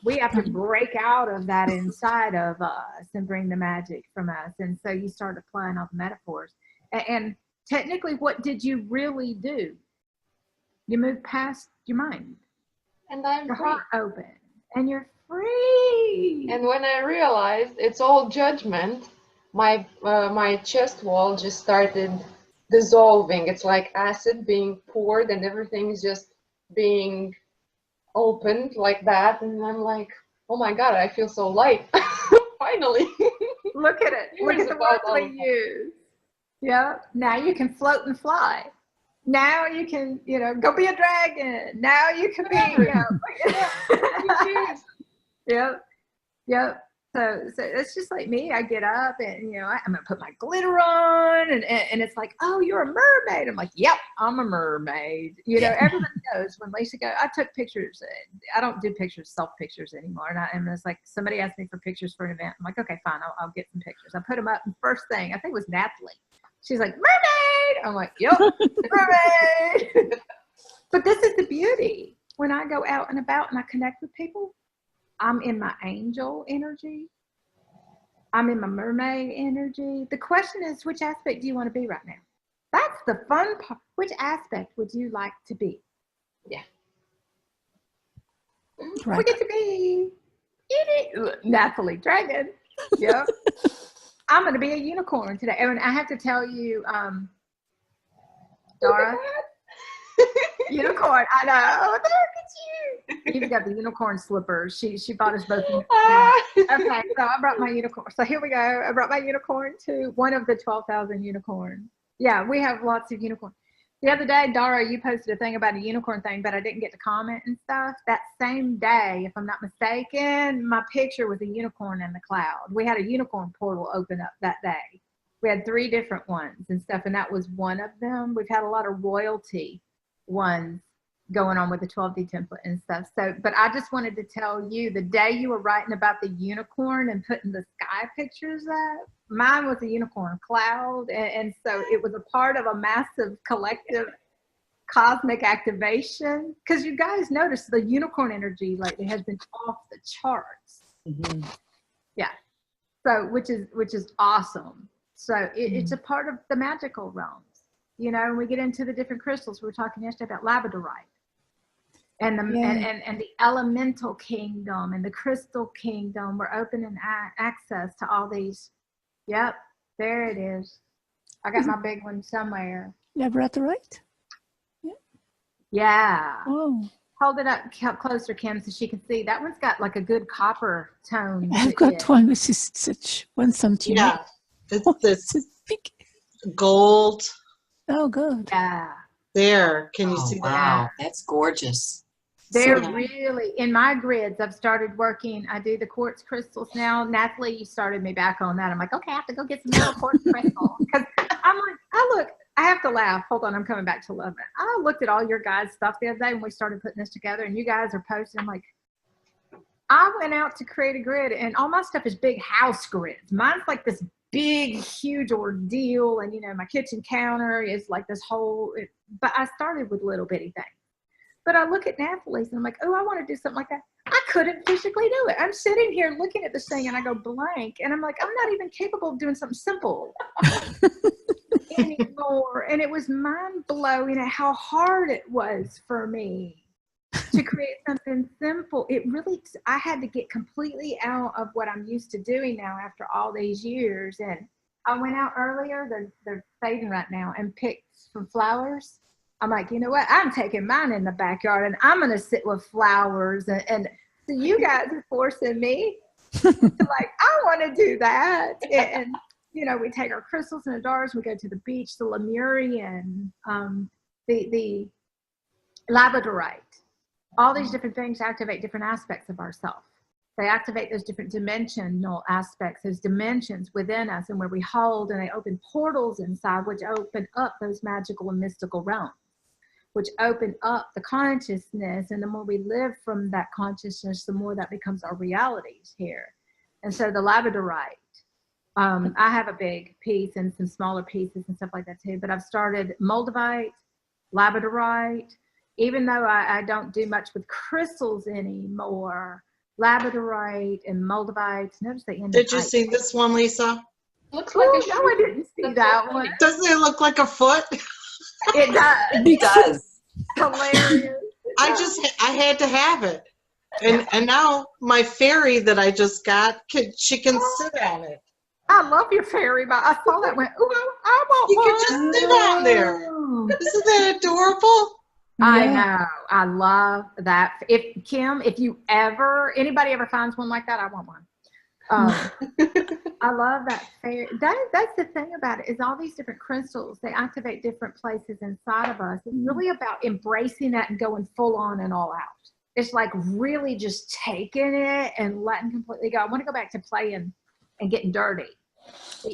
[SPEAKER 1] we have to break out of that inside of us and bring the magic from us. And so you start applying all the metaphors. And technically, what did you really do? You moved past your mind.
[SPEAKER 6] And I'm
[SPEAKER 1] your
[SPEAKER 6] free.
[SPEAKER 1] Heart open. And you're free.
[SPEAKER 6] And when I realized it's all judgment, my chest wall just started dissolving. It's like acid being poured, and everything is just being opened like that. And I'm like, oh my God, I feel so light. Finally.
[SPEAKER 1] Look at it. Look at the words we use. Yeah. Now you can float and fly. Now you can, go be a dragon. Now you can be, Yep. So it's just like me. I get up and, I'm going to put my glitter on and it's like, oh, you're a mermaid. I'm like, yep, I'm a mermaid. Everybody knows when Lisa goes, I took pictures. I don't do self pictures anymore. And it's like, somebody asked me for pictures for an event. I'm like, okay, fine. I'll get some pictures. I put them up. And first thing, I think it was Natalie. She's like, mermaid. I'm like, yep, mermaid. But this is the beauty. When I go out and about and I connect with people, I'm in my angel energy. I'm in my mermaid energy. The question is, which aspect do you want to be right now? That's the fun part. Which aspect would you like to be?
[SPEAKER 6] Yeah.
[SPEAKER 1] Right. We get to be Natalie, dragon. Yep. I'm going to be a unicorn today. And I have to tell you, Dara, unicorn. I know. Look at you. You've got the unicorn slippers. She bought us both. Okay, so I brought my unicorn. So here we go. I brought my unicorn to one of the 12,000 unicorns. Yeah, we have lots of unicorns. The other day, Dara, you posted a thing about a unicorn thing, but I didn't get to comment and stuff. That same day, if I'm not mistaken, my picture was a unicorn in the cloud. We had a unicorn portal open up that day. We had 3 different ones and stuff, and that was one of them. We've had a lot of royalty ones going on with the 12D template and stuff. So, but I just wanted to tell you, the day you were writing about the unicorn and putting the sky pictures up, mine was a unicorn cloud. And so it was a part of a massive collective cosmic activation. Because you guys noticed the unicorn energy lately has been off the charts. Mm-hmm. Yeah. So, which is awesome. So it's a part of the magical realms. When we get into the different crystals, we were talking yesterday about labradorite and the and the elemental kingdom and the crystal kingdom. We're opening access to all these. Yep, there it is. I got my big one somewhere.
[SPEAKER 8] Labradorite?
[SPEAKER 1] Yeah.
[SPEAKER 8] Oh.
[SPEAKER 1] Hold it up closer, Kim, so she can see. That one's got like a good copper tone.
[SPEAKER 8] I've got one which is such 1 centimeter.
[SPEAKER 7] Yeah, it's big. Gold.
[SPEAKER 8] Oh, good.
[SPEAKER 1] Yeah.
[SPEAKER 7] There, can you see that?
[SPEAKER 2] Wow, that's gorgeous.
[SPEAKER 1] They're really, in my grids, I've started working, I do the quartz crystals now. Natalie, you started me back on that. I'm like, okay, I have to go get some more quartz crystal. Because I'm like, I have to laugh. Hold on, I'm coming back to love it. I looked at all your guys' stuff the other day when we started putting this together, and you guys are posting. I'm like, I went out to create a grid, and all my stuff is big house grids. Mine's like this big, huge ordeal, and my kitchen counter is like this whole, but I started with little bitty things. But I look at Natalie's and I'm like, oh, I want to do something like that. I couldn't physically do it. I'm sitting here looking at this thing and I go blank, and I'm like, I'm not even capable of doing something simple anymore. And it was mind blowing at how hard it was for me to create something simple. It really, I had to get completely out of what I'm used to doing now after all these years. And I went out earlier, they're fading right now, and picked some flowers. I'm like, you know what? I'm taking mine in the backyard and I'm going to sit with flowers. And so you guys are forcing me to like, I want to do that. And, you know, we take our crystals and the jars, we go to the beach, the Lemurian, the labradorite. All these different things activate different aspects of ourselves. They activate those different dimensional aspects, those dimensions within us, and where we hold, and they open portals inside, which open up those magical and mystical realms, which open up the consciousness. And the more we live from that consciousness, the more that becomes our realities here. And so the labradorite, I have a big piece and some smaller pieces and stuff like that too, but I've started moldavite, labradorite, even though I don't do much with crystals anymore. Labradorite and moldavite. Notice the end.
[SPEAKER 7] Did you see this one, Lisa?
[SPEAKER 6] Looks like a
[SPEAKER 1] no, I didn't see that one.
[SPEAKER 7] Doesn't it look like a foot?
[SPEAKER 1] It does.
[SPEAKER 2] It does.
[SPEAKER 1] Hilarious.
[SPEAKER 7] I had to have it. And now my fairy that I just got, she can sit on it.
[SPEAKER 1] I love your fairy, but I saw that went, ooh, I want
[SPEAKER 7] You
[SPEAKER 1] one.
[SPEAKER 7] can just sit on there. Isn't that adorable?
[SPEAKER 1] I know. I love that. If Kim, if you ever, anybody ever finds one like that, I want one. I love that fairy. That's the thing about it, is all these different crystals, they activate different places inside of us. It's really about embracing that and going full on and all out. It's like really just taking it and letting completely go. I want to go back to playing and getting dirty,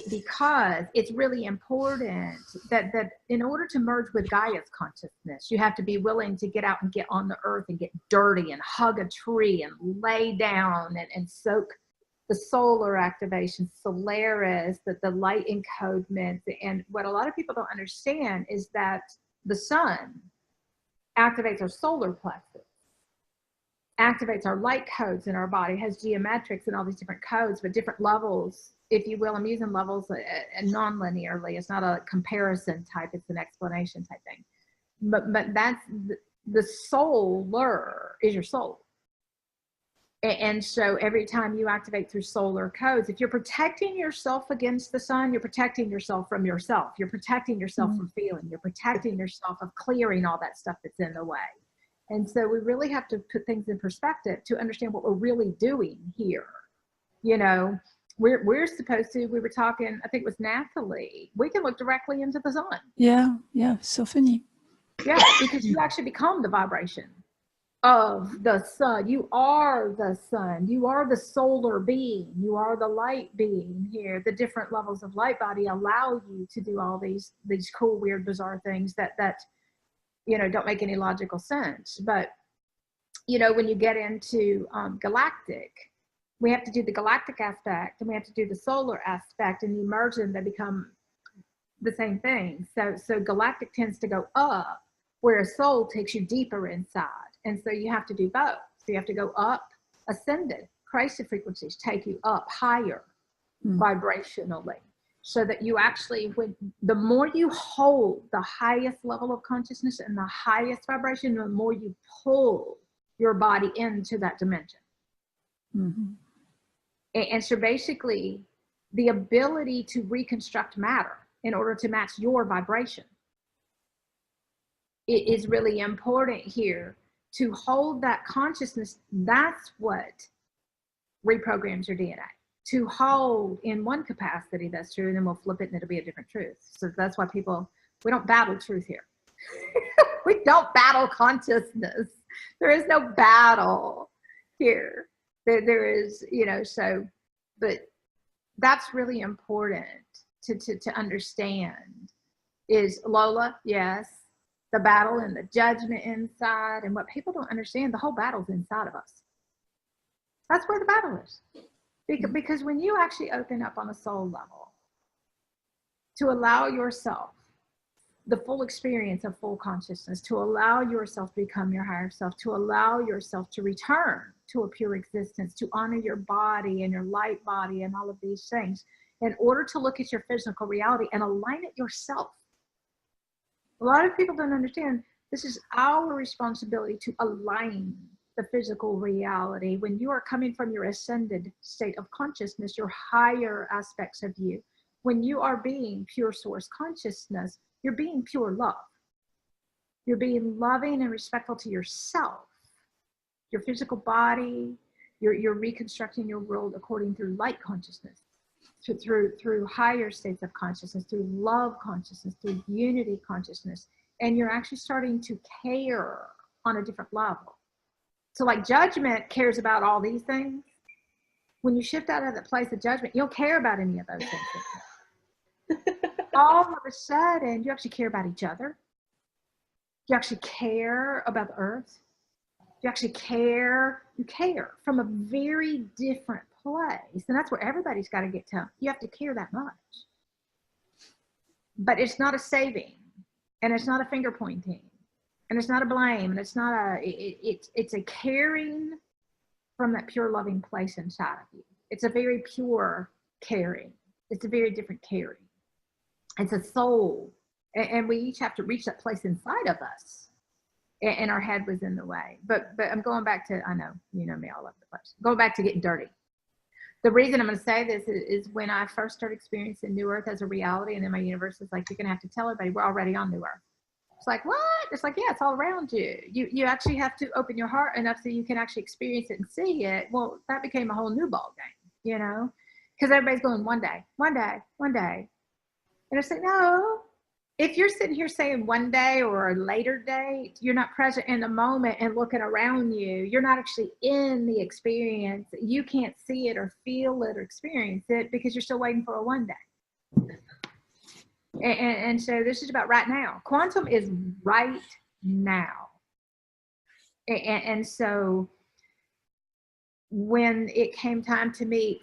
[SPEAKER 1] because it's really important that in order to merge with Gaia's consciousness, you have to be willing to get out and get on the earth and get dirty and hug a tree and lay down and soak the solar activation, Solaris, the light encodements. And what a lot of people don't understand is that the sun activates our solar plexus, activates our light codes in our body, has geometrics and all these different codes, but different levels, if you will. I'm using levels non-linearly. It's not a comparison type, it's an explanation type thing. But that's the solar is your soul. And so every time you activate through solar codes, if you're protecting yourself against the sun, you're protecting yourself from yourself. You're protecting yourself from feeling. You're protecting yourself of clearing all that stuff that's in the way. And so we really have to put things in perspective to understand what we're really doing here. You know, we're supposed to, we were talking, I think it was Natalie, we can look directly into the sun.
[SPEAKER 8] Yeah, so funny.
[SPEAKER 1] Yeah, because you actually become the vibration of the sun. You are the sun. You are the solar being. You are the light being here. The different levels of light body allow you to do all these cool, weird, bizarre things that you know, don't make any logical sense. But, you know, when you get into galactic, we have to do the galactic aspect and we have to do the solar aspect, and you merge them, they become the same thing. So galactic tends to go up, where a soul takes you deeper inside. And so you have to do both. So you have to go up, ascended, Christed frequencies take you up higher vibrationally, so that you actually, the more you hold the highest level of consciousness and the highest vibration, the more you pull your body into that dimension. And so basically, the ability to reconstruct matter in order to match your vibration, it is really important here to hold that consciousness. That's what reprograms your DNA. To hold in one capacity, that's true, and then we'll flip it and it'll be a different truth. So that's why we don't battle truth here. We don't battle consciousness. There is no battle here. There is, you know, so, but that's really important to understand. Is Lola, yes, the battle and the judgment inside, and what people don't understand, the whole battle's inside of us. That's where the battle is. Because when you actually open up on a soul level to allow yourself the full experience of full consciousness, to allow yourself to become your higher self, to allow yourself to return to a pure existence, to honor your body and your light body and all of these things, in order to look at your physical reality and align it yourself. A lot of people don't understand this is our responsibility to align the physical reality. When you are coming from your ascended state of consciousness, your higher aspects of you, when you are being pure source consciousness, you're being pure love. You're being loving and respectful to yourself, your physical body. You're reconstructing your world according through light consciousness, through higher states of consciousness, through love consciousness, through unity consciousness. And you're actually starting to care on a different level. So like judgment cares about all these things. When you shift out of that place of judgment, you don't care about any of those things. All of a sudden, you actually care about each other. You actually care about the earth. You actually care. You care from a very different place. And that's where everybody's got to get to. You have to care that much. But it's not a saving. And it's not a finger pointing. And it's not a blame. And it's not a, it's a caring from that pure loving place inside of you. It's a very pure caring. It's a very different caring. It's a soul. And we each have to reach that place inside of us. And our head was in the way. But I'm going back to, I know, you know me all over the place. Going back to getting dirty. The reason I'm going to say this is when I first started experiencing New Earth as a reality, and then my universe is like, you're going to have to tell everybody we're already on New Earth. It's like, what? It's like, yeah, it's all around you. You actually have to open your heart enough so you can actually experience it and see it. Well, that became a whole new ball game, you know, because everybody's going one day, one day, one day. And I say, no, if you're sitting here saying one day or a later date, you're not present in the moment and looking around you. You're not actually in the experience. You can't see it or feel it or experience it because you're still waiting for a one day. And so this is about right now. Quantum is right now. And so when it came time to meet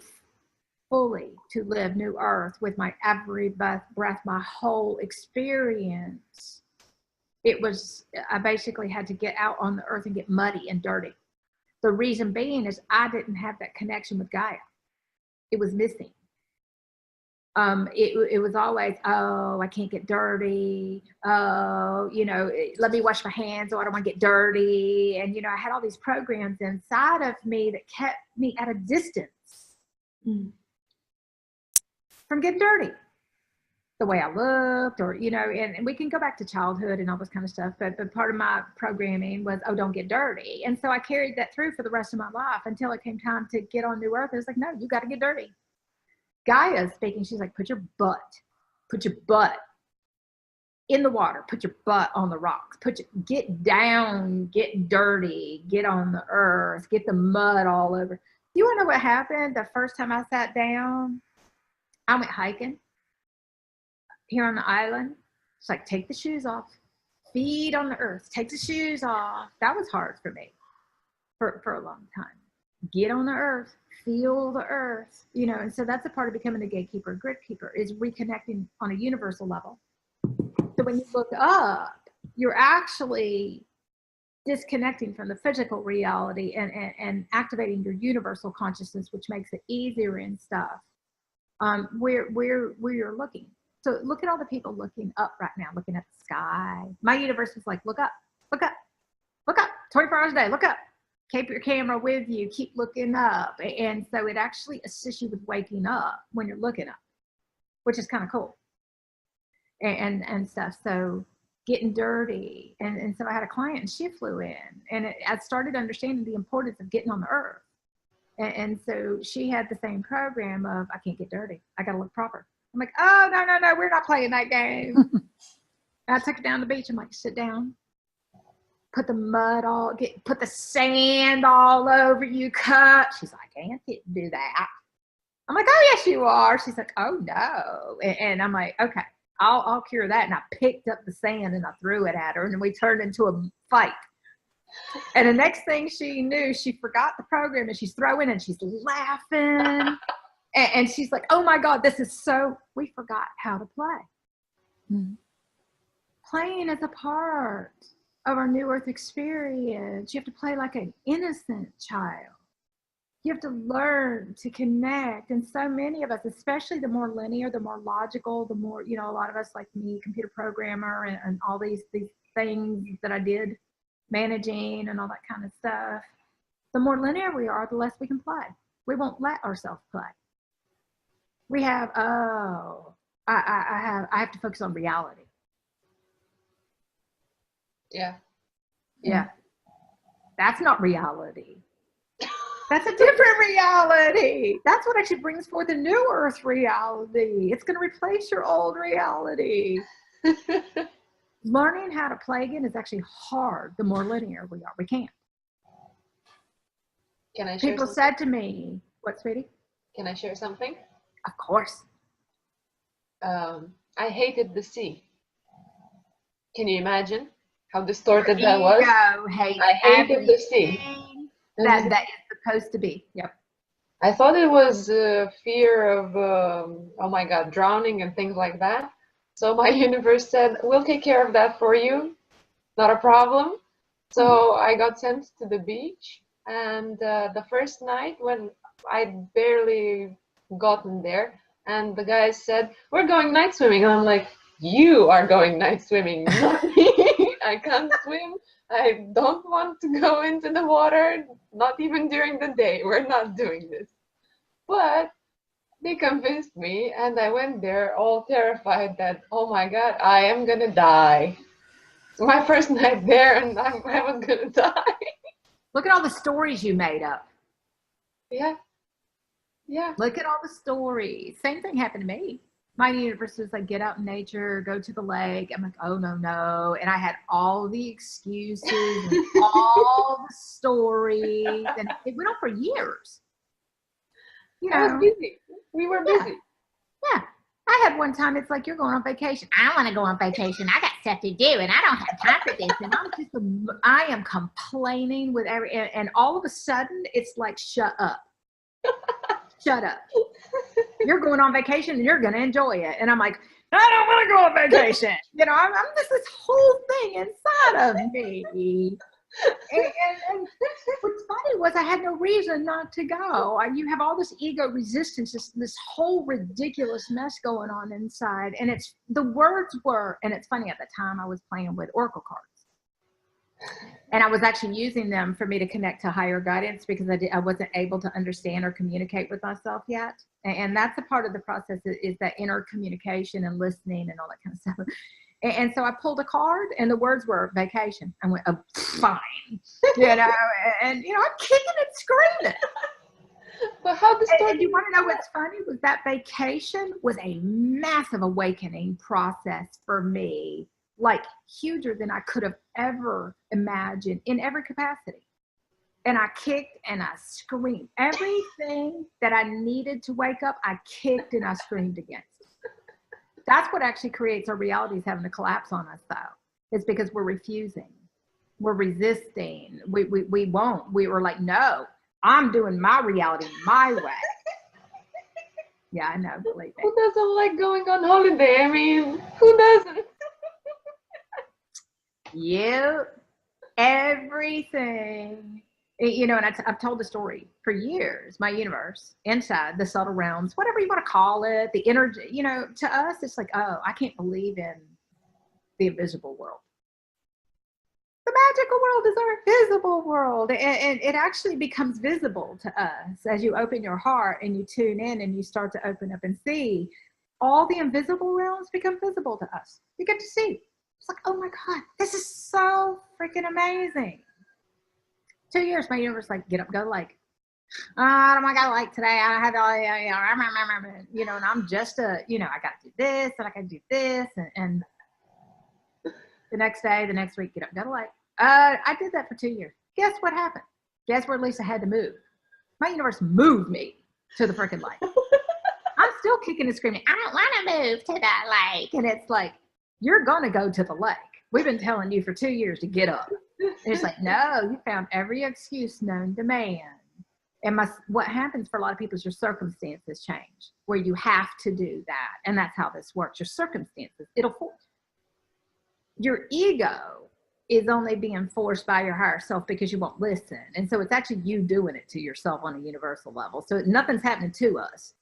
[SPEAKER 1] fully to live New Earth with my every breath, my whole experience, it was, I basically had to get out on the earth and get muddy and dirty. The reason being is I didn't have that connection with Gaia. It was missing. It was always, oh, I can't get dirty. Oh, you know, let me wash my hands. Oh, I don't want to get dirty. And, you know, I had all these programs inside of me that kept me at a distance from getting dirty. The way I looked, or, you know, and we can go back to childhood and all this kind of stuff. But part of my programming was, oh, don't get dirty. And so I carried that through for the rest of my life until it came time to get on New Earth. It was like, no, you got to get dirty. Gaia speaking, she's like, put your butt in the water, put your butt on the rocks, get down, get dirty, get on the earth, get the mud all over. You want to know what happened the first time I sat down? I went hiking here on the island. It's like, take the shoes off, feet on the earth, take the shoes off. That was hard for me for a long time. Get on the earth, feel the earth, you know. And so that's a part of becoming a gatekeeper, Gridkeeper, is reconnecting on a universal level. So when you look up, you're actually disconnecting from the physical reality and activating your universal consciousness, which makes it easier and stuff. Where you're looking. So look at all the people looking up right now, looking at the sky. My universe is like, look up, look up, look up, 24 hours a day, look up. Keep your camera with you, keep looking up. And so it actually assists you with waking up when you're looking up, which is kind of cool. And stuff. So getting dirty. And so I had a client and she flew in, and I started understanding the importance of getting on the earth. And so she had the same program of, I can't get dirty. I got to look proper. I'm like, oh, no, we're not playing that game. I took her down the beach. I'm like, sit down. Put the mud put the sand all over you, cut. She's like, I can't do that. I'm like, oh, yes, you are. She's like, oh, no. And I'm like, okay, I'll cure that. And I picked up the sand and I threw it at her. And then we turned into a fight. And the next thing she knew, she forgot the program and she's throwing and she's laughing. and she's like, oh my God, this is we forgot how to play. Mm-hmm. Playing is a part of our New Earth experience. You have to play like an innocent child. You have to learn to connect. And so many of us, especially the more linear, the more logical, the more, you know, a lot of us like me, computer programmer and all these things that I did, managing and all that kind of stuff. The more linear we are, the less we can play. We won't let ourselves play. We have, I have to focus on reality.
[SPEAKER 6] Yeah.
[SPEAKER 1] Yeah. That's not reality. That's a different reality. That's what actually brings forth a new earth reality. It's going to replace your old reality. Learning how to play again is actually hard the more linear we are. We can't.
[SPEAKER 6] Can I share
[SPEAKER 1] People
[SPEAKER 6] something?
[SPEAKER 1] said to me, what, sweetie?
[SPEAKER 6] Can I share something?
[SPEAKER 1] Of course.
[SPEAKER 6] I hated the sea. Can you imagine how distorted that was? I hated the sea.
[SPEAKER 1] That is supposed to be. Yep.
[SPEAKER 6] I thought it was fear of, oh my God, drowning and things like that. So my universe said, we'll take care of that for you. Not a problem. So I got sent to the beach. And the first night when I'd barely gotten there, and the guys said, we're going night swimming. And I'm like, you are going night swimming, not me. I can't swim. I don't want to go into the water, not even during the day. We're not doing this. But they convinced me, and I went there all terrified that, oh my God, I am gonna die. It's my first night there, and I was gonna die.
[SPEAKER 1] Look at all the stories you made up.
[SPEAKER 6] Yeah. Yeah.
[SPEAKER 1] Look at all the stories. Same thing happened to me. My universe was like, get out in nature, go to the lake. I'm like, oh, no. And I had all the excuses and all the stories. And it went on for years. You know,
[SPEAKER 6] I was busy. We were busy.
[SPEAKER 1] Yeah. I had one time, it's like, you're going on vacation. I want to go on vacation. I got stuff to do, and I don't have time for this. And I am complaining with and all of a sudden, it's like, shut up. Shut up. You're going on vacation and you're going to enjoy it. And I'm like, I don't want to go on vacation. You know, I'm just this whole thing inside of me. And what's funny was I had no reason not to go. You have all this ego resistance, this whole ridiculous mess going on inside. And it's the words were, and it's funny, at the time I was playing with oracle cards. And I was actually using them for me to connect to higher guidance because I wasn't able to understand or communicate with myself yet. And that's a part of the process is that inner communication and listening and all that kind of stuff. And so I pulled a card and the words were vacation. I went, oh, fine. You know, and, you know, I'm kicking and screaming.
[SPEAKER 6] But how distorted?
[SPEAKER 1] And you want to know what's funny? Was that vacation was a massive awakening process for me. Like huger than I could have ever imagined in every capacity. And I kicked and I screamed. Everything that I needed to wake up, I kicked and I screamed against. That's what actually creates our realities having to collapse on us, though. It's because we're refusing. We're resisting. We won't. We were like, no, I'm doing my reality my way. Yeah, I know, believe me.
[SPEAKER 6] Who doesn't like going on holiday? I mean, who doesn't?
[SPEAKER 1] You, everything, you know, and I've told the story for years, my universe, inside the subtle realms, whatever you want to call it, the energy, you know, to us, it's like, oh, I can't believe in the invisible world. The magical world is our visible world. And it actually becomes visible to us as you open your heart and you tune in and you start to open up and see. All the invisible realms become visible to us. You get to see. It's like, oh my God, this is so freaking amazing. 2 years, my universe like, get up, go to the lake. I don't want to go to the lake today. I have all, you know, and I'm just you know, I got to do this and I got to do this. And the next day, the next week, get up, go to the lake. I did that for 2 years. Guess what happened? Guess where Lisa had to move? My universe moved me to the freaking lake. I'm still kicking and screaming, I don't want to move to that lake. And it's like, you're going to go to the lake. We've been telling you for 2 years to get up. And it's like, no, you found every excuse known to man. And what happens for a lot of people is your circumstances change, where you have to do that. And that's how this works. Your circumstances, it'll force. Your ego is only being forced by your higher self because you won't listen. And so it's actually you doing it to yourself on a universal level. So nothing's happening to us.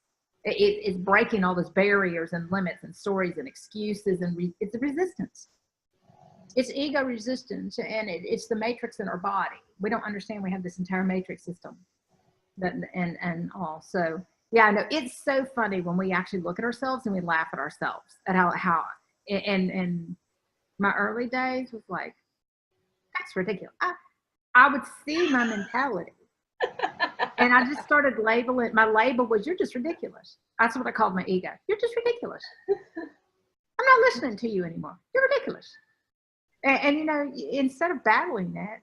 [SPEAKER 1] It's breaking all those barriers and limits and stories and excuses, and it's a resistance. It's ego resistance, and it's the matrix in our body. We don't understand we have this entire matrix system, and all. So yeah, I know it's so funny when we actually look at ourselves and we laugh at ourselves at how and my early days was like, that's ridiculous. I would see my mentality. And I just started labeling. My label was, you're just ridiculous. That's what I called my ego. You're just ridiculous. I'm not listening to you anymore. You're ridiculous. And you know, instead of battling that,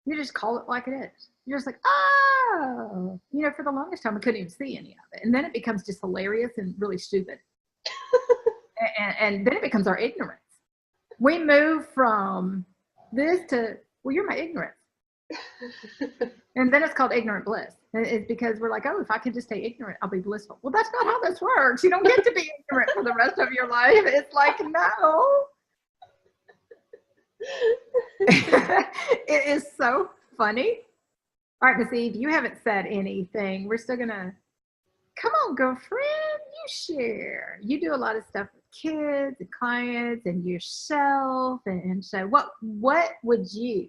[SPEAKER 1] you just call it like it is. You're just like, oh, you know, for the longest time, I couldn't even see any of it. And then it becomes just hilarious and really stupid. and then it becomes our ignorance. We move from this to, well, you're my ignorance. And then it's called ignorant bliss. And it's because we're like, oh, if I can just stay ignorant, I'll be blissful. Well, that's not how this works. You don't get to be ignorant for the rest of your life. It's like, no. It is so funny. All right, Miss Eve, you haven't said anything. We're still gonna, come on, girlfriend, you share. You do a lot of stuff with kids and clients and yourself. And so what would you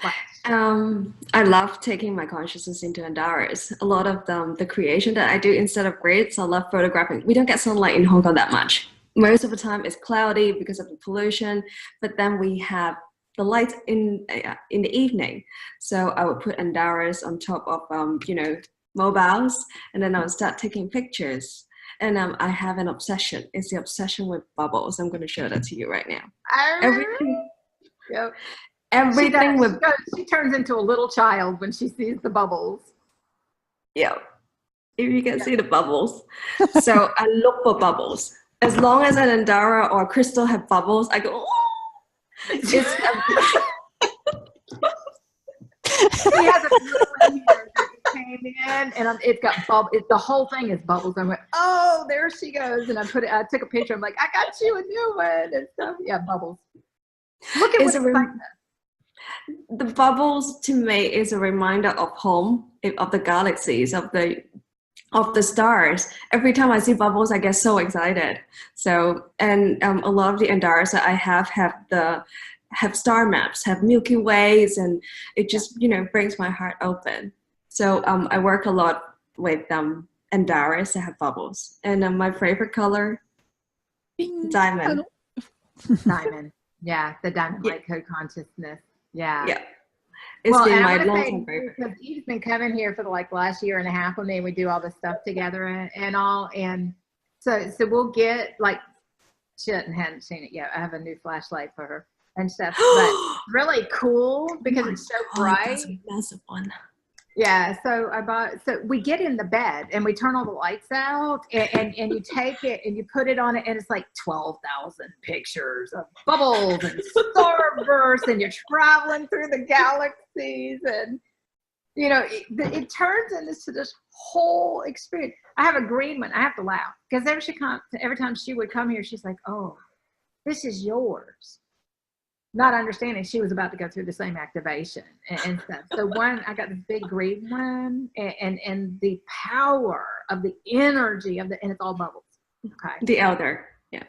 [SPEAKER 1] like?
[SPEAKER 9] I love taking my consciousness into Andaras. A lot of the creation that I do instead of grids, I love photographing. We don't get sunlight in Hong Kong that much. Most of the time it's cloudy because of the pollution, but then we have the light in the evening. So I would put Andaras on top of you know, mobiles, and then I would start taking pictures. And I have an obsession. It's the obsession with bubbles. I'm going to show that to you right now. Everything.
[SPEAKER 1] Yep.
[SPEAKER 9] Everything
[SPEAKER 1] she turns into a little child when she sees the bubbles.
[SPEAKER 9] Yeah. If you can see the bubbles. So I look for bubbles. As long as an Andara or a crystal have bubbles, I go, oh! It's
[SPEAKER 1] She has a little one here that came in, and it's got bubbles. The whole thing is bubbles. I went, oh, there she goes, and I took a picture. I'm like, I got you a new one and stuff. Yeah, bubbles. Look at
[SPEAKER 9] the bubbles to me is a reminder of home, of the galaxies, of the stars. Every time I see bubbles, I get so excited. So, and a lot of the Andaras that I have star maps, have Milky Ways, and it just, you know, brings my heart open. So I work a lot with Andaras that have bubbles. And my favorite color, diamond.
[SPEAKER 1] Diamond. Yeah, the diamond light code consciousness. Yeah.
[SPEAKER 9] Yeah. It's been my long-term favorite.
[SPEAKER 1] Because Eve's been coming here for the last year and a half with me, and we do all this stuff together and all. And so we'll get, like, she hadn't seen it yet. I have a new flashlight for her and stuff. But really cool because it's so bright.
[SPEAKER 9] That's a massive one.
[SPEAKER 1] Yeah, so we get in the bed and we turn all the lights out and you take it and you put it on it, and it's like 12,000 pictures of bubbles and starbursts, and you're traveling through the galaxies, and you know, it turns into this whole experience. I have a green one. I have to laugh because every time she would come here, she's like, oh, this is yours. Not understanding she was about to go through the same activation and stuff. So I got this big green one, and the power of the energy of and it's all bubbles. Okay.
[SPEAKER 9] The elder, yeah.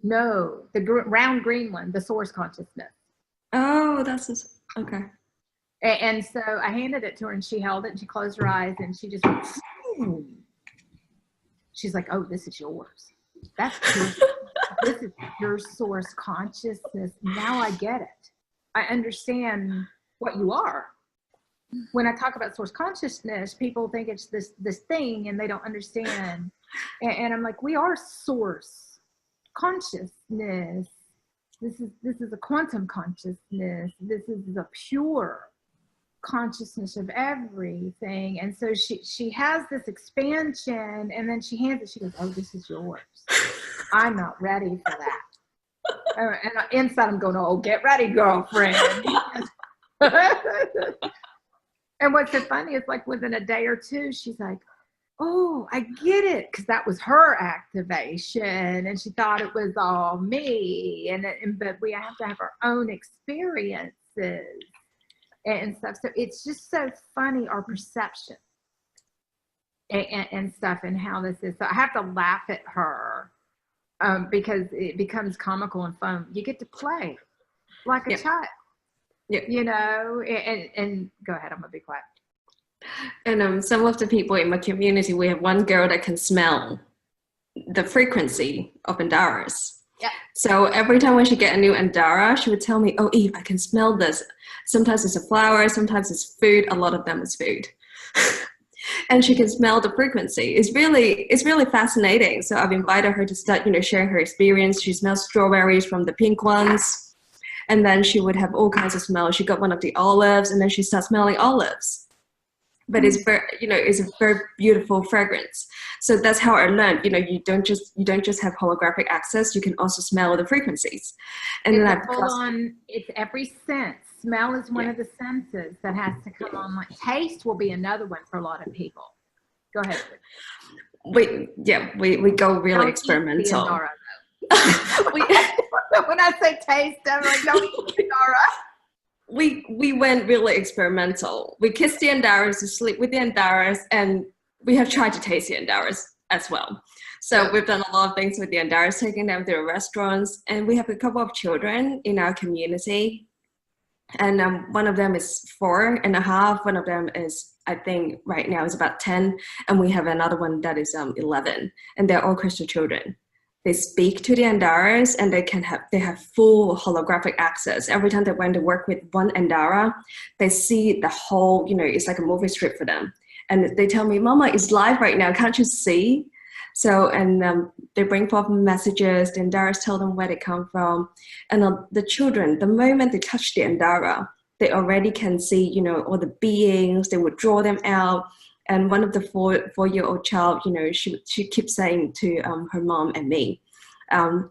[SPEAKER 1] No, the round green one, the source consciousness.
[SPEAKER 9] Oh, okay.
[SPEAKER 1] And so I handed it to her, and she held it, and she closed her eyes, and she just went, she's like, oh, this is yours. That's yours. This is your source consciousness. Now I get it. I understand what you are. When I talk about source consciousness, people think it's this thing, and they don't understand. And I'm like, we are source consciousness. This is a quantum consciousness. This is a pure consciousness of everything. And so she has this expansion, and then she hands it. She goes, oh, this is yours. I'm not ready for that. And inside I'm going, oh, get ready, girlfriend. And what's so funny is, like, within a day or two, she's like, oh, I get it. Because that was her activation, and she thought it was all me. But we have to have our own experiences and stuff. So it's just so funny, our perception and stuff, and how this is. So I have to laugh at her. Because it becomes comical and fun. You get to play like a child, you know, and go ahead, I'm gonna be quiet.
[SPEAKER 9] And some of the people in my community, we have one girl that can smell the frequency of Andaras.
[SPEAKER 1] Yeah.
[SPEAKER 9] So every time when she get a new Andara, she would tell me, "Oh, Eve, I can smell this. Sometimes it's a flower, sometimes it's food. A lot of them is food." And she can smell the frequency. It's really fascinating. So I've invited her to start, sharing her experience. She smells strawberries from the pink ones, and then she would have all kinds of smells. She got one of the olives, and then she starts smelling olives. But it's very, it's a very beautiful fragrance. So that's how I learned. You don't just have holographic access. You can also smell the frequencies. And
[SPEAKER 1] it's
[SPEAKER 9] then
[SPEAKER 1] full on. It's every sense. Smell is one of the senses that has to come on. Like taste will be another one for a lot of people. Go ahead.
[SPEAKER 9] We go really
[SPEAKER 1] Don't
[SPEAKER 9] experimental.
[SPEAKER 1] Eat the Andara, when I say taste, I'm like, don't eat the Andara.
[SPEAKER 9] We went really experimental. We kissed the Andaras, to sleep with the Andaras, and we have tried to taste the Andaras as well. So we've done a lot of things with the Andaras, taking them to restaurants, and we have a couple of children in our community. And one of them is 4.5. One of them is, I think, right now is about 10. And we have another one that is 11. And they're all crystal children. They speak to the Andaras, and they have full holographic access. Every time they went to work with one Andara, they see the whole, it's like a movie strip for them. And they tell me, "Mama, it's live right now. Can't you see?" So, and they bring forth messages. The Andaras tell them where they come from. And the children, the moment they touch the Andara, they already can see, all the beings. They would draw them out. And one of the four-year-old child, she keeps saying to her mom and me, all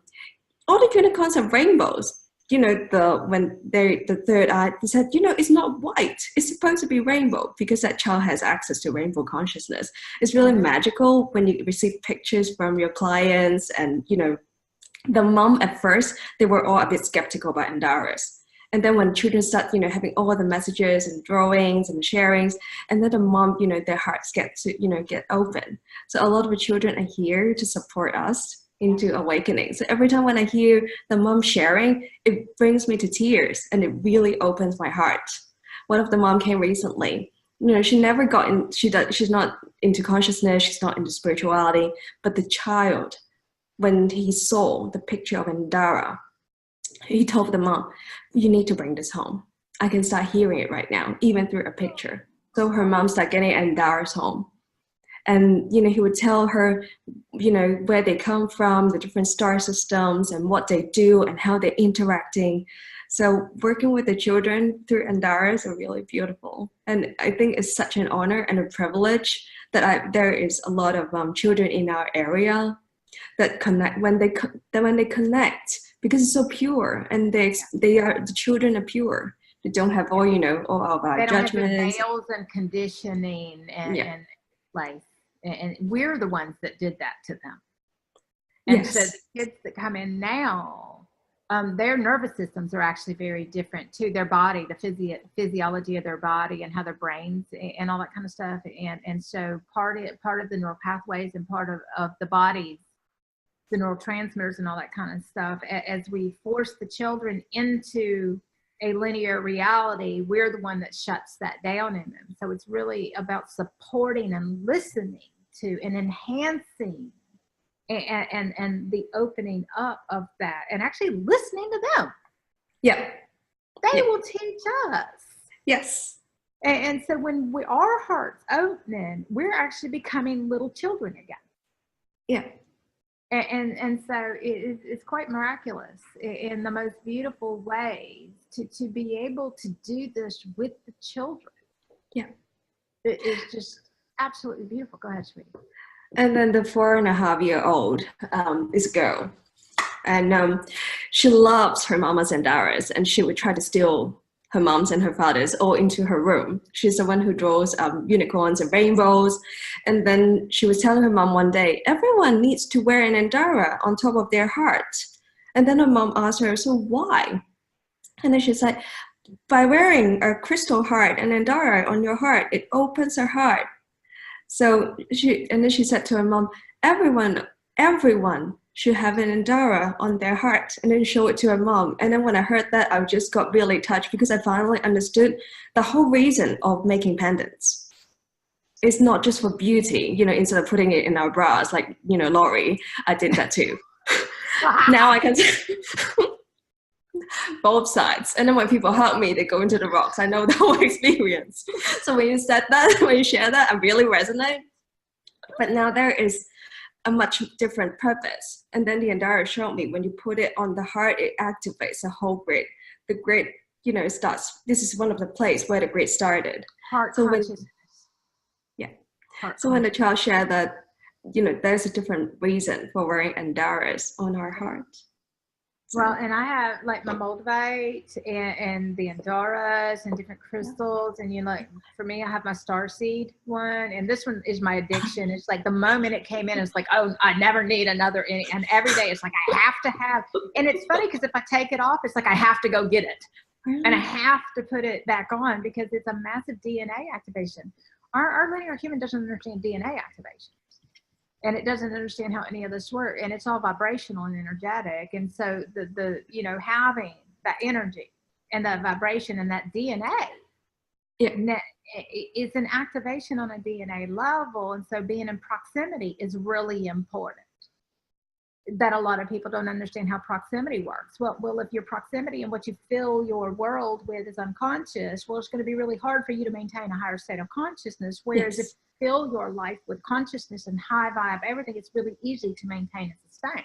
[SPEAKER 9] the unicorns have rainbows. The third eye, they said, it's not white. It's supposed to be rainbow, because that child has access to rainbow consciousness. It's really magical when you receive pictures from your clients. And, the mom at first, they were all a bit skeptical about Andaras. And then when children start, having all the messages and drawings and sharings, and then the mom, their hearts get open. So a lot of the children are here to support us into awakening. So every time when I hear the mom sharing, it brings me to tears, and it really opens my heart. One of the mom came recently. She never got in. She's not into consciousness. She's not into spirituality. But the child, when he saw the picture of Andara, he told the mom, "You need to bring this home. I can start hearing it right now, even through a picture." So her mom started getting Andaras home. And, he would tell her, where they come from, the different star systems, and what they do, and how they're interacting. So working with the children through Andaras are really beautiful. And I think it's such an honor and a privilege that there is a lot of children in our area that connect when they connect, because it's so pure, and the children are pure. They don't have all of our judgments.
[SPEAKER 1] They don't have the veils and conditioning and like, and we're the ones that did that to them. And so the kids that come in now, their nervous systems are actually very different too. Their body, the physiology of their body, and how their brains and all that kind of stuff. And so part of the neural pathways and part of the bodies, the neurotransmitters and all that kind of stuff, as we force the children into a linear reality, we're the one that shuts that down in them. So it's really about supporting and listening to and enhancing and the opening up of that, and actually listening to them.
[SPEAKER 9] Yeah.
[SPEAKER 1] They will teach us.
[SPEAKER 9] Yes.
[SPEAKER 1] And so when our hearts open, we're actually becoming little children again.
[SPEAKER 9] Yeah.
[SPEAKER 1] And so it's quite miraculous in the most beautiful ways to be able to do this with the children.
[SPEAKER 9] Yeah.
[SPEAKER 1] It is just absolutely beautiful. Go ahead, sweetie.
[SPEAKER 9] And then the 4.5-year-old is a girl. And she loves her mama's Andaras, and she would try to steal her mom's and her father's all into her room. She's the one who draws unicorns and rainbows. And then she was telling her mom one day, everyone needs to wear an Andara on top of their heart. And then her mom asked her, so why? And then she said, by wearing a crystal heart, an Andara on your heart, it opens her heart. So then she said to her mom, everyone should have an Andara on their heart, and then show it to her mom. And then when I heard that, I just got really touched, because I finally understood the whole reason of making pendants. It's not just for beauty, instead of putting it in our bras, like, Laurie, I did that too. Now I can both sides. And then when people hug me, they go into the rocks. I know the whole experience. So when you said that, when you share that, I really resonate. But now there is a much different purpose. And then the Andara showed me when you put it on the heart, it activates the whole grid. The grid, you know, starts. This is one of the places where the grid started.
[SPEAKER 1] Heart
[SPEAKER 9] so
[SPEAKER 1] consciousness.
[SPEAKER 9] So when the child shared that, you know, there's a different reason for wearing Andaras on our heart. So.
[SPEAKER 1] Well, and I have like my Moldavite and the Andaras and different crystals. And, you know, like for me, I have my starseed one. And this one is my addiction. It's like the moment it came in, it's like, oh, I never need another. And every day it's like, I have to have. And it's funny because if I take it off, it's like I have to go get it. And I have to put it back on because it's a massive DNA activation. Our linear human doesn't understand DNA activation. And it doesn't understand how any of this works. And it's all vibrational and energetic. And so the you know, having that energy and that vibration and that DNA, it's an activation on a DNA level. And so being in proximity is really important. That a lot of people don't understand how proximity works. Well, if your proximity and what you fill your world with is unconscious, well, it's going to be really hard for you to maintain a higher state of consciousness. Whereas if you fill your life with consciousness and high vibe, everything, it's really easy to maintain and sustain.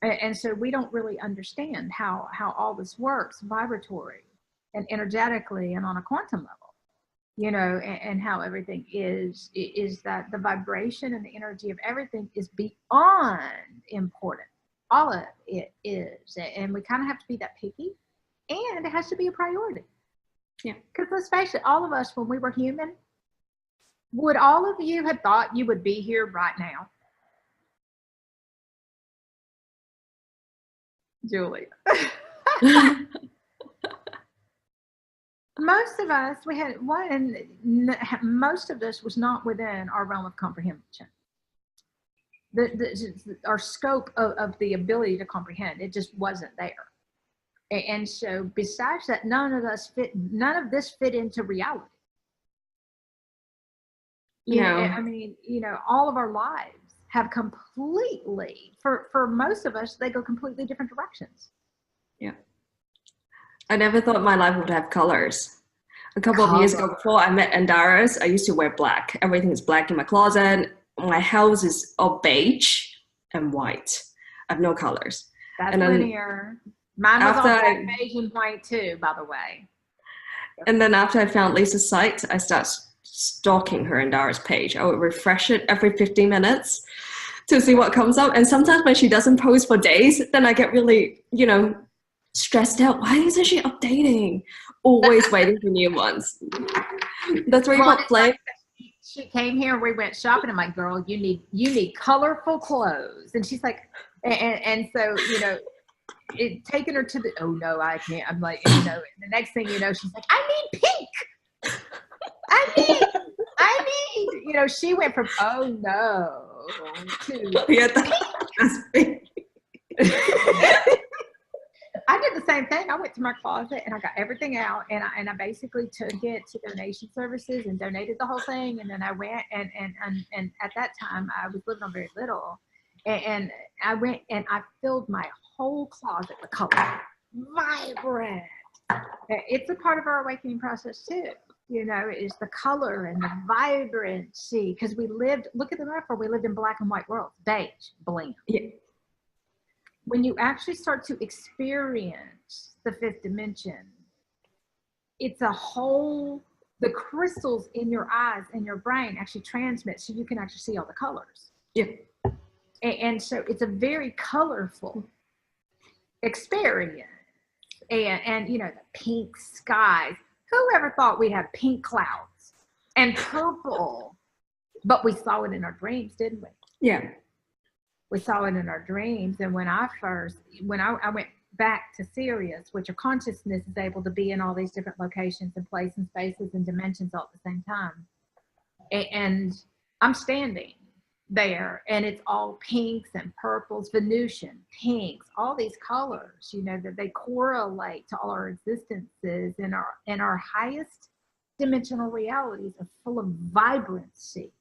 [SPEAKER 1] And so we don't really understand how all this works vibratory and energetically and on a quantum level. You know, and how everything is that the vibration and the energy of everything is beyond important. All of it is. And we kind of have to be that picky, and it has to be a priority. Yeah. Because let's face it, all of us, when we were human, would all of you have thought you would be here right now? Julia. Most of us, we had one, and most of this was not within our realm of comprehension. Our scope of the ability to comprehend, it just wasn't there. And so besides that, none of this fit into reality. You know, I mean, you know, all of our lives have completely, for most of us, they go completely different directions.
[SPEAKER 9] Yeah. I never thought my life would have colors. A couple of years ago, before I met Andaras, I used to wear black. Everything is black in my closet. My house is all beige and white. I have no colors.
[SPEAKER 1] That's linear. Mine was all black, beige, and white too, by the way.
[SPEAKER 9] And then after I found Lisa's site, I started stalking her Andara's page. I would refresh it every 15 minutes to see what comes up. And sometimes when she doesn't post for days, then I get really, you know, stressed out. Why isn't she updating? Always waiting for new ones. That's where you got play.
[SPEAKER 1] She came here and we went shopping. I'm like, girl, you need colorful clothes. And she's like, and so, you know, it taking her to the, oh no, I can't. I'm like, you know, the next thing you know, she's like, I need pink. I need, you know, she went from, oh no, to
[SPEAKER 9] yeah, that's pink.
[SPEAKER 1] I did the same thing. I went to my closet and I got everything out, and I basically took it to donation services and donated the whole thing. And then I went and at that time I was living on very little, and I went and I filled my whole closet with color, vibrant. It's a part of our awakening process too. You know, is the color and the vibrancy, because we lived. Look at the metaphor. We lived in black and white worlds, beige, bland. Yeah. When you actually start to experience the fifth dimension, it's a whole, the crystals in your eyes and your brain actually transmit, so you can actually see all the colors. Yeah. And so it's a very colorful experience. And you know, the pink skies. Who ever thought we'd have pink clouds and purple? But we saw it in our dreams, didn't we? Yeah. We saw it in our dreams. And when I went back to Sirius, which your consciousness is able to be in all these different locations and places and spaces and dimensions all at the same time. And I'm standing there and it's all pinks and purples, Venusian, pinks, all these colors, you know, that they correlate to all our existences, and our highest dimensional realities are full of vibrancy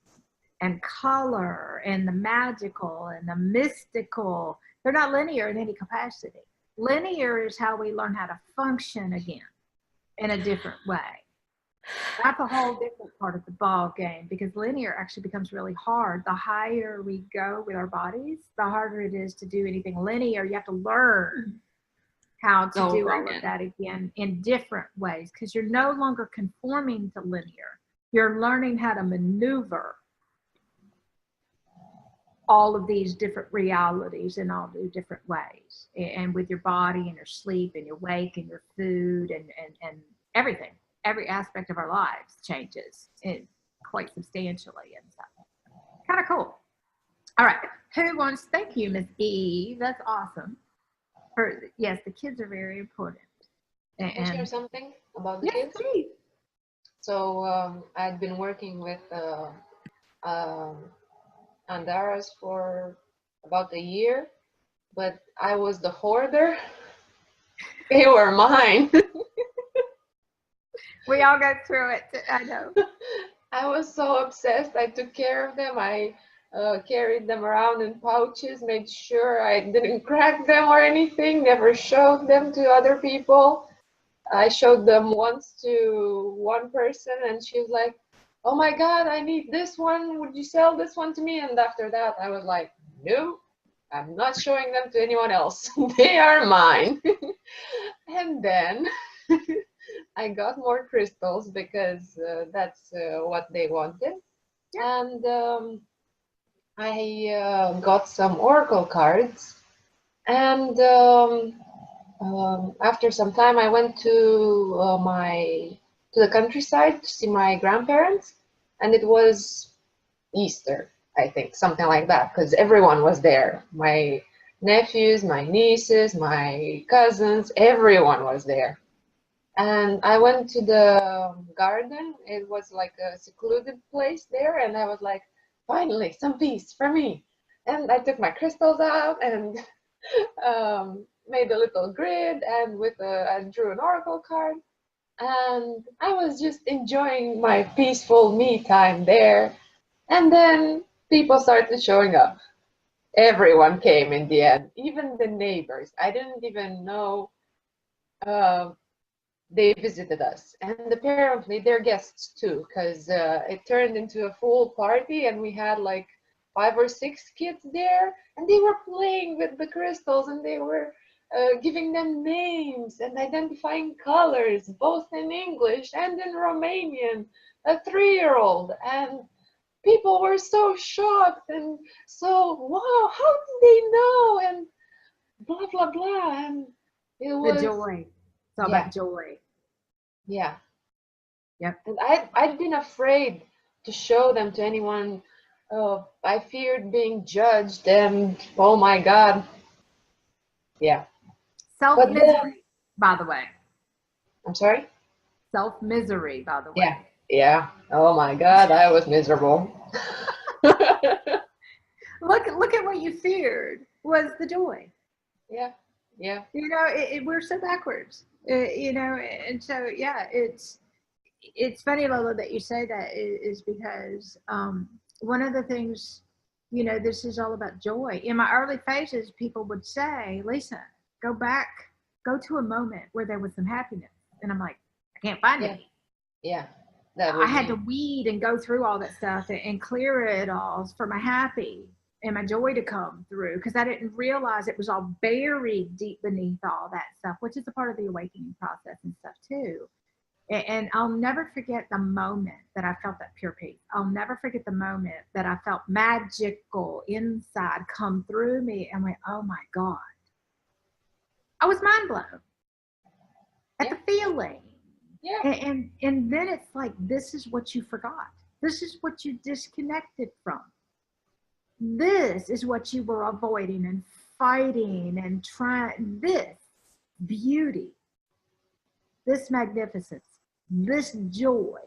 [SPEAKER 1] and color and the magical and the mystical They're not linear in any capacity. Linear is how we learn how to function again in a different way. That's a whole different part of the ball game, because linear actually becomes really hard. The higher we go with our bodies, the harder it is to do anything linear. You have to learn how to do all of that again in different ways, because you're no longer conforming to linear. You're learning how to maneuver all of these different realities in all the different ways, and with your body and your sleep and your wake and your food and everything. Every aspect of our lives changes quite substantially and stuff. Kind of cool. All right. Who wants? Thank you, Miss Eve. That's awesome. Yes, the kids are very important.
[SPEAKER 6] Can I share something about the kids?
[SPEAKER 1] Please.
[SPEAKER 6] So I'd been working with Andaras for about a year, but I was the hoarder. They were mine.
[SPEAKER 1] We all go through it. I know.
[SPEAKER 6] I was so obsessed. I took care of them. I carried them around in pouches, made sure I didn't crack them or anything, never showed them to other people. I showed them once to one person and she was like, oh my God, I need this one. Would you sell this one to me? And after that, I was like, no, I'm not showing them to anyone else. They are mine. And then I got more crystals because that's what they wanted. Yeah. And I got some oracle cards. And after some time, I went to the countryside to see my grandparents, and it was Easter, I think, something like that, because everyone was there. My nephews, my nieces, my cousins, everyone was there. And I went to the garden. It was like a secluded place there, and I was like, finally, some peace for me. And I took my crystals out and made a little grid, and I drew an oracle card, and I was just enjoying my peaceful me time there. And then people started showing up. Everyone came in the end, even the neighbors. I didn't even know they visited us, and apparently they're guests too, because it turned into a full party, and we had like 5 or 6 kids there, and they were playing with the crystals, and they were giving them names and identifying colors, both in English and in Romanian, a 3-year-old. And people were so shocked and so, wow, how did they know? And blah, blah, blah. And it was
[SPEAKER 1] the joy. It's all about joy.
[SPEAKER 6] Yeah.
[SPEAKER 1] Yep.
[SPEAKER 6] And I'd been afraid to show them to anyone. I feared being judged, and oh my God. Yeah.
[SPEAKER 1] Self-misery, by the way.
[SPEAKER 6] I'm sorry?
[SPEAKER 1] Self-misery, by the way.
[SPEAKER 6] Yeah. Yeah. Oh my God, I was miserable.
[SPEAKER 1] Look at what you feared was the joy.
[SPEAKER 6] Yeah. Yeah.
[SPEAKER 1] You know, we're so backwards. You know, and so yeah, it's funny, Lola, that you say that is because one of the things, you know, this is all about joy. In my early phases, people would say, Lisa, go to a moment where there was some happiness. And I'm like, I can't find it.
[SPEAKER 6] Yeah.
[SPEAKER 1] I had to weed and go through all that stuff and clear it all for my happy and my joy to come through, because I didn't realize it was all buried deep beneath all that stuff, which is a part of the awakening process and stuff too. And I'll never forget the moment that I felt that pure peace. I'll never forget the moment that I felt magical inside come through me and went, oh my God. I was mind blown at the feeling.
[SPEAKER 6] Yeah.
[SPEAKER 1] And then it's like, this is what you forgot. This is what you disconnected from. This is what you were avoiding and fighting and trying. This beauty, this magnificence, this joy.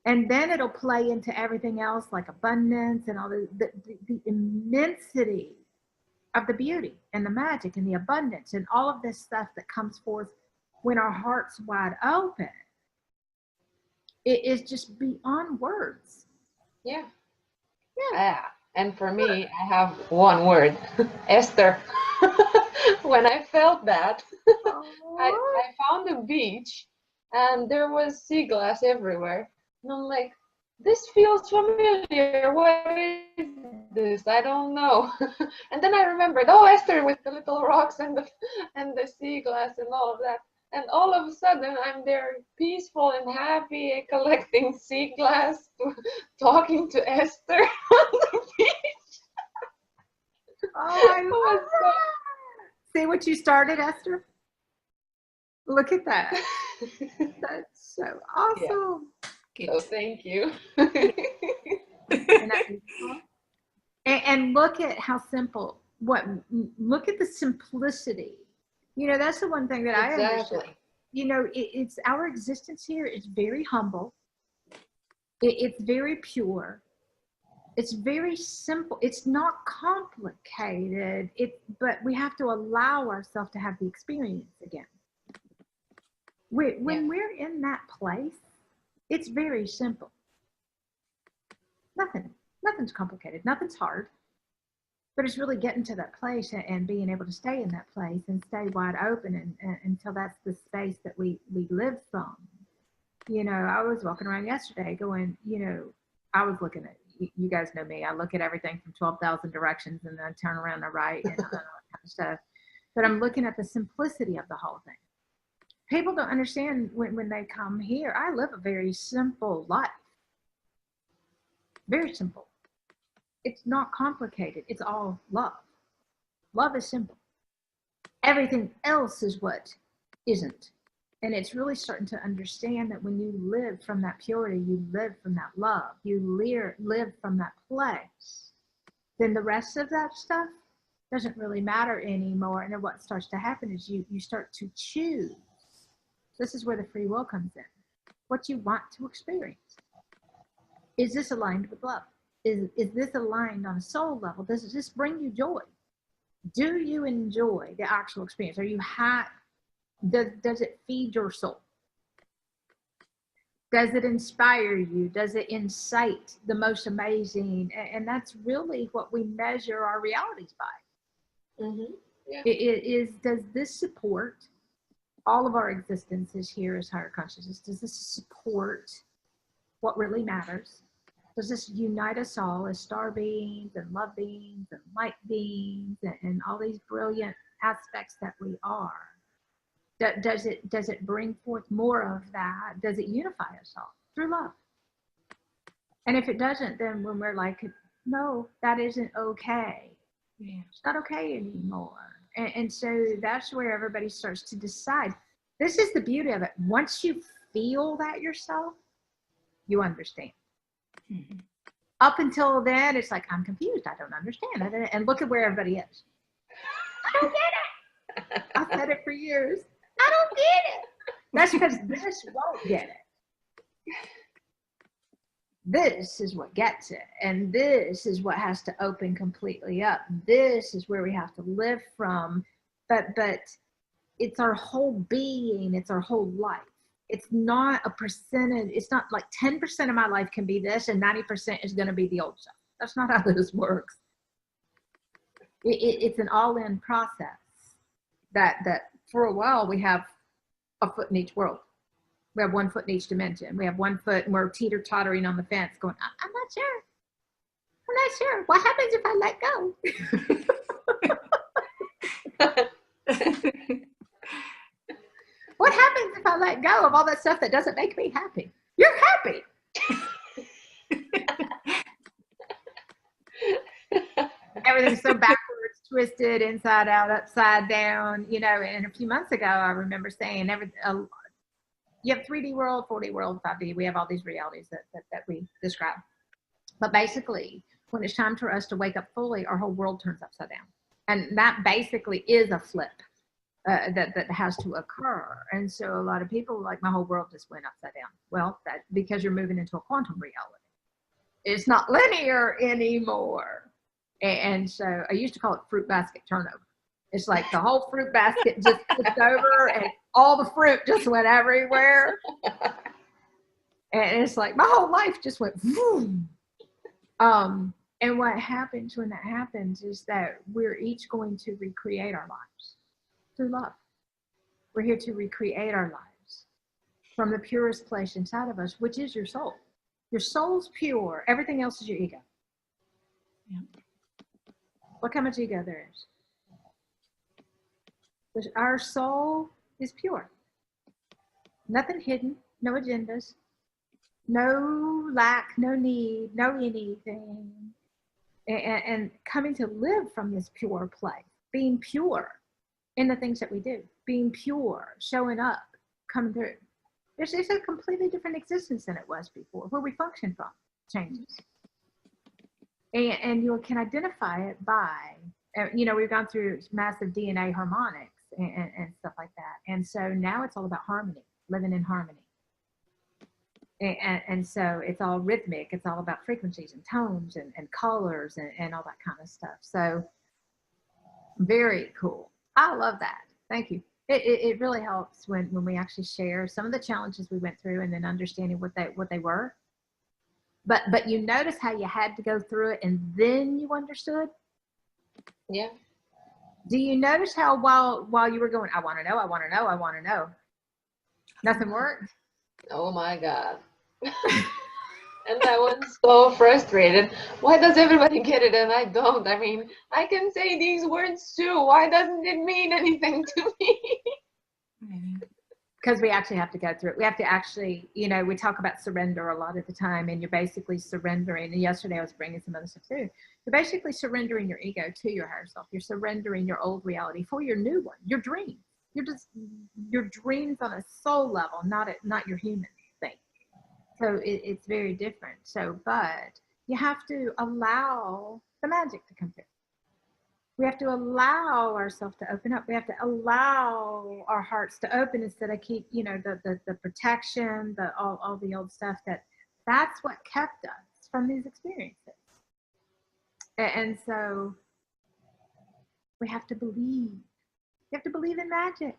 [SPEAKER 1] And then it'll play into everything else, like abundance and all the immensity of the beauty and the magic and the abundance and all of this stuff that comes forth when our heart's wide open. It is just beyond words.
[SPEAKER 6] Yeah. Yeah. And for me, I have one word, Esther. When I felt that, I found a beach and there was sea glass everywhere. And I'm like, this feels familiar. What is this? I don't know. And then I remembered, oh, Esther with the little rocks and the sea glass and all of that. And all of a sudden, I'm there peaceful and happy, collecting sea glass, talking to Esther on the beach.
[SPEAKER 1] Oh, I love that. See what you started, Esther? Look at that. That's so awesome.
[SPEAKER 6] Yeah. So thank you.
[SPEAKER 1] And look at how simple, look at the simplicity. You know, that's the one thing that I understand. You know, it's our existence here is very humble. It's very pure. It's very simple. It's not complicated. But we have to allow ourselves to have the experience again. When we're in that place, it's very simple. Nothing's complicated. Nothing's hard. But it's really getting to that place and being able to stay in that place and stay wide open until that's the space that we live from. You know, I was walking around yesterday going, you know, I was looking at, you guys know me, I look at everything from 12,000 directions and then I turn around and write and all that kind of stuff. But I'm looking at the simplicity of the whole thing. People don't understand when they come here. I live a very simple life. Very simple. It's not complicated. It's all love. Love is simple. Everything else is what isn't. And it's really starting to understand that when you live from that purity, you live from that love, you live from that place, then the rest of that stuff doesn't really matter anymore. And then what starts to happen is you start to choose. This is where the free will comes in. What you want to experience. Is this aligned with love? Is this aligned on a soul level? Does this bring you joy? Do you enjoy the actual experience? Are you happy? Does it feed your soul? Does it inspire you? Does it incite the most amazing? And that's really what we measure our realities by.
[SPEAKER 6] Mm-hmm. Yeah.
[SPEAKER 1] Does this support all of our existences here as higher consciousness? Does this support what really matters? Does this unite us all as star beings and love beings and light beings and all these brilliant aspects that we are? Does it bring forth more of that? Does it unify us all through love? And if it doesn't, then when we're like, no, that isn't okay. Yeah. It's not okay anymore. And so that's where everybody starts to decide. This is the beauty of it. Once you feel that yourself, you understand. Mm-hmm. Up until then, it's like, I'm confused. I don't understand. And look at where everybody is. I don't get it. I've said it for years. I don't get it. That's because this won't get it. This is what gets it. And this is what has to open completely up. This is where we have to live from. But it's our whole being. It's our whole life. It's not a percentage. It's not like 10% of my life can be this and 90% is going to be the old stuff. That's not how this works. It's an all-in process that for a while we have a foot in each world. We have 1 foot in each dimension. We have 1 foot and we're teeter-tottering on the fence going, I'm not sure. I'm not sure. What happens if I let go? What happens if I let go of all that stuff that doesn't make me happy? You're happy. Everything's so backwards, twisted, inside out, upside down, you know. And a few months ago, I remember saying, you have 3D world, 4D world, 5D. We have all these realities that we describe. But basically, when it's time for us to wake up fully, our whole world turns upside down. And that basically is a flip. That has to occur. And so a lot of people like, my whole world just went upside down. Well, that's because you're moving into a quantum reality. It's not linear anymore. And so I used to call it fruit basket turnover. It's like the whole fruit basket just flipped over and all the fruit just went everywhere. And it's like my whole life just went boom. And what happens when that happens is that we're each going to recreate our lives through love. We're here to recreate our lives from the purest place inside of us, which is your soul. Your soul's pure. Everything else is your ego.
[SPEAKER 8] Yeah.
[SPEAKER 1] Look how much ego there is. Our soul is pure. Nothing hidden, no agendas, no lack, no need, no anything. And coming to live from this pure place, being pure in the things that we do, being pure, showing up, coming through. It's a completely different existence than it was before. Where we function from changes. And you can identify it by, we've gone through massive DNA harmonics and stuff like that. And so now it's all about harmony, living in harmony. And so it's all rhythmic. It's all about frequencies and tones and colors and all that kind of stuff. So very cool. I love that. Thank you. It really helps when we actually share some of the challenges we went through and then understanding what they were. But you notice how you had to go through it and then you understood?
[SPEAKER 6] Yeah.
[SPEAKER 1] Do you notice how while you were going, I want to know, I want to know, I want to know, nothing worked?
[SPEAKER 6] Oh my God. And I was so frustrated. Why does everybody get it and I don't? I mean, I can say these words too. Why doesn't it mean anything to me?
[SPEAKER 1] Because we actually have to go through it. We have to actually, we talk about surrender a lot of the time, and you're basically surrendering. And yesterday I was bringing some other stuff too. You're basically surrendering your ego to your higher self. You're surrendering your old reality for your new one, your dreams. Your dreams on a soul level, not your human thing. So it's very different. So, but you have to allow the magic to come through. We have to allow ourselves to open up. We have to allow our hearts to open instead of keep, the protection, all the old stuff. That's what kept us from these experiences. And so we have to believe. You have to believe in magic.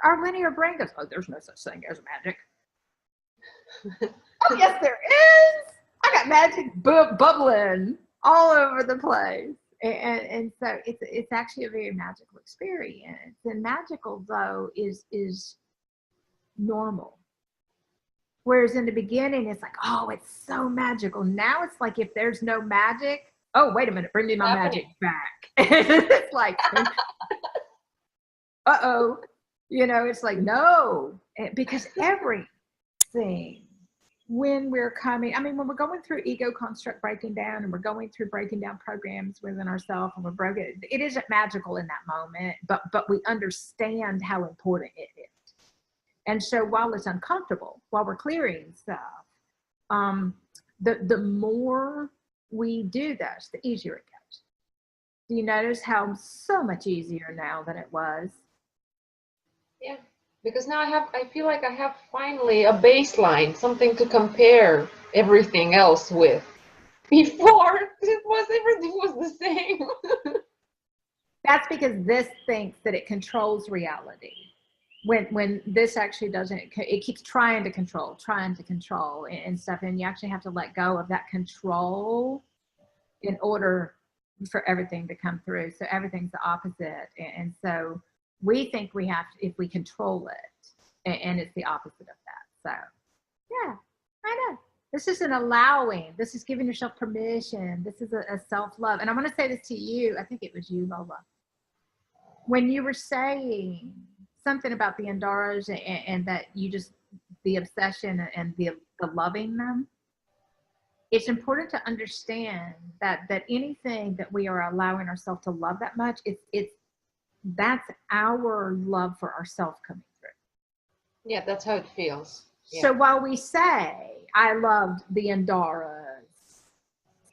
[SPEAKER 1] Our linear brain goes, oh, there's no such thing as magic. Oh, yes, there is. I got magic bubbling all over the place. And so it's actually a very magical experience. And magical, though, is normal. Whereas in the beginning, it's like, oh, it's so magical. Now it's like, if there's no magic, oh, wait a minute, bring me my magic back. It's like, uh-oh. It's like, no. Because everything, when we're going through ego construct breaking down, and we're going through breaking down programs within ourselves, and we're broken, it isn't magical in that moment, but we understand how important it is. And so while it's uncomfortable, while we're clearing stuff, the more we do this, the easier it gets. Do you notice how so much easier now than it was?
[SPEAKER 6] Yeah. Because now I feel like I have finally a baseline, something to compare everything else with. Before, everything was the same.
[SPEAKER 1] That's because this thinks that it controls reality. When this actually doesn't, it keeps trying to control and stuff. And you actually have to let go of that control in order for everything to come through. So everything's the opposite. And so we think we have to, if we control it, and it's the opposite of that. So, yeah, I know. This is an allowing. This is giving yourself permission. This is a self-love. And I'm going to say this to you. I think it was you, Lola. When you were saying something about the Andaras and that you just, the obsession and the loving them, it's important to understand that anything that we are allowing ourselves to love that much, that's our love for ourselves coming through.
[SPEAKER 6] Yeah, that's how it feels. Yeah.
[SPEAKER 1] So while we say, I loved the Andaras,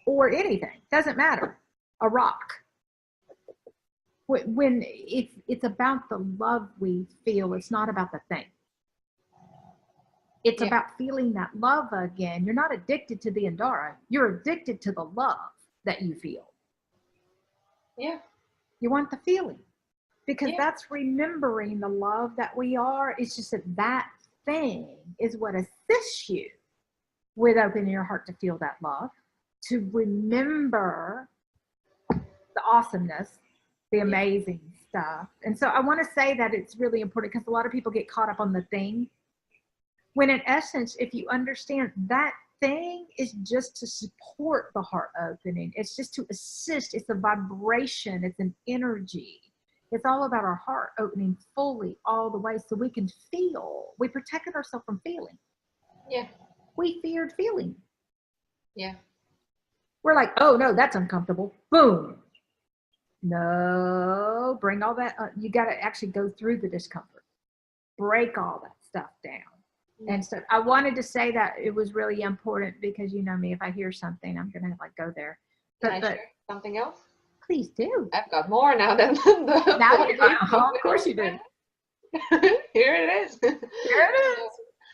[SPEAKER 1] or anything, doesn't matter, a rock, when it's about the love we feel, it's not about the thing. It's about feeling that love again. You're not addicted to the Andara. You're addicted to the love that you feel.
[SPEAKER 6] Yeah.
[SPEAKER 1] You want the feeling. Because that's remembering the love that we are. It's just that thing is what assists you with opening your heart to feel that love, to remember the awesomeness, the amazing stuff. And so I want to say that it's really important because a lot of people get caught up on the thing. When in essence, if you understand that thing is just to support the heart opening, it's just to assist, it's a vibration, it's an energy. It's all about our heart opening fully all the way so we can feel. We protected ourselves from feeling.
[SPEAKER 6] Yeah.
[SPEAKER 1] We feared feeling.
[SPEAKER 6] Yeah.
[SPEAKER 1] We're like, oh no, that's uncomfortable. Boom. No, bring all that up. You got to actually go through the discomfort, break all that stuff down. And so I wanted to say that it was really important because you know me, if I hear something, I'm going to like go there.
[SPEAKER 6] Can I share something else?
[SPEAKER 1] Please do.
[SPEAKER 6] I've got more now than the
[SPEAKER 1] now you of course you do.
[SPEAKER 6] Here it is.
[SPEAKER 1] Here it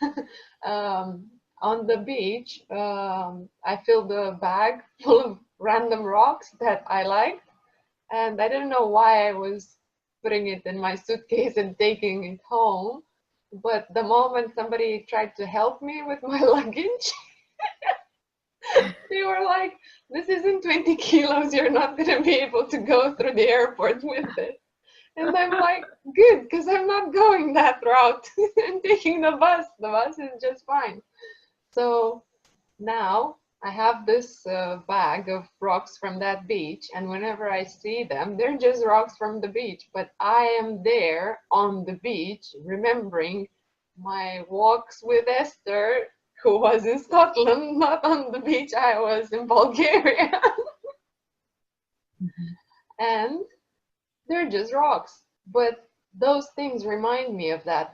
[SPEAKER 1] is.
[SPEAKER 6] On the beach, I filled a bag full of random rocks that I liked. And I didn't know why I was putting it in my suitcase and taking it home. But the moment somebody tried to help me with my luggage, they were like, this isn't 20 kilos. You're not going to be able to go through the airport with it. And I'm like, good, because I'm not going that route. I'm taking the bus. The bus is just fine. So now I have this bag of rocks from that beach, and whenever I see them, they're just rocks from the beach, but I am there on the beach remembering my walks with Esther, who was in Scotland, not on the beach. I was in Bulgaria. And they're just rocks, but those things remind me of that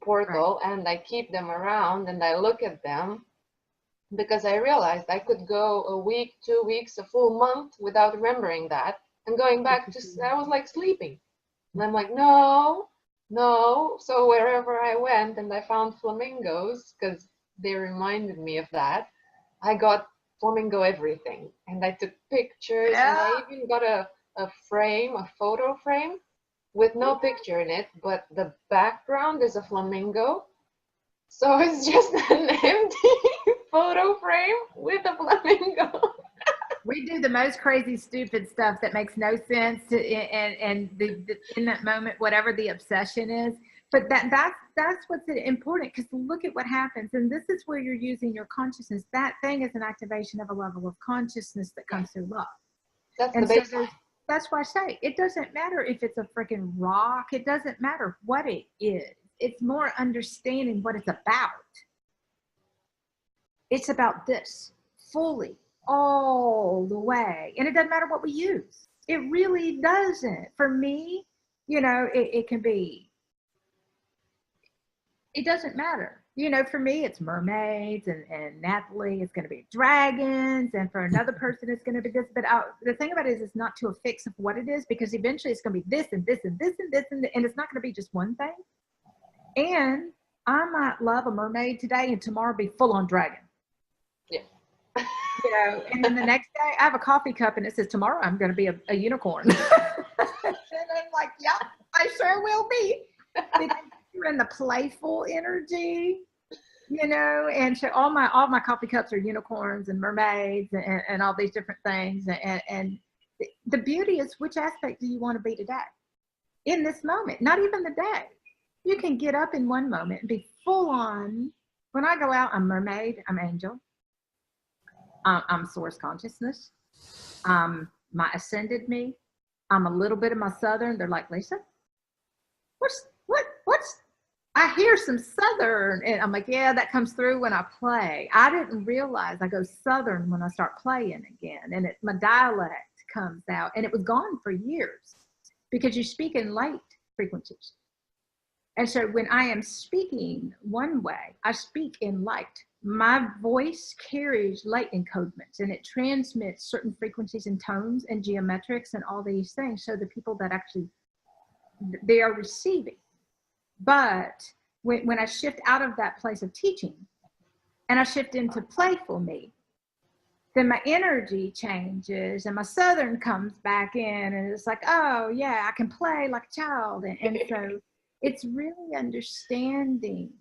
[SPEAKER 6] portal, and I keep them around and I look at them. Because I realized I could go a week, 2 weeks, a full month without remembering that. And going back to, I was like sleeping. And I'm like, no. So wherever I went and I found flamingos, because they reminded me of that, I got flamingo everything. And I took pictures, and I even got a frame, a photo frame with no picture in it, but the background is a flamingo. So it's just an empty photo frame with a flamingo.
[SPEAKER 1] We do the most crazy, stupid stuff that makes no sense and in that moment, whatever the obsession is. But that's what's important, because look at what happens. And this is where you're using your consciousness. That thing is an activation of a level of consciousness that comes through love.
[SPEAKER 6] That's
[SPEAKER 1] and
[SPEAKER 6] the baseline.
[SPEAKER 1] So that's why I say it doesn't matter if it's a freaking rock. It doesn't matter what it is. It's more understanding what it's about. It's about this fully, all the way. And it doesn't matter what we use. It really doesn't. For me, you know, it can be, it doesn't matter. You know, for me, it's mermaids, and Natalie is going to be dragons, and for another person, it's going to be this. But the thing about it is, it's not to a fix of what it is, because eventually it's going to be this and this and this and this, and it's not going to be just one thing. And I might love a mermaid today and tomorrow be full on dragon.
[SPEAKER 6] Yeah.
[SPEAKER 1] You know, and then the next day I have a coffee cup and it says tomorrow I'm going to be a unicorn. And I'm like, yeah, I sure will be. Because you're in the playful energy, you know, and so all my coffee cups are unicorns and mermaids and all these different things. And the beauty is, which aspect do you want to be today? In this moment, not even the day. You can get up in one moment and be full on. When I go out, I'm mermaid, I'm angel, I'm source consciousness, my ascended me, I'm a little bit of my southern. They're like, Lisa, what's, I hear some southern. And I'm like, yeah, that comes through when I play. I didn't realize I go southern when I start playing again. And my dialect comes out, and it was gone for years because you speak in light frequencies. And so when I am speaking one way, I speak in light. My voice carries light encodements, and it transmits certain frequencies and tones and geometrics and all these things. So the people that actually, they are receiving. But when I shift out of that place of teaching and I shift into playful me, then my energy changes and my southern comes back in, and it's like, oh yeah, I can play like a child. And so it's really understanding,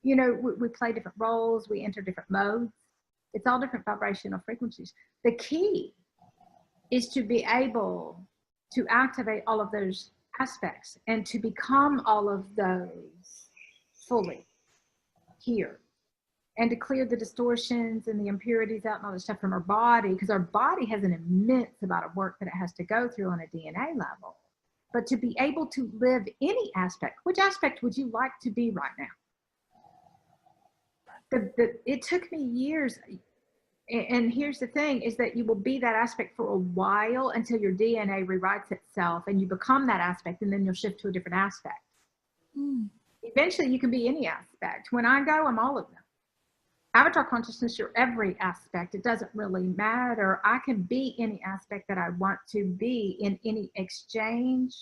[SPEAKER 1] you know, we play different roles, we enter different modes. It's all different vibrational frequencies. The key is to be able to activate all of those aspects and to become all of those fully here, and to clear the distortions and the impurities out and all the stuff from our body, because our body has an immense amount of work that it has to go through on a DNA level. But to be able to live any aspect, which aspect would you like to be right now? It took me years. And here's the thing, is that you will be that aspect for a while until your DNA rewrites itself and you become that aspect, and then you'll shift to a different aspect. Eventually you can be any aspect. When I go, I'm all of them. Avatar consciousness, you're every aspect. It doesn't really matter. I can be any aspect that I want to be in any exchange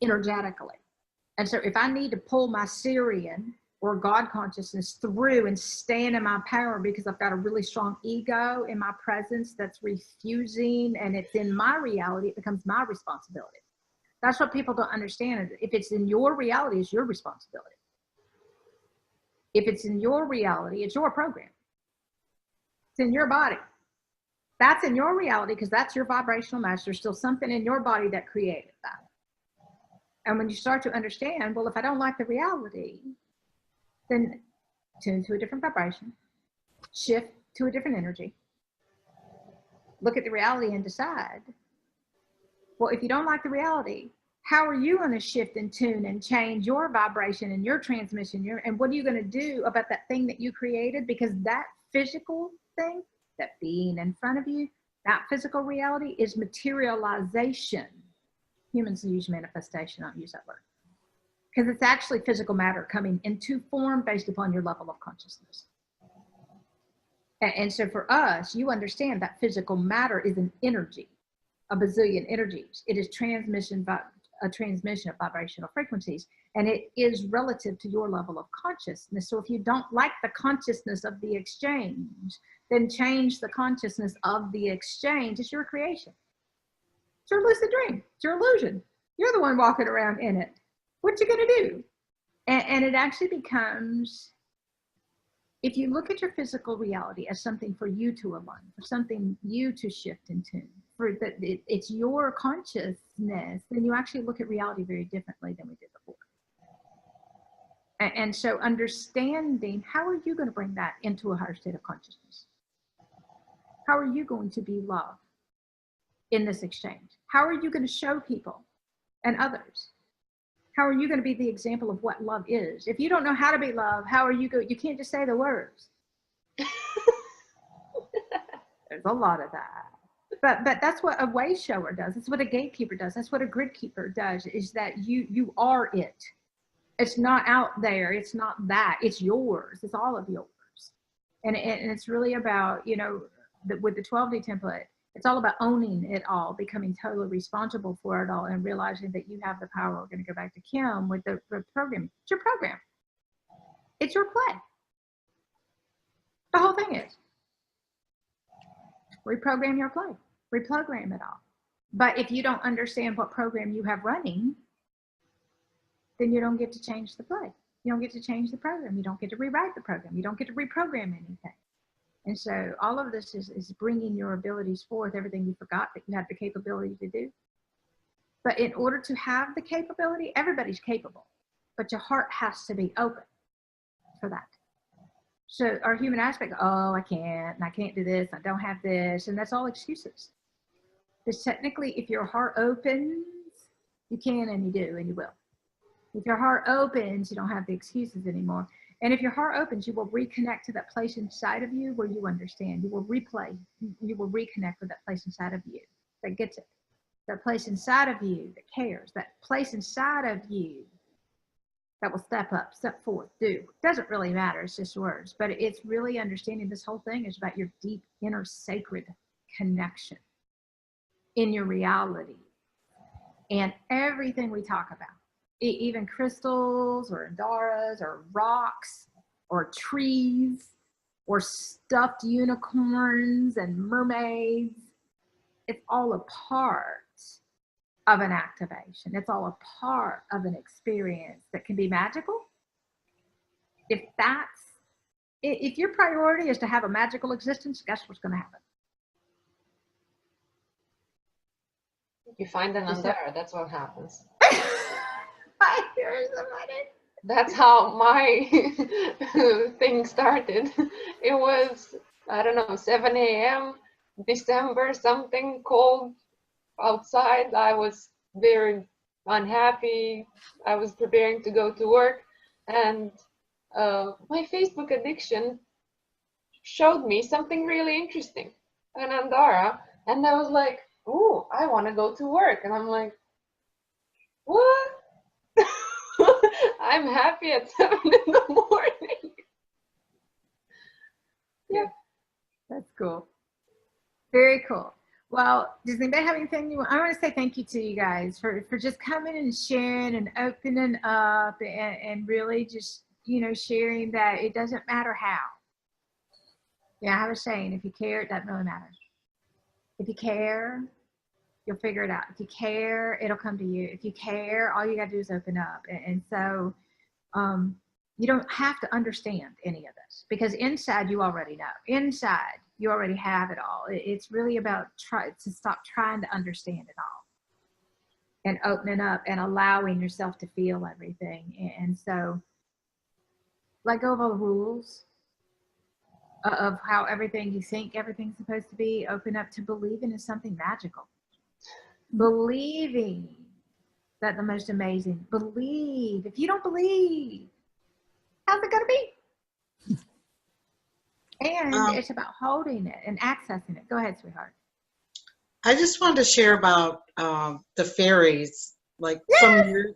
[SPEAKER 1] energetically. And so if I need to pull my Syrian or God consciousness through and stand in my power because I've got a really strong ego in my presence that's refusing and it's in my reality, it becomes my responsibility. That's what people don't understand. If it's in your reality, it's your responsibility. If it's in your reality, it's your program. It's in your body. That's in your reality because that's your vibrational match. There's still something in your body that created that. And when you start to understand, well, if I don't like the reality, then tune to a different vibration, shift to a different energy, look at the reality and decide, well, if you don't like the reality, how are you going to shift and tune and change your vibration and your transmission? And what are you going to do about that thing that you created? Because that physical thing, that being in front of you, that physical reality is materialization. Humans use manifestation, I don't use that word. Because it's actually physical matter coming into form based upon your level of consciousness. And so for us, you understand that physical matter is an energy, a bazillion energies. It is a transmission of vibrational frequencies, and it is relative to your level of consciousness. So if you don't like the consciousness of the exchange, then change the consciousness of the exchange. It's your creation. It's your lucid dream. It's your illusion. You're the one walking around in it. What you gonna do? And it actually becomes, if you look at your physical reality as something for you to align, for something you to shift and tune, for that it's your consciousness, then you actually look at reality very differently than we did before. And so understanding, how are you going to bring that into a higher state of consciousness? How are you going to be love in this exchange? How are you going to show people and others? How are you going to be the example of what love is? If you don't know how to be love, how are you you can't just say the words. There's a lot of that. But that's what a way shower does. That's what a gatekeeper does. That's what a gridkeeper does, is that you are it. It's not out there. It's not that. It's yours. It's all of yours. And it's really about, with the 12D template, it's all about owning it all, becoming totally responsible for it all, and realizing that you have the power. We're going to go back to Kim with the program. It's your program. It's your play. The whole thing is. Reprogram your play. Reprogram it all. But if you don't understand what program you have running, then you don't get to change the play. You don't get to change the program. You don't get to rewrite the program. You don't get to reprogram anything. And so all of this is bringing your abilities forth, everything you forgot that you had the capability to do. But in order to have the capability, everybody's capable, but your heart has to be open for that. So our human aspect, oh, I can't, and I can't do this, I don't have this, and that's all excuses. Because technically, if your heart opens, you can and you do and you will. If your heart opens, you don't have the excuses anymore. And if your heart opens, you will reconnect to that place inside of you where you understand. You will replay. You will reconnect with that place inside of you that gets it. That place inside of you that cares. That place inside of you that will step up, step forth, do. It doesn't really matter. It's just words. But it's really understanding this whole thing is about your deep inner sacred connection in your reality. And everything we talk about, even crystals or andaras or rocks or trees or stuffed unicorns and mermaids, it's all a part of an activation. It's all a part of an experience that can be magical if that's if your priority is to have a magical existence, guess what's going to happen?
[SPEAKER 6] You find an Andara, that's what happens.
[SPEAKER 1] I hear somebody.
[SPEAKER 6] That's how my thing started. It was, I don't know, 7 a.m., December, something cold outside. I was very unhappy. I was preparing to go to work, and my Facebook addiction showed me something really interesting, an Andara, and I was like, "Ooh, I want to go to work," and I'm like, "What?" I'm happy at 7 in the morning.
[SPEAKER 1] Yeah, that's cool. Very cool. Well, does anybody have anything you want? I want to say thank you to you guys for just coming and sharing and opening up and really just, you know, sharing that it doesn't matter how. Yeah, I have a saying, if you care, it doesn't really matter. If you care, you'll figure it out. If you care, it'll come to you. If you care, all you got to do is open up. And so you don't have to understand any of this, because inside you already know. Inside you already have it all. It's really about to stop trying to understand it all and opening up and allowing yourself to feel everything. And so let go of all the rules of how everything you think everything's supposed to be. Open up to believing in something magical. Believing that the most amazing. Believe. If you don't believe, how's it going to be? And it's about holding it and accessing it. Go ahead, sweetheart.
[SPEAKER 7] I just wanted to share about the fairies. Like some years,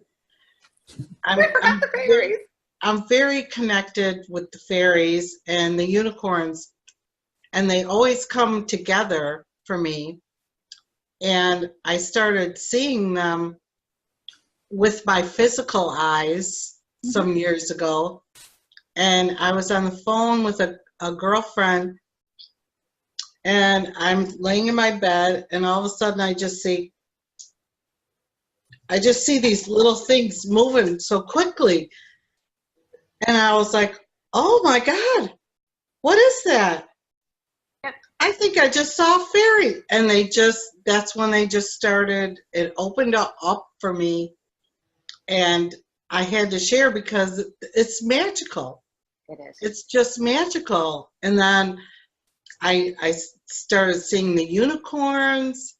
[SPEAKER 7] I'm very connected with the fairies and the unicorns, and they always come together for me. And I started seeing them with my physical eyes some years ago. And I was on the phone with a girlfriend, and I'm laying in my bed, and all of a sudden I just see these little things moving so quickly. And I was like, oh my God, what is that?
[SPEAKER 1] Yep.
[SPEAKER 7] I think I just saw a fairy. And that's when they just started, it opened up for me. And I had to share because it's magical.
[SPEAKER 1] It is.
[SPEAKER 7] It's just magical. And then I started seeing the unicorns.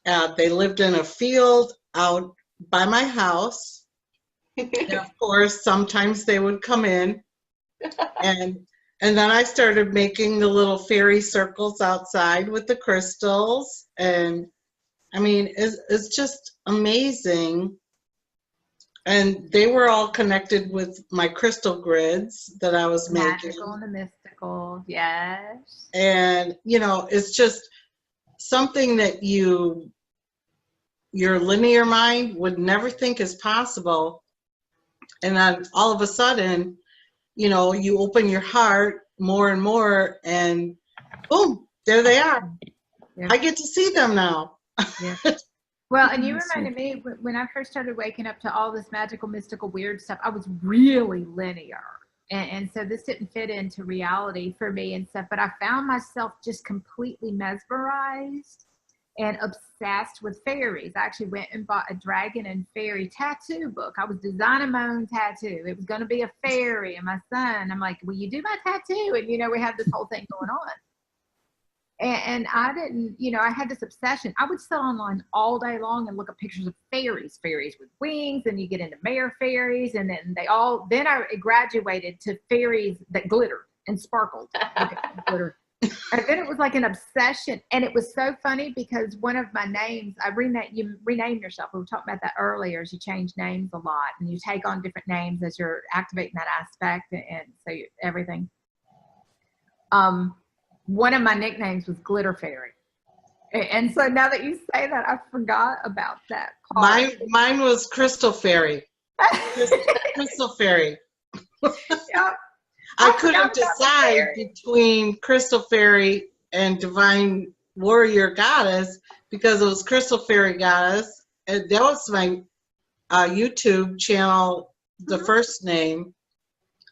[SPEAKER 7] They lived in a field out by my house. And of course, sometimes they would come in. And then I started making the little fairy circles outside with the crystals. And I mean, it's just amazing. And they were all connected with my crystal grids that I was making.
[SPEAKER 1] Magical and the mystical, yes.
[SPEAKER 7] And, you know, it's just something that your linear mind would never think is possible. And then all of a sudden, you know, you open your heart more and more, and boom, there they are.
[SPEAKER 1] Yeah.
[SPEAKER 7] I get to see them now.
[SPEAKER 1] Yeah. Well, and you reminded me when I first started waking up to all this magical, mystical, weird stuff, I was really linear. And so this didn't fit into reality for me and stuff, but I found myself just completely mesmerized and obsessed with fairies. I actually went and bought a dragon and fairy tattoo book. I was designing my own tattoo. It was going to be a fairy, and my son, I'm like, will you do my tattoo? And, you know, we had this whole thing going on. And I didn't, you know, I had this obsession. I would sit online all day long and look at pictures of fairies with wings, and you get into mare fairies, and then then I graduated to fairies that glittered and sparkled. Glitter. And then it was like an obsession. And it was so funny because one of my names, you rename yourself. We were talking about that earlier, as you change names a lot and you take on different names as you're activating that aspect. And so everything. One of my nicknames was Glitter Fairy. And so now that you say that, I forgot about that part.
[SPEAKER 7] Mine was Crystal Fairy. Crystal Fairy.
[SPEAKER 1] Yep.
[SPEAKER 7] I couldn't decide between Crystal Fairy and Divine Warrior Goddess because it was Crystal Fairy Goddess. And that was my YouTube channel, the first name.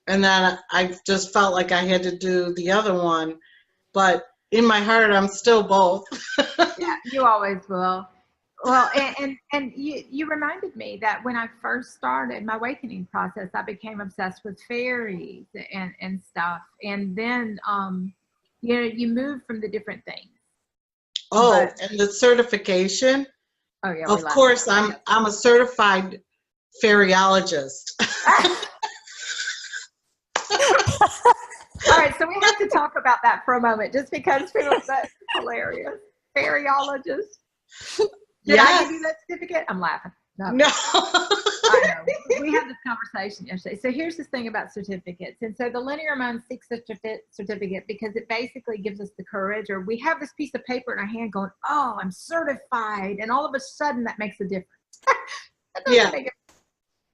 [SPEAKER 7] and then I just felt like I had to do the other one. But in my heart, I'm still both.
[SPEAKER 1] Yeah, you always will. Well, and you reminded me that when I first started my awakening process, I became obsessed with fairies and stuff. And then, you know, you move from the different things.
[SPEAKER 7] Oh, and the certification.
[SPEAKER 1] Oh yeah.
[SPEAKER 7] Of course, I'm a certified fairyologist.
[SPEAKER 1] All right, so we have to talk about that for a moment, just because that's hilarious. Fairyologist. Did I give you that certificate? I'm laughing. No. I know. We had this conversation yesterday. So here's the thing about certificates. And so the linear mind seeks a certificate because it basically gives us the courage, or we have this piece of paper in our hand going, oh, I'm certified. And all of a sudden that makes a difference.
[SPEAKER 7] Yeah.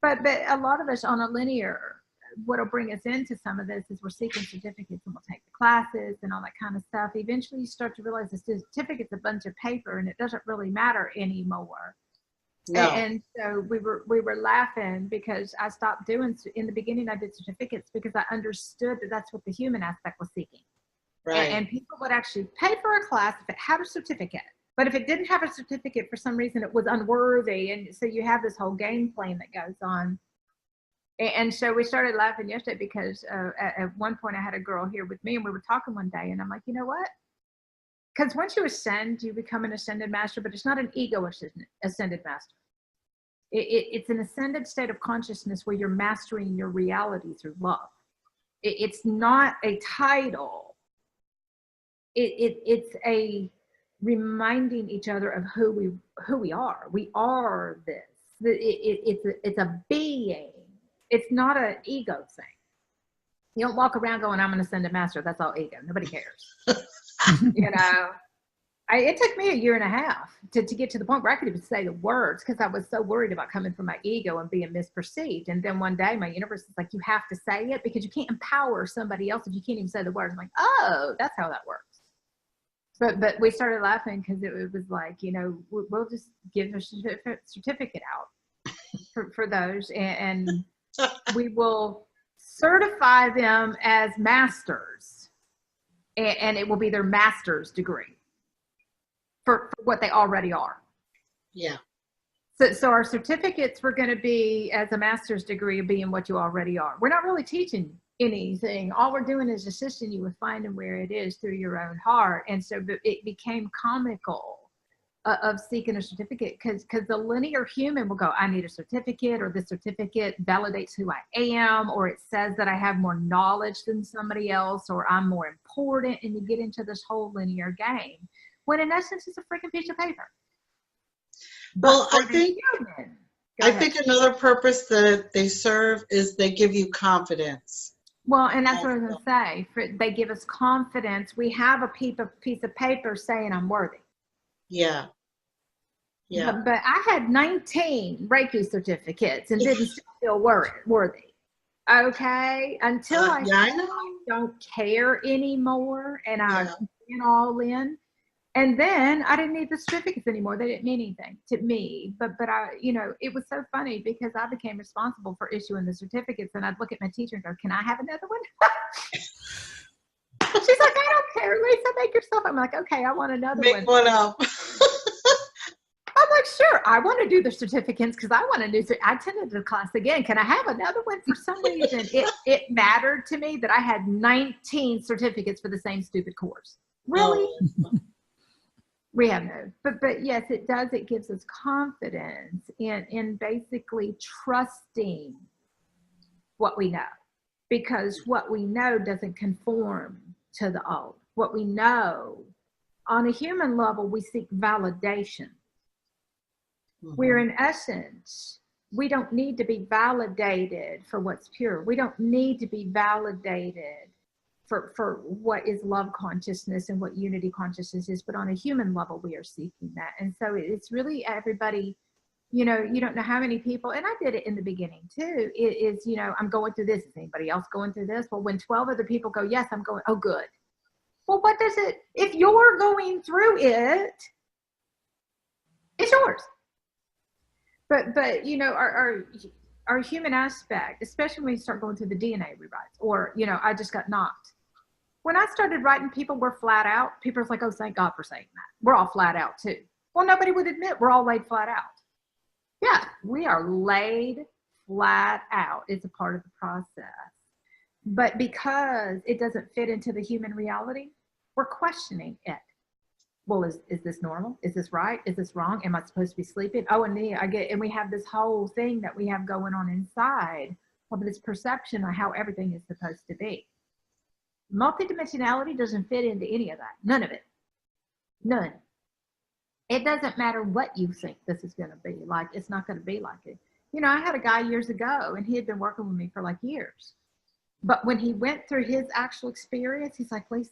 [SPEAKER 1] But a lot of us on a linear, what'll bring us into some of this is we're seeking certificates, and we'll take the classes and all that kind of stuff. Eventually you start to realize the certificate's a bunch of paper and it doesn't really matter anymore. No. And so we were laughing because I stopped doing, in the beginning I did certificates because I understood that that's what the human aspect was seeking. Right. And people would actually pay for a class if it had a certificate. But if it didn't have a certificate, for some reason, it was unworthy. And so you have this whole game plan that goes on. And so we started laughing yesterday because at one point I had a girl here with me and we were talking one day and I'm like, you know what? Because once you ascend, you become an ascended master, but it's not an ego ascended master. It's an ascended state of consciousness where you're mastering your reality through love. It's not a title. It's a reminding each other of who we are. We are this. It's a being. It's not an ego thing. You don't walk around going, I'm going to send a master. That's all ego. Nobody cares. You know, it took me 1.5 years to get to the point where I could even say the words because I was so worried about coming from my ego and being misperceived. And then one day my universe is like, you have to say it because you can't empower somebody else if you can't even say the words. I'm like, oh, that's how that works. But we started laughing because it was like, you know, we'll just give a certificate out for those and we will certify them as masters and it will be their master's degree for what they already are. Yeah. So our certificates were going to be as a master's degree of being what you already are. We're not really teaching anything. All we're doing is assisting you with finding where it is through your own heart. And so it became comical of seeking a certificate because the linear human will go, I need a certificate, or this certificate validates who I am, or it says that I have more knowledge than somebody else, or I'm more important, and you get into this whole linear game when in essence it's a freaking piece of paper.
[SPEAKER 7] Well, I think another purpose that they serve is they give you confidence.
[SPEAKER 1] Well, and that's what I was going to say. They give us confidence. We have a piece of paper saying I'm worthy. Yeah. Yeah. But I had 19 Reiki certificates and didn't feel worthy. Okay. Until I don't care anymore and I'm all in. And then I didn't need the certificates anymore. They didn't mean anything to me. But I, you know, it was so funny because I became responsible for issuing the certificates and I'd look at my teacher and go, can I have another one? She's like, I don't care, Lisa, make yourself. I'm like, okay, I want another one.
[SPEAKER 7] Make one up.
[SPEAKER 1] I'm like, sure, I want to do the certificates because I want to do. I attended the class again. Can I have another one? For some reason, it mattered to me that I had 19 certificates for the same stupid course. Really? We have no. But yes, it does. It gives us confidence in basically trusting what we know. Because what we know doesn't conform to the old. What we know, on a human level, we seek validation. Mm-hmm. Where in essence, we don't need to be validated for what's pure. We don't need to be validated for what is love consciousness and what unity consciousness is. But on a human level, we are seeking that. And so it's really everybody. You know, you don't know how many people, and I did it in the beginning too, it is, you know, I'm going through this. Is anybody else going through this? Well, when 12 other people go, yes, I'm going, oh, good. Well, what does it, if you're going through it, it's yours. But you know, our human aspect, especially when you start going through the DNA rewrites, or, you know, I just got knocked. When I started writing, people were flat out. People are like, oh, thank God for saying that. We're all flat out too. Well, nobody would admit we're all laid flat out. Yeah, we are laid flat out. It's a part of the process. But because it doesn't fit into the human reality, we're questioning it. Well, is this normal? Is this right? Is this wrong? Am I supposed to be sleeping? Oh, and we have this whole thing that we have going on inside of this perception of how everything is supposed to be. Multidimensionality doesn't fit into any of that. None of it. None. It doesn't matter what you think this is going to be like. It's not going to be like it. You know, I had a guy years ago, and he had been working with me for like years. But when he went through his actual experience, he's like, Lisa,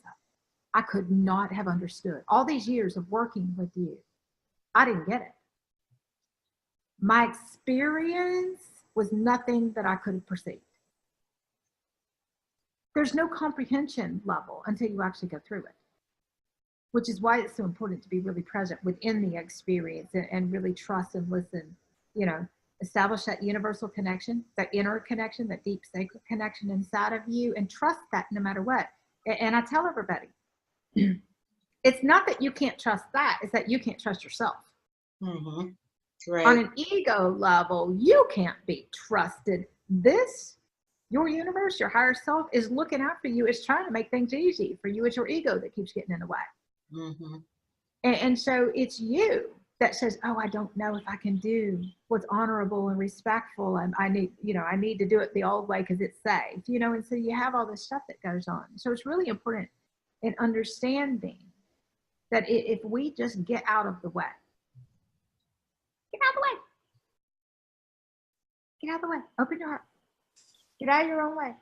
[SPEAKER 1] I could not have understood. All these years of working with you, I didn't get it. My experience was nothing that I could have perceived. There's no comprehension level until you actually go through it, which is why it's so important to be really present within the experience and really trust and listen, you know, establish that universal connection, that inner connection, that deep sacred connection inside of you, and trust that no matter what. And I tell everybody, it's not that you can't trust that, it's that you can't trust yourself.
[SPEAKER 7] Mm-hmm. Right.
[SPEAKER 1] On an ego level, you can't be trusted. Your universe, your higher self is looking out for you. It's trying to make things easy for you. It's your ego that keeps getting in the way.
[SPEAKER 7] Mm-hmm.
[SPEAKER 1] And so it's you that says, oh, I don't know if I can do what's honorable and respectful. And I need to do it the old way because it's safe, you know? And so you have all this stuff that goes on. So it's really important in understanding that if we just get out of the way, get out of the way, get out of the way, open your heart, get out of your own way.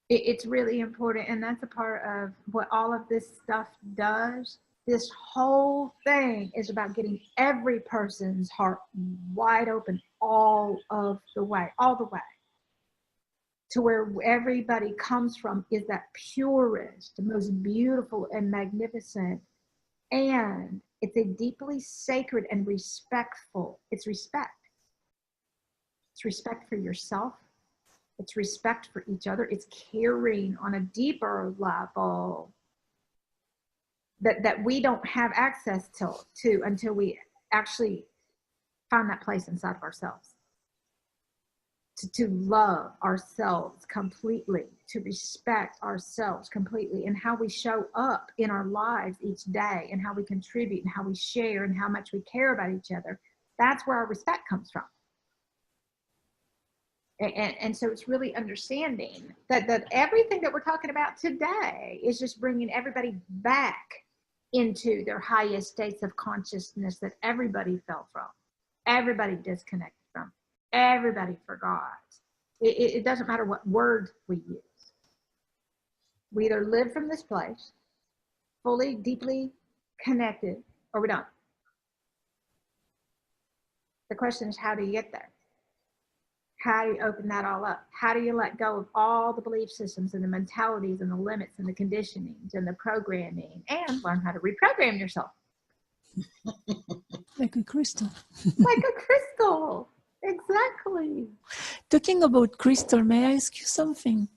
[SPEAKER 1] It's really important, and that's a part of what all of this stuff does. This whole thing is about getting every person's heart wide open all of the way, all the way, to where everybody comes from is that purest, most beautiful and magnificent. And it's a deeply sacred and respectful, it's respect. It's respect for yourself. It's respect for each other. It's caring on a deeper level that we don't have access to until we actually find that place inside of ourselves. To love ourselves completely, to respect ourselves completely, and how we show up in our lives each day, and how we contribute, and how we share, and how much we care about each other. That's where our respect comes from. And so it's really understanding that everything that we're talking about today is just bringing everybody back into their highest states of consciousness that everybody fell from, everybody disconnected from, everybody forgot. It doesn't matter what word we use. We either live from this place, fully, deeply connected, or we don't. The question is, how do you get there? How do you open that all up? How do you let go of all the belief systems and the mentalities and the limits and the conditionings and the programming, and learn how to reprogram yourself?
[SPEAKER 8] Like a crystal.
[SPEAKER 1] Like a crystal. Exactly.
[SPEAKER 8] Talking about crystal, may I ask you something?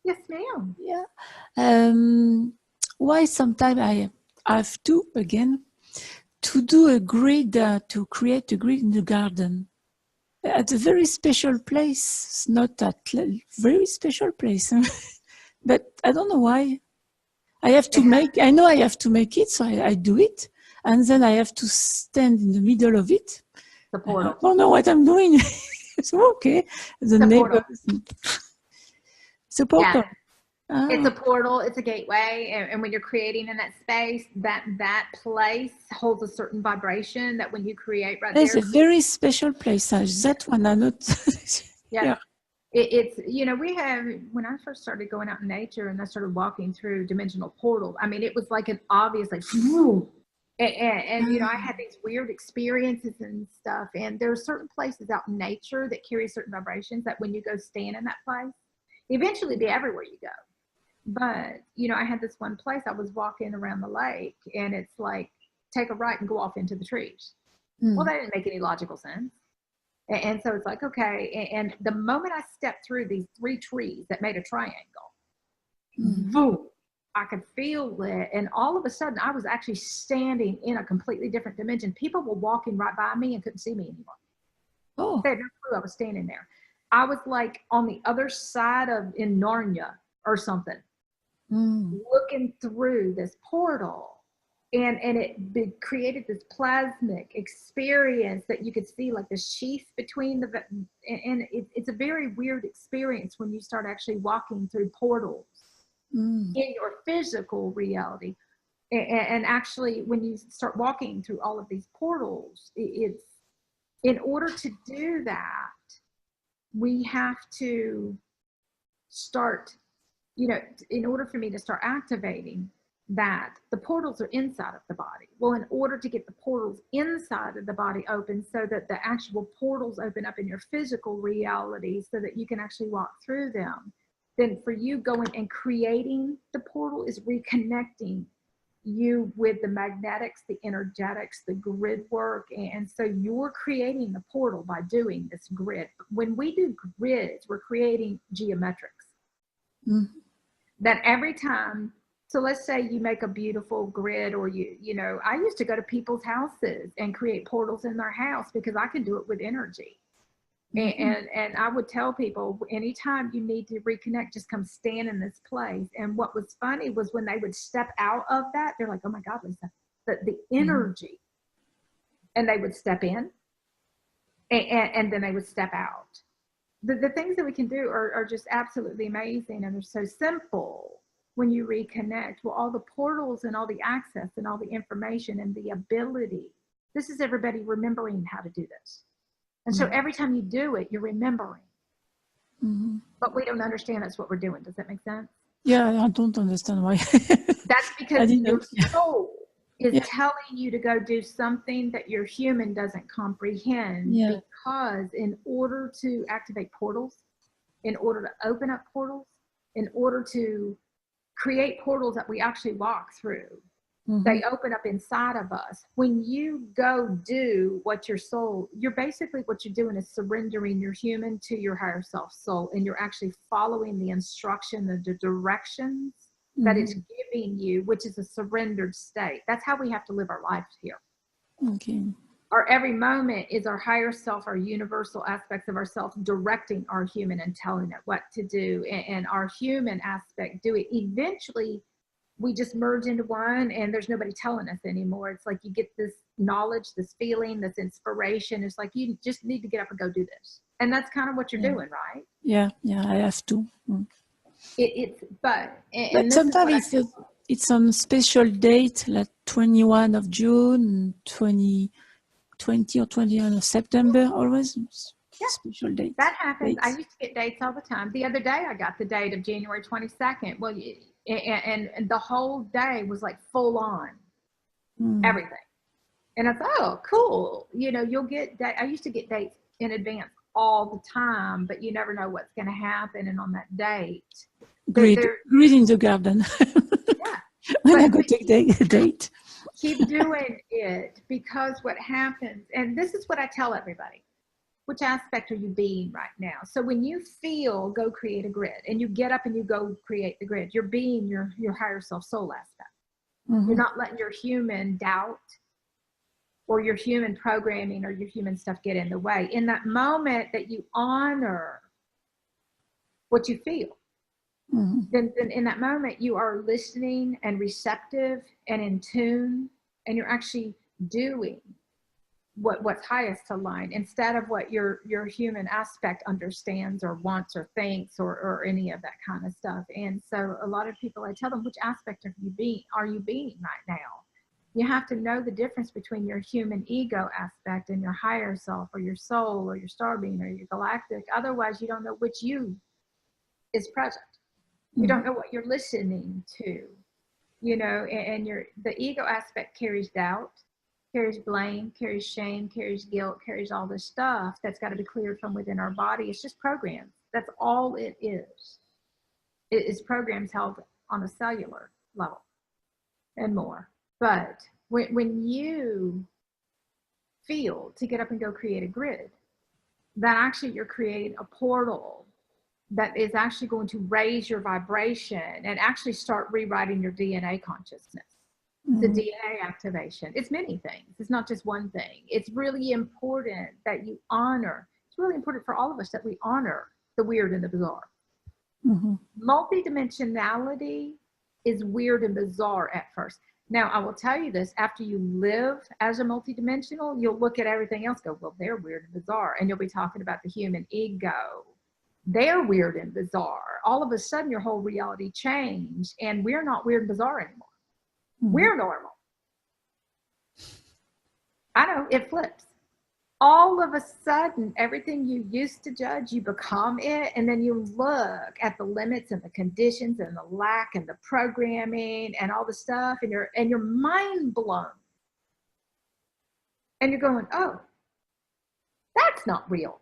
[SPEAKER 1] Yes, ma'am.
[SPEAKER 8] Yeah. Why sometimes I have to do a grid, to create a grid in the garden? At a very special place. It's not that very special place. But I don't know why. I know I have to make it, so I do it. And then I have to stand in the middle of it.
[SPEAKER 1] The portal.
[SPEAKER 8] I don't know what I'm doing. So, okay. The neighbors. It's a portal.
[SPEAKER 1] Yeah. It's a portal, it's a gateway, and when you're creating in that space, that place holds a certain vibration that when you create
[SPEAKER 8] it's a very special place. That one I not.
[SPEAKER 1] Yeah. It's, you know, we have, when I first started going out in nature and I started walking through dimensional portals, I mean, it was like an obvious, like, whoo. And you know, I had these weird experiences and stuff, and there are certain places out in nature that carry certain vibrations that when you go stand in that place, eventually be everywhere you go. But, you know, I had this one place, I was walking around the lake, and it's like, take a right and go off into the trees. Well, that didn't make any logical sense. And so it's like, okay. And the moment I stepped through these 3 trees that made a triangle, boom, I could feel it. And all of a sudden, I was actually standing in a completely different dimension. People were walking right by me and couldn't see me anymore.
[SPEAKER 8] Oh.
[SPEAKER 1] They had no clue I was standing there. I was like on the other side of in Narnia or something, looking through this portal. And it created this plasmic experience that you could see like the sheath between the, and it's a very weird experience when you start actually walking through portals in your physical reality. And actually when you start walking through all of these portals, it's, in order to do that, we have to start, you know, in order for me to start activating that, the portals are inside of the body. Well, in order to get the portals inside of the body open so that the actual portals open up in your physical reality so that you can actually walk through them, then for you going and creating the portal is reconnecting you with the magnetics, the energetics, the grid work. And so you're creating the portal by doing this grid. When we do grids, we're creating geometrics. That every time, so let's say you make a beautiful grid, or you know, I used to go to people's houses and create portals in their house because I could do it with energy. And I would tell people, anytime you need to reconnect, just come stand in this place. And what was funny was when they would step out of that, they're like, oh my God, Lisa, the energy. And they would step in and then they would step out. The things that we can do are just absolutely amazing, and they're so simple when you reconnect. Well, all the portals and all the access and all the information and the ability, this is everybody remembering how to do this. And so every time you do it, you're remembering. But we don't understand that's what we're doing. Does that make sense?
[SPEAKER 8] Yeah, I don't understand why.
[SPEAKER 1] That's because your soul is telling you to go do something that your human doesn't comprehend. Because in order to activate portals, in order to open up portals, in order to create portals that we actually walk through, they open up inside of us. When you go do what your soul, you're basically, what you're doing is surrendering your human to your higher self soul, and you're actually following the instruction, the directions that it's giving you, which is a surrendered state. That's how we have to live our lives here.
[SPEAKER 8] Okay.
[SPEAKER 1] Our every moment is our higher self, our universal aspects of ourselves directing our human and telling it what to do. And our human aspect do it. Eventually, we just merge into one, and there's nobody telling us anymore. It's like you get this knowledge, this feeling, this inspiration. It's like you just need to get up and go do this. And that's kind of what you're doing, right?
[SPEAKER 8] Yeah, I have to.
[SPEAKER 1] But
[SPEAKER 8] sometimes it's on special date, like 21 of June, 20 or 21 of September, always special dates.
[SPEAKER 1] That happens. I used to get dates all the time. The other day I got the date of January 22nd. Well, and the whole day was like full on everything. And I thought, oh, cool. You know, you'll get I used to get dates in advance all the time, but you never know what's going to happen. And on that date,
[SPEAKER 8] Grid in the garden. When I go take the date.
[SPEAKER 1] Keep doing it, because what happens, and this is what I tell everybody, which aspect are you being right now? So when you feel, go create a grid, and you get up and you go create the grid, you're being your higher self soul aspect. You're not letting your human doubt or your human programming or your human stuff get in the way. In that moment that you honor what you feel, then in that moment you are listening and receptive and in tune, and you're actually doing what's highest aligned instead of what your human aspect understands or wants or thinks or any of that kind of stuff. And so a lot of people, I tell them, which aspect are you being right now? You have to know the difference between your human ego aspect and your higher self, or your soul, or your star being, or your galactic. Otherwise, you don't know which you is present. You don't know what you're listening to, you know, and the ego aspect carries doubt, carries blame, carries shame, carries guilt, carries all this stuff that's got to be cleared from within our body. It's just programs. That's all it is. It is programs held on a cellular level and more. But when you feel to get up and go create a grid, that actually you're creating a portal that is actually going to raise your vibration and actually start rewriting your DNA consciousness. The DNA activation. It's many things. It's not just one thing. It's really important that you honor. It's really important for all of us that we honor the weird and the bizarre. Multidimensionality is weird and bizarre at first. Now, I will tell you this, after you live as a multidimensional, you'll look at everything else, go, well, they're weird and bizarre. And you'll be talking about the human ego. They're weird and bizarre. All of a sudden, your whole reality changed, and we're not weird and bizarre anymore. We're normal. I know, it flips. All of a sudden, everything you used to judge, you become it, and then you look at the limits and the conditions and the lack and the programming and all the stuff, and you're mind blown. And you're going, oh, that's not real.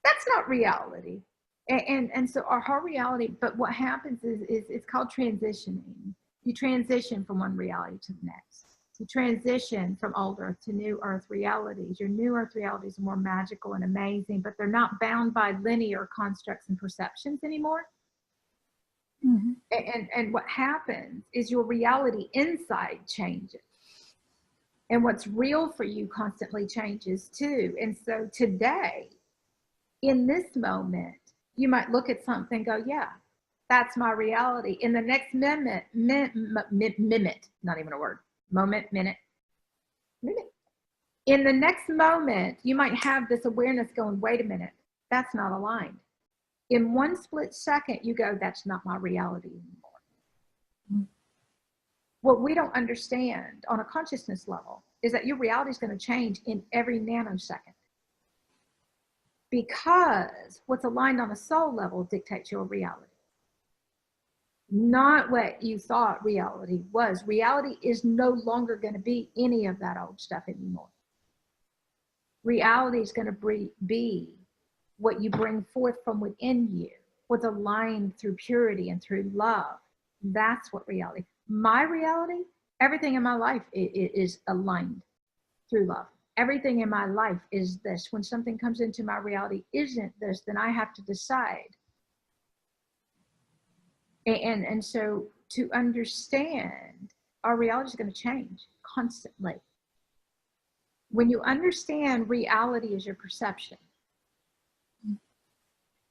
[SPEAKER 1] That's not reality. And so our whole reality, but what happens is it's called transitioning. You transition from one reality to the next. You transition from old earth to new earth realities. Your new earth realities are more magical and amazing, but they're not bound by linear constructs and perceptions anymore. And what happens is your reality inside changes. And what's real for you constantly changes too. And so today, in this moment, you might look at something and go, yeah, that's my reality. In the next minute, not even a word, minute. In the next moment, you might have this awareness going, wait a minute, that's not aligned. In one split second, you go, that's not my reality anymore. What we don't understand on a consciousness level is that your reality is going to change in every nanosecond. Because what's aligned on a soul level dictates your reality. Not what you thought reality was. Reality is no longer going to be any of that old stuff anymore. Reality is going to be what you bring forth from within you, what's aligned through purity and through love. That's what reality. My reality, everything in my life is aligned through love. Everything in my life is this. When something comes into my reality isn't this, then I have to decide. And so to understand, our reality is going to change constantly. When you understand reality is your perception,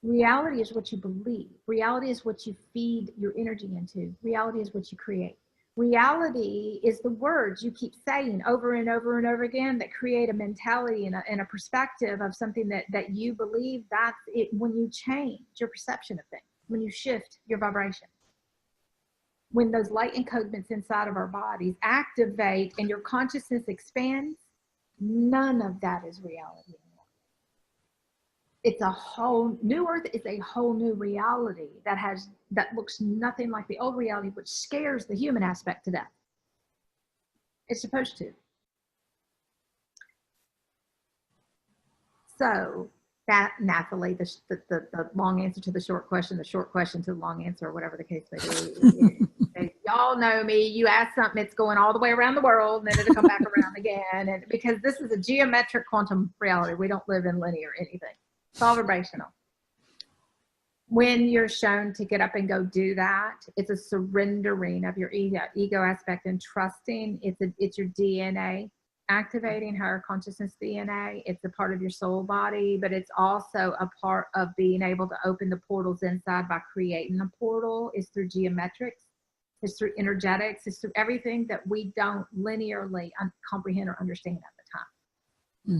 [SPEAKER 1] reality is what you believe, reality is what you feed your energy into, reality is what you create. Reality is the words you keep saying over and over and over again that create a mentality and a perspective of something that you believe. That's it. When you change your perception of things, when you shift your vibration, when those light encodements inside of our bodies activate and your consciousness expands, none of that is reality anymore. It's a whole new earth. Is a whole new reality that looks nothing like the old reality, which scares the human aspect to death. It's supposed to. So that, Nathalie, the long answer to the short question to the long answer, or whatever the case may be. Y'all know me. You ask something, it's going all the way around the world, and then it'll come back around again. And because this is a geometric quantum reality, we don't live in linear anything. It's all vibrational. When you're shown to get up and go do that, it's a surrendering of your ego aspect and trusting. It's your DNA activating, higher consciousness DNA. It's a part of your soul body, but it's also a part of being able to open the portals inside by creating a portal. Is through geometrics. It's through energetics. It's through everything that we don't linearly comprehend or understand at the time.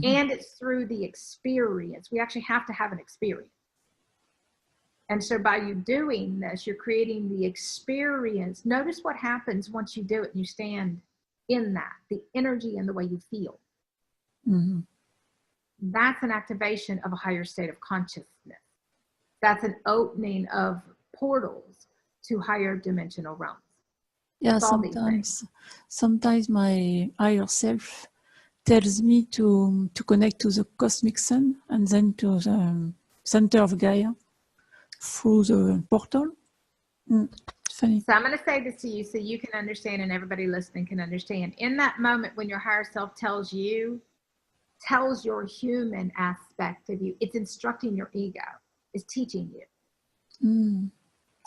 [SPEAKER 1] And it's through the experience. We actually have to have an experience. And so by you doing this, you're creating the experience. Notice what happens once you do it and you stand in that, the energy and the way you feel. That's an activation of a higher state of consciousness. That's an opening of portals to higher dimensional realms.
[SPEAKER 8] Yeah, sometimes my higher self tells me to connect to the cosmic sun and then to the center of Gaia through the portal. Funny.
[SPEAKER 1] So I'm going to say this to you so you can understand and everybody listening can understand. In that moment when your higher self tells you tells your human aspect of you. It's instructing your ego. It's teaching you.
[SPEAKER 8] Mm.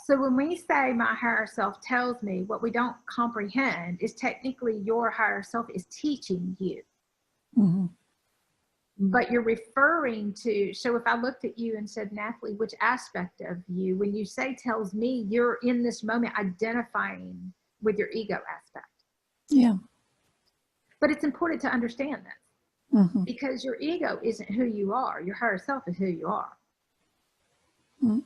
[SPEAKER 1] So when we say my higher self tells me, what we don't comprehend is technically your higher self is teaching you.
[SPEAKER 8] Mm-hmm.
[SPEAKER 1] But you're referring to, so if I looked at you and said, Natalie, which aspect of you, when you say tells me, you're in this moment identifying with your ego aspect.
[SPEAKER 8] Yeah.
[SPEAKER 1] But it's important to understand this,
[SPEAKER 8] Mm-hmm.
[SPEAKER 1] because your ego isn't who you are. Your higher self is who you are.
[SPEAKER 8] Mm.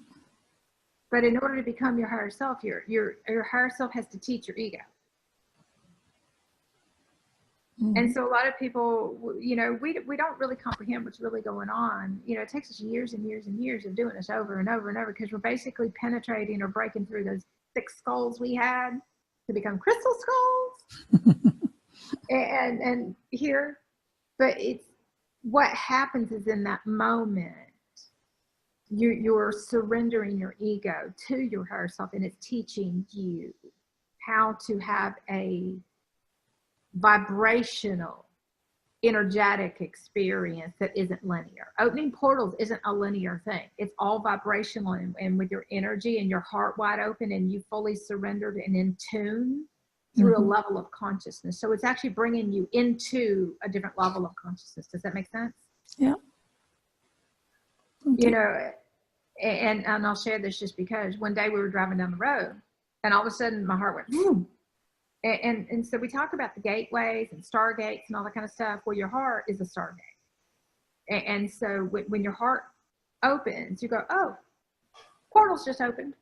[SPEAKER 1] But in order to become your higher self, your higher self has to teach your ego.
[SPEAKER 8] Mm-hmm.
[SPEAKER 1] And so a lot of people, you know, we don't really comprehend what's really going on. You know, it takes us years and years and years of doing this over and over and over, because we're basically penetrating or breaking through those thick skulls we had to become crystal skulls. and here, but it's what happens is in that moment, you're surrendering your ego to your higher self, and it's teaching you how to have a vibrational, energetic experience that isn't linear. Opening portals isn't a linear thing. It's all vibrational, and with your energy and your heart wide open and you fully surrendered and in tune through a level of consciousness. So it's actually bringing you into a different level of consciousness. Does that make sense?
[SPEAKER 8] Yeah. Okay.
[SPEAKER 1] You know, and I'll share this just because one day we were driving down the road and all of a sudden my heart went, boom. And so we talk about the gateways and stargates and all that kind of stuff. Well, your heart is a stargate. And so when your heart opens, you go, oh, portal's just opened.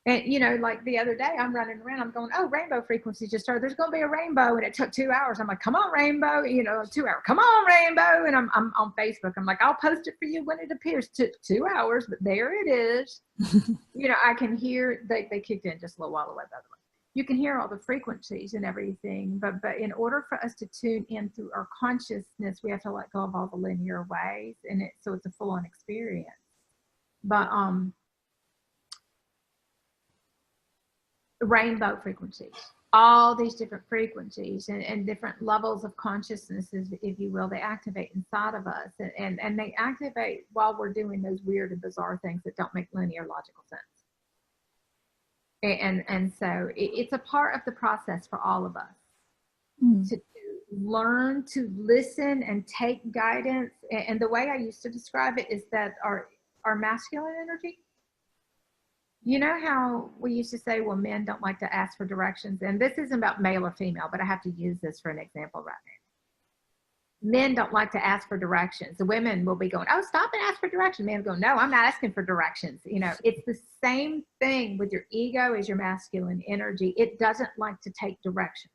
[SPEAKER 1] And, you know, like the other day, I'm running around, I'm going, oh, rainbow frequency just started. There's going to be a rainbow. And it took 2 hours. I'm like, come on, rainbow. You know, 2 hours. Come on, rainbow. And I'm on Facebook. I'm like, I'll post it for you when it appears. Took 2 hours, but there it is. You know, I can hear, they kicked in just a little while away, by the way. You can hear all the frequencies and everything. But in order for us to tune in through our consciousness, we have to let go of all the linear ways. And so it's a full-on experience. But, rainbow frequencies, all these different frequencies and different levels of consciousnesses, if you will, they activate inside of us, and they activate while we're doing those weird and bizarre things that don't make linear logical sense. And so it's a part of the process for all of us to learn to listen and take guidance. And the way I used to describe it is that our masculine energy, you know how we used to say, well, men don't like to ask for directions. And this isn't about male or female, but I have to use this for an example right now. Men don't like to ask for directions. The women will be going, oh, stop and ask for directions. Men go, no, I'm not asking for directions. You know, it's the same thing with your ego as your masculine energy. It doesn't like to take directions.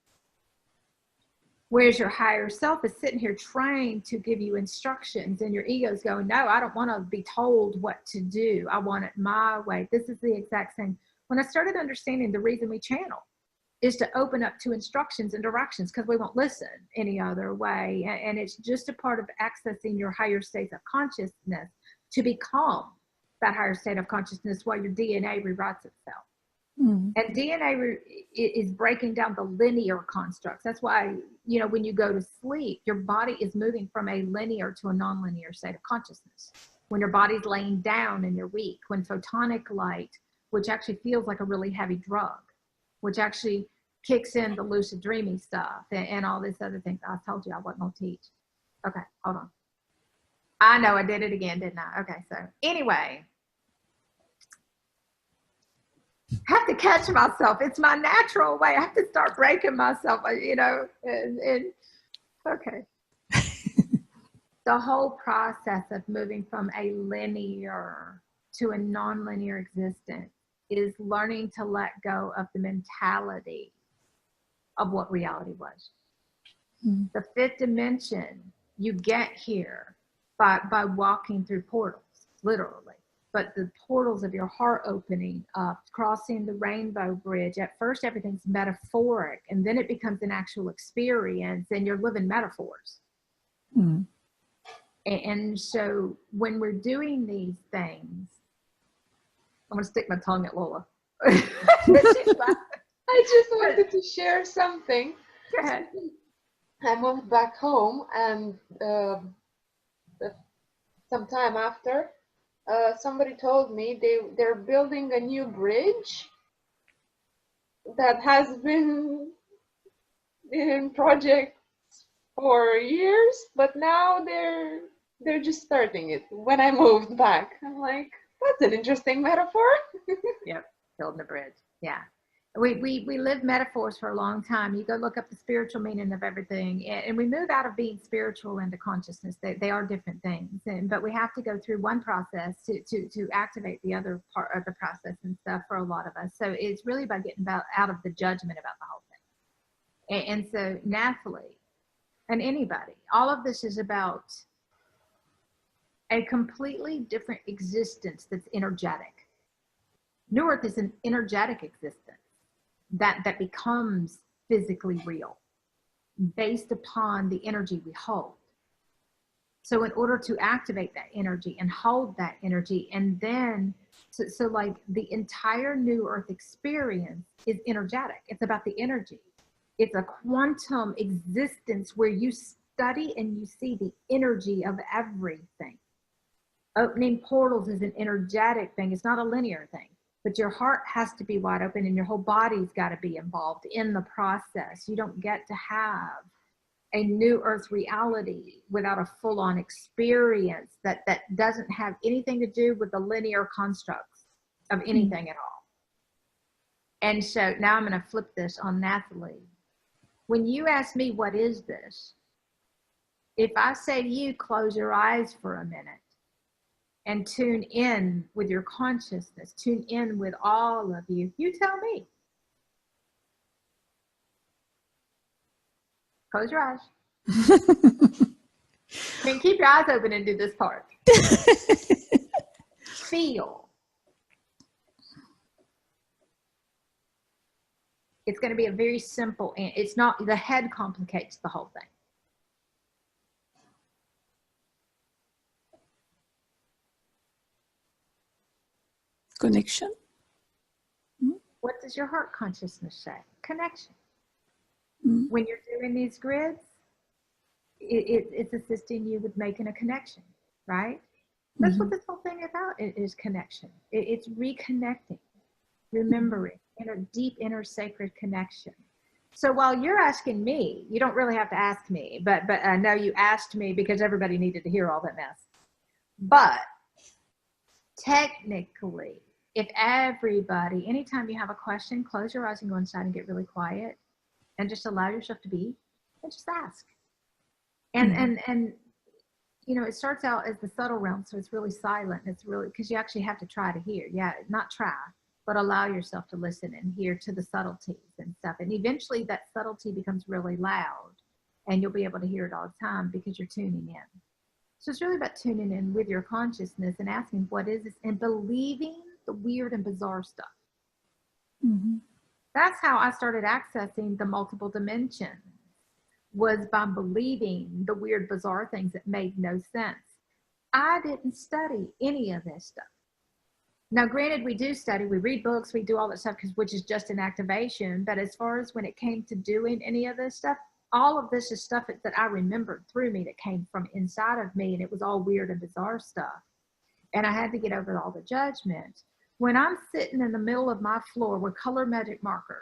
[SPEAKER 1] Whereas your higher self is sitting here trying to give you instructions, and your ego is going, no, I don't want to be told what to do. I want it my way. This is the exact same. When I started understanding the reason we channel is to open up to instructions and directions, because we won't listen any other way. And it's just a part of accessing your higher states of consciousness to become that higher state of consciousness while your DNA rewrites itself. And DNA is breaking down the linear constructs. That's why, you know, when you go to sleep, your body is moving from a linear to a nonlinear state of consciousness. When your body's laying down and you're weak, when photonic light, which actually feels like a really heavy drug, which actually kicks in the lucid dreaming stuff and all this other things. I told you I wasn't going to teach. Okay, hold on. I know I did it again, didn't I? Okay, so anyway. I have to catch myself. It's my natural way. I have to start breaking myself, you know, and okay. The whole process of moving from a linear to a nonlinear existence is learning to let go of the mentality of what reality was. The fifth dimension, you get here by walking through portals, literally. But the portals of your heart opening up, crossing the rainbow bridge, at first everything's metaphoric, and then it becomes an actual experience, and you're living metaphors. And so when we're doing these things, I'm going to stick my tongue at Lola.
[SPEAKER 6] I just wanted to share something.
[SPEAKER 1] Go ahead.
[SPEAKER 6] I moved back home, and some time after, somebody told me they're building a new bridge that has been in project for years, but now they're just starting it. When I moved back, I'm like, that's an interesting metaphor.
[SPEAKER 1] Yep, building a bridge. Yeah. We live metaphors for a long time. You go look up the spiritual meaning of everything, and we move out of being spiritual into consciousness. They are different things, but we have to go through one process to activate the other part of the process and stuff for a lot of us. So it's really about getting out of the judgment about the whole thing. And so Nathalie and anybody, all of this is about a completely different existence that's energetic. New Earth is an energetic existence that becomes physically real based upon the energy we hold. So in order to activate that energy and hold that energy, and then so like the entire New Earth experience is energetic. It's about the energy. It's a quantum existence where you study and you see the energy of everything. Opening portals is an energetic thing. It's not a linear thing. But your heart has to be wide open and your whole body's got to be involved in the process. You don't get to have a New Earth reality without a full-on experience that doesn't have anything to do with the linear constructs of anything at all. And so now I'm going to flip this on Nathalie. When you ask me, what is this? If I say to you, close your eyes for a minute, and tune in with your consciousness, tune in with all of you. You tell me. Close your eyes. And keep your eyes open and do this part. Feel. It's going to be a very simple, and it's not, the head complicates the whole thing.
[SPEAKER 8] Connection.
[SPEAKER 1] What does your heart consciousness say? Connection.
[SPEAKER 8] Mm.
[SPEAKER 1] When you're doing these grids, it's assisting you with making a connection, right? That's what this whole thing about is connection. It's reconnecting, remembering, deep inner sacred connection. So while you're asking me, you don't really have to ask me, but I know you asked me because everybody needed to hear all that mess. But technically, if everybody, anytime you have a question, close your eyes and go inside and get really quiet and just allow yourself to be and just ask. And you know, it starts out as the subtle realm, so it's really silent. It's really, because you actually have to try to hear. Yeah, not try, but allow yourself to listen and hear to the subtleties and stuff. And eventually that subtlety becomes really loud and you'll be able to hear it all the time because you're tuning in. So it's really about tuning in with your consciousness and asking, what is this? And believing the weird and bizarre stuff. That's how I started accessing the multiple dimensions, was by believing the weird, bizarre things that made no sense. I didn't study any of this stuff. Now, granted, we do study, we read books, we do all that stuff, which is just an activation. But as far as when it came to doing any of this stuff, all of this is stuff that I remembered through me that came from inside of me, and it was all weird and bizarre stuff. And I had to get over all the judgment. When I'm sitting in the middle of my floor with color magic markers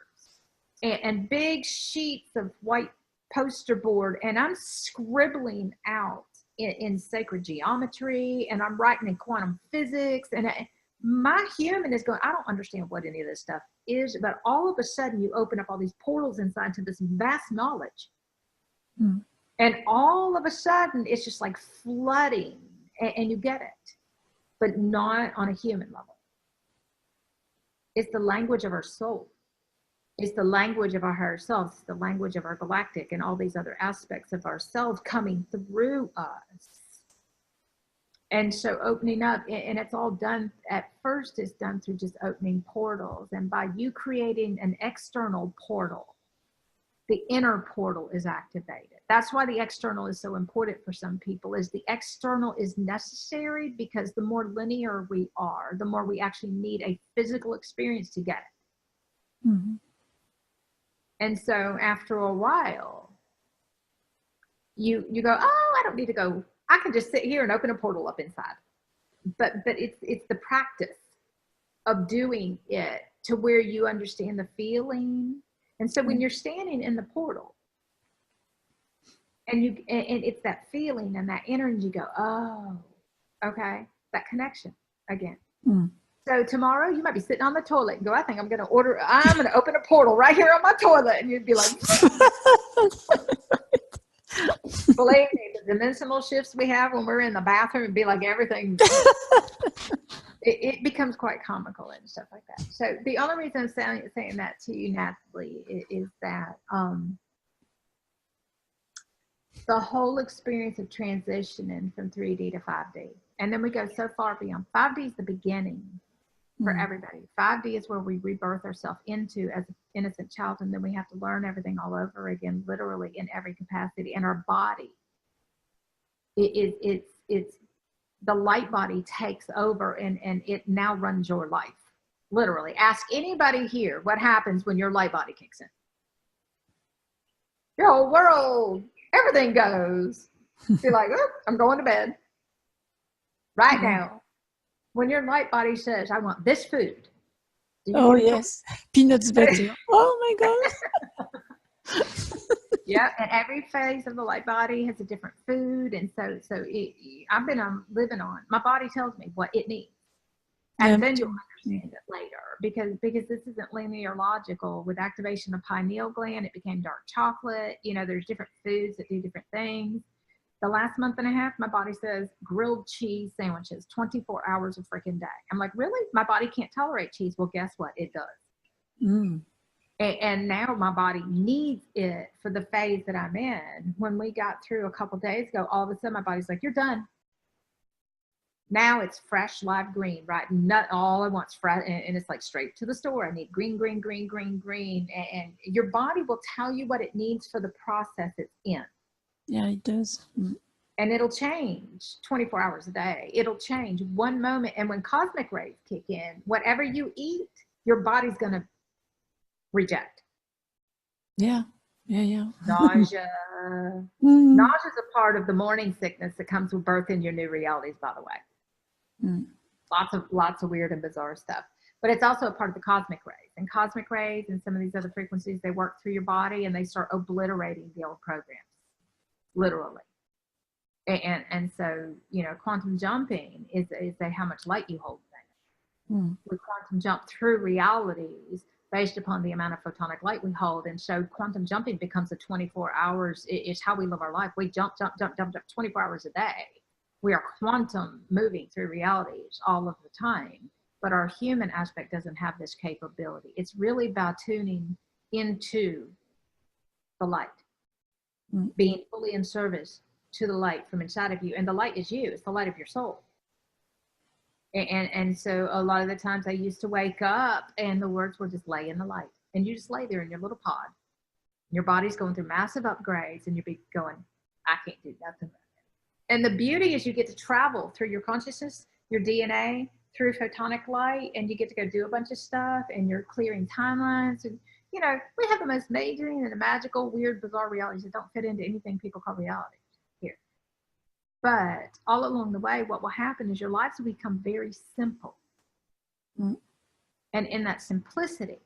[SPEAKER 1] and big sheets of white poster board, and I'm scribbling out in sacred geometry, and I'm writing in quantum physics, and my human is going, I don't understand what any of this stuff is, but all of a sudden you open up all these portals inside to this vast knowledge. And all of a sudden it's just like flooding, and you get it, but not on a human level. It's the language of our soul. It's the language of our higher selves. It's the language of our galactic and all these other aspects of ourselves coming through us. And so opening up, and it's all done, at first it's done through just opening portals. And by you creating an external portal, the inner portal is activated. That's why the external is so important for some people, is the external is necessary, because the more linear we are, the more we actually need a physical experience to get it. And so after a while, you go, oh, I don't need to go I can just sit here and open a portal up inside. But it's the practice of doing it to where you understand the feeling. And so when you're standing in the portal and it's that feeling and that energy, you go, oh, okay, that connection again. So tomorrow you might be sitting on the toilet and go, I think I'm going to open a portal right here on my toilet. And you'd be like, believe me, the dimensional shifts we have when we're in the bathroom, it'd be like everything. It becomes quite comical and stuff like that. So the only reason I'm saying that to you, Natalie, is that the whole experience of transitioning from 3D to 5D. And then we go so far beyond. 5D is the beginning for everybody. 5D is where we rebirth ourselves into as an innocent child, and then we have to learn everything all over again, literally in every capacity. And our body, it's the light body takes over, and it now runs your life. Literally. Ask anybody here what happens when your light body kicks in. Your whole world, everything goes. You're like, oh, I'm going to bed. Right now. When your light body says, I want this food.
[SPEAKER 8] Oh, yes. Peanuts butter. Oh, my God.
[SPEAKER 1] Yeah, and every phase of the light body has a different food. And so I've been living on. My body tells me what it needs. And then you'll understand it later. Because this isn't linear logical. With activation of pineal gland, it became dark chocolate. You know, there's different foods that do different things. The last month and a half, my body says grilled cheese sandwiches, 24 hours a freaking day. I'm like, really? My body can't tolerate cheese. Well, guess what? It does. And now my body needs it for the phase that I'm in. When we got through a couple days ago, all of a sudden my body's like, you're done. Now it's fresh, live green, right? Not all I want's fresh, and it's like straight to the store. I need green, green, green, green, green. And your body will tell you what it needs for the process it's in.
[SPEAKER 8] Yeah, it does.
[SPEAKER 1] And it'll change 24 hours a day. It'll change one moment. And when cosmic rays kick in, whatever you eat, your body's going to reject.
[SPEAKER 8] Yeah.
[SPEAKER 1] Nausea. Nausea is a part of the morning sickness that comes with birth in your new realities, by the way. Lots of weird and bizarre stuff. But it's also a part of the cosmic rays. And cosmic rays and some of these other frequencies, they work through your body and they start obliterating the old programs. Literally. And so, you know, quantum jumping is how much light you hold things. We quantum jump through realities based upon the amount of photonic light we hold. And so quantum jumping becomes a 24 hours. It's how we live our life. We jump 24 hours a day. We are quantum moving through realities all of the time. But our human aspect doesn't have this capability. It's really about tuning into the light. Being fully in service to the light from inside of you. And the light is you. It's the light of your soul. And so a lot of the times I used to wake up and the words were just lay in the light. And you just lay there in your little pod. Your body's going through massive upgrades and you'll be going, I can't do nothing. And the beauty is you get to travel through your consciousness, your DNA, through photonic light, and you get to go do a bunch of stuff and you're clearing timelines. And you know, we have the most amazing and the magical, weird, bizarre realities that don't fit into anything people call reality here. But all along the way, what will happen is your lives will become very simple. And in that simplicity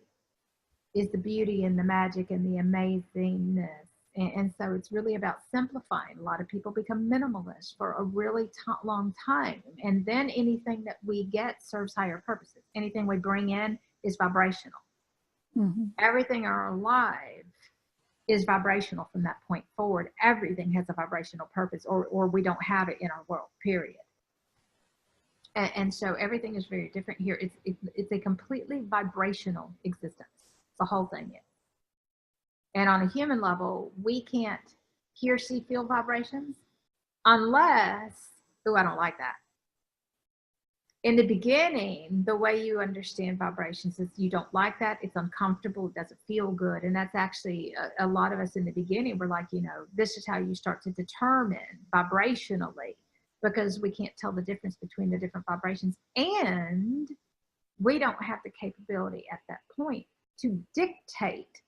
[SPEAKER 1] is the beauty and the magic and the amazingness. And so it's really about simplifying. A lot of people become minimalists for a really long time. And then anything that we get serves higher purposes. Anything we bring in is vibrational. Everything in our life is vibrational from that point forward. Everything has a vibrational purpose, or we don't have it in our world, period. And so everything is very different here. It's a completely vibrational existence. The whole thing is. And on a human level, we can't hear, see, feel vibrations unless, oh, I don't like that. In the beginning, the way you understand vibrations is you don't like that. It's uncomfortable. It doesn't feel good. And that's actually a lot of us in the beginning. We're like, you know, this is how you start to determine vibrationally, because we can't tell the difference between the different vibrations. And we don't have the capability at that point to dictate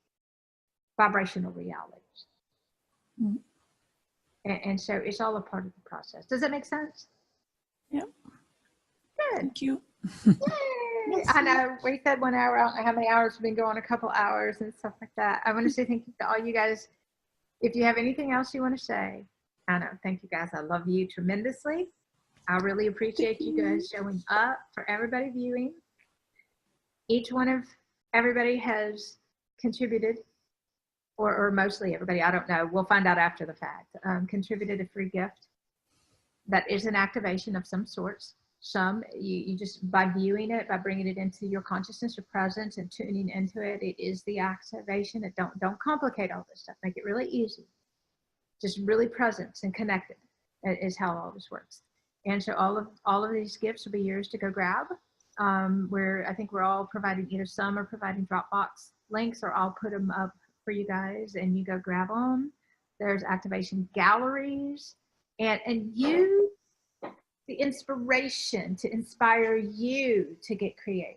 [SPEAKER 1] vibrational realities. And so it's all a part of the process. Does that make sense?
[SPEAKER 8] Yeah.
[SPEAKER 1] Good.
[SPEAKER 8] Thank you.
[SPEAKER 1] Yay. I know we said 1 hour. I don't know how many hours we've been going, a couple hours and stuff like that. I want to say thank you to all you guys. If you have anything else you want to say, I know. Thank you guys. I love you tremendously. I really appreciate you guys showing up, for everybody viewing. Each one of everybody has contributed, or mostly everybody, I don't know. We'll find out after the fact. Contributed a free gift that is an activation of some sorts. Some, you just, by viewing it, by bringing it into your consciousness or presence and tuning into it, it is the activation. It don't complicate all this stuff. Make it really easy. Just really presence and connected is how all this works. And so all of these gifts will be yours to go grab. Where I think we're all providing, either some are providing Dropbox links, or I'll put them up for you guys and you go grab them. There's activation galleries, and use the inspiration to inspire you to get creative,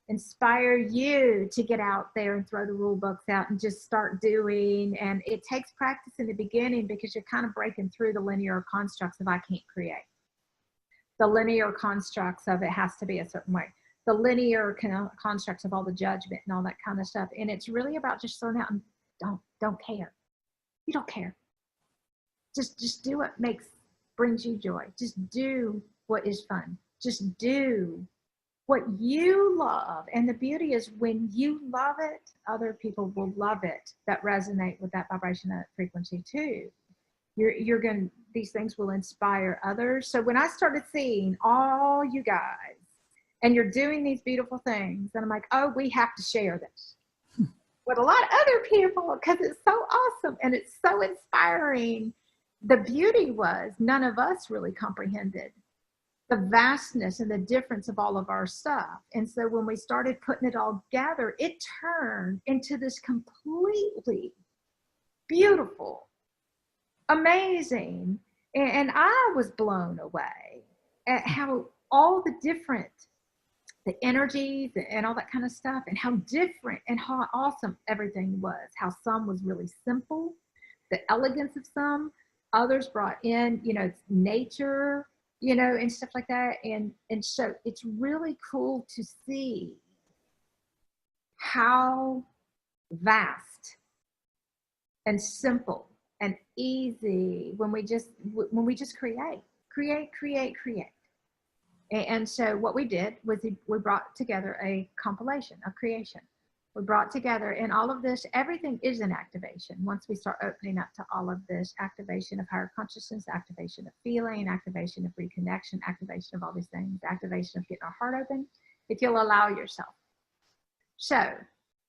[SPEAKER 1] inspire you to get out there and throw the rule books out and just start doing. And it takes practice in the beginning, because you're kind of breaking through the linear constructs of I can't create. The linear constructs of it has to be a certain way. The linear constructs of all the judgment and all that kind of stuff. And it's really about just throwing out and don't care. You don't care. Just do what brings you joy. Just do what is fun. Just do what you love. And the beauty is, when you love it, other people will love it that resonate with that vibration, that frequency too. You're going, these things will inspire others. So when I started seeing all you guys and you're doing these beautiful things, and I'm like, oh, we have to share this with a lot of other people, because it's so awesome and it's so inspiring. The beauty was, none of us really comprehended the vastness and the difference of all of our stuff. And so when we started putting it all together, it turned into this completely beautiful, amazing. And I was blown away at how all the different, the energies and all that kind of stuff, and how different and how awesome everything was. How some was really simple, the elegance of some. Others brought in, nature, and stuff like that. And so it's really cool to see how vast and simple and easy when we just create. And so what we did was we brought together a compilation of creation. We brought together, and all of this, everything is an activation. Once we start opening up to all of this, activation of higher consciousness, activation of feeling, activation of reconnection, activation of all these things, activation of getting our heart open, if you'll allow yourself. So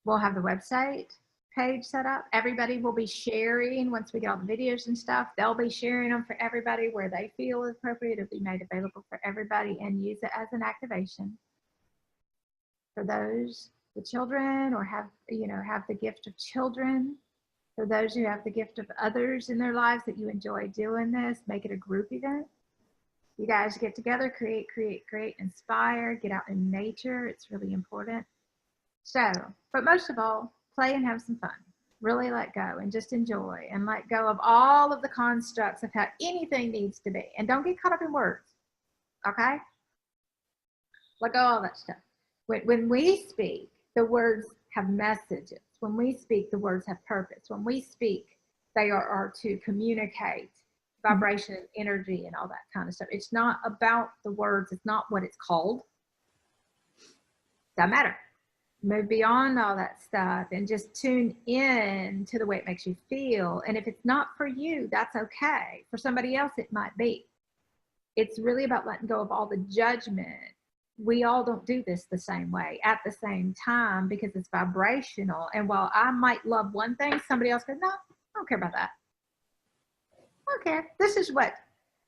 [SPEAKER 1] we'll have the website page set up. Everybody will be sharing, once we get all the videos and stuff, they'll be sharing them for everybody where they feel is appropriate. It'll be made available for everybody, and use it as an activation for those, the children, or have the gift of children. For those who have the gift of others in their lives that you enjoy doing this, make it a group event. You guys get together, create, inspire, get out in nature. It's really important. So, but most of all, play and have some fun. Really let go and just enjoy, and let go of all of the constructs of how anything needs to be. And don't get caught up in words, okay? Let go of all that stuff. When we speak, the words have messages. When we speak, the words have purpose. When we speak, they are to communicate vibration and energy and all that kind of stuff. It's not about the words. It's not what it's called. Doesn't matter. Move beyond all that stuff and just tune in to the way it makes you feel. And if it's not for you, that's okay. For somebody else, it might be. It's really about letting go of all the judgment. We all don't do this the same way at the same time, because it's vibrational. And while I might love one thing, somebody else goes, no, I don't care about that. I don't care. This is what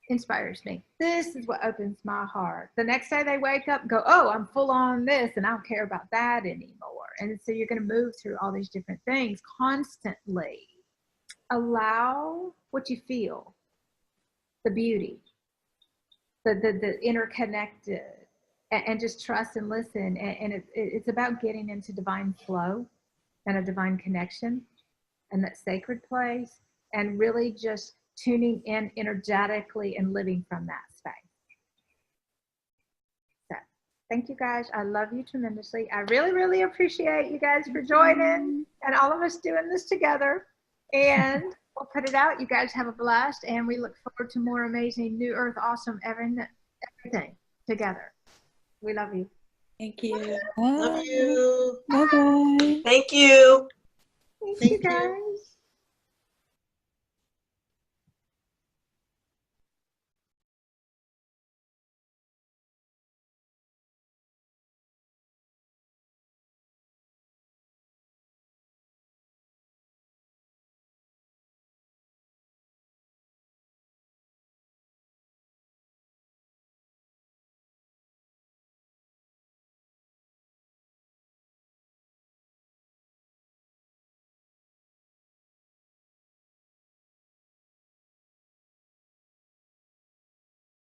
[SPEAKER 1] inspires me. This is what opens my heart. The next day they wake up and go, oh, I'm full on this and I don't care about that anymore. And so you're going to move through all these different things constantly. Allow what you feel, the beauty, the interconnected, and just trust and listen. And it's about getting into divine flow and a divine connection and that sacred place, and really just tuning in energetically and living from that space. So thank you guys. I love you tremendously. I really, really appreciate you guys for joining and all of us doing this together. And we'll put it out. You guys have a blast, and we look forward to more amazing New Earth awesome everything together. We love you.
[SPEAKER 5] Thank you.
[SPEAKER 7] Love you.
[SPEAKER 8] Bye bye.
[SPEAKER 10] Thank you.
[SPEAKER 1] Thank you guys.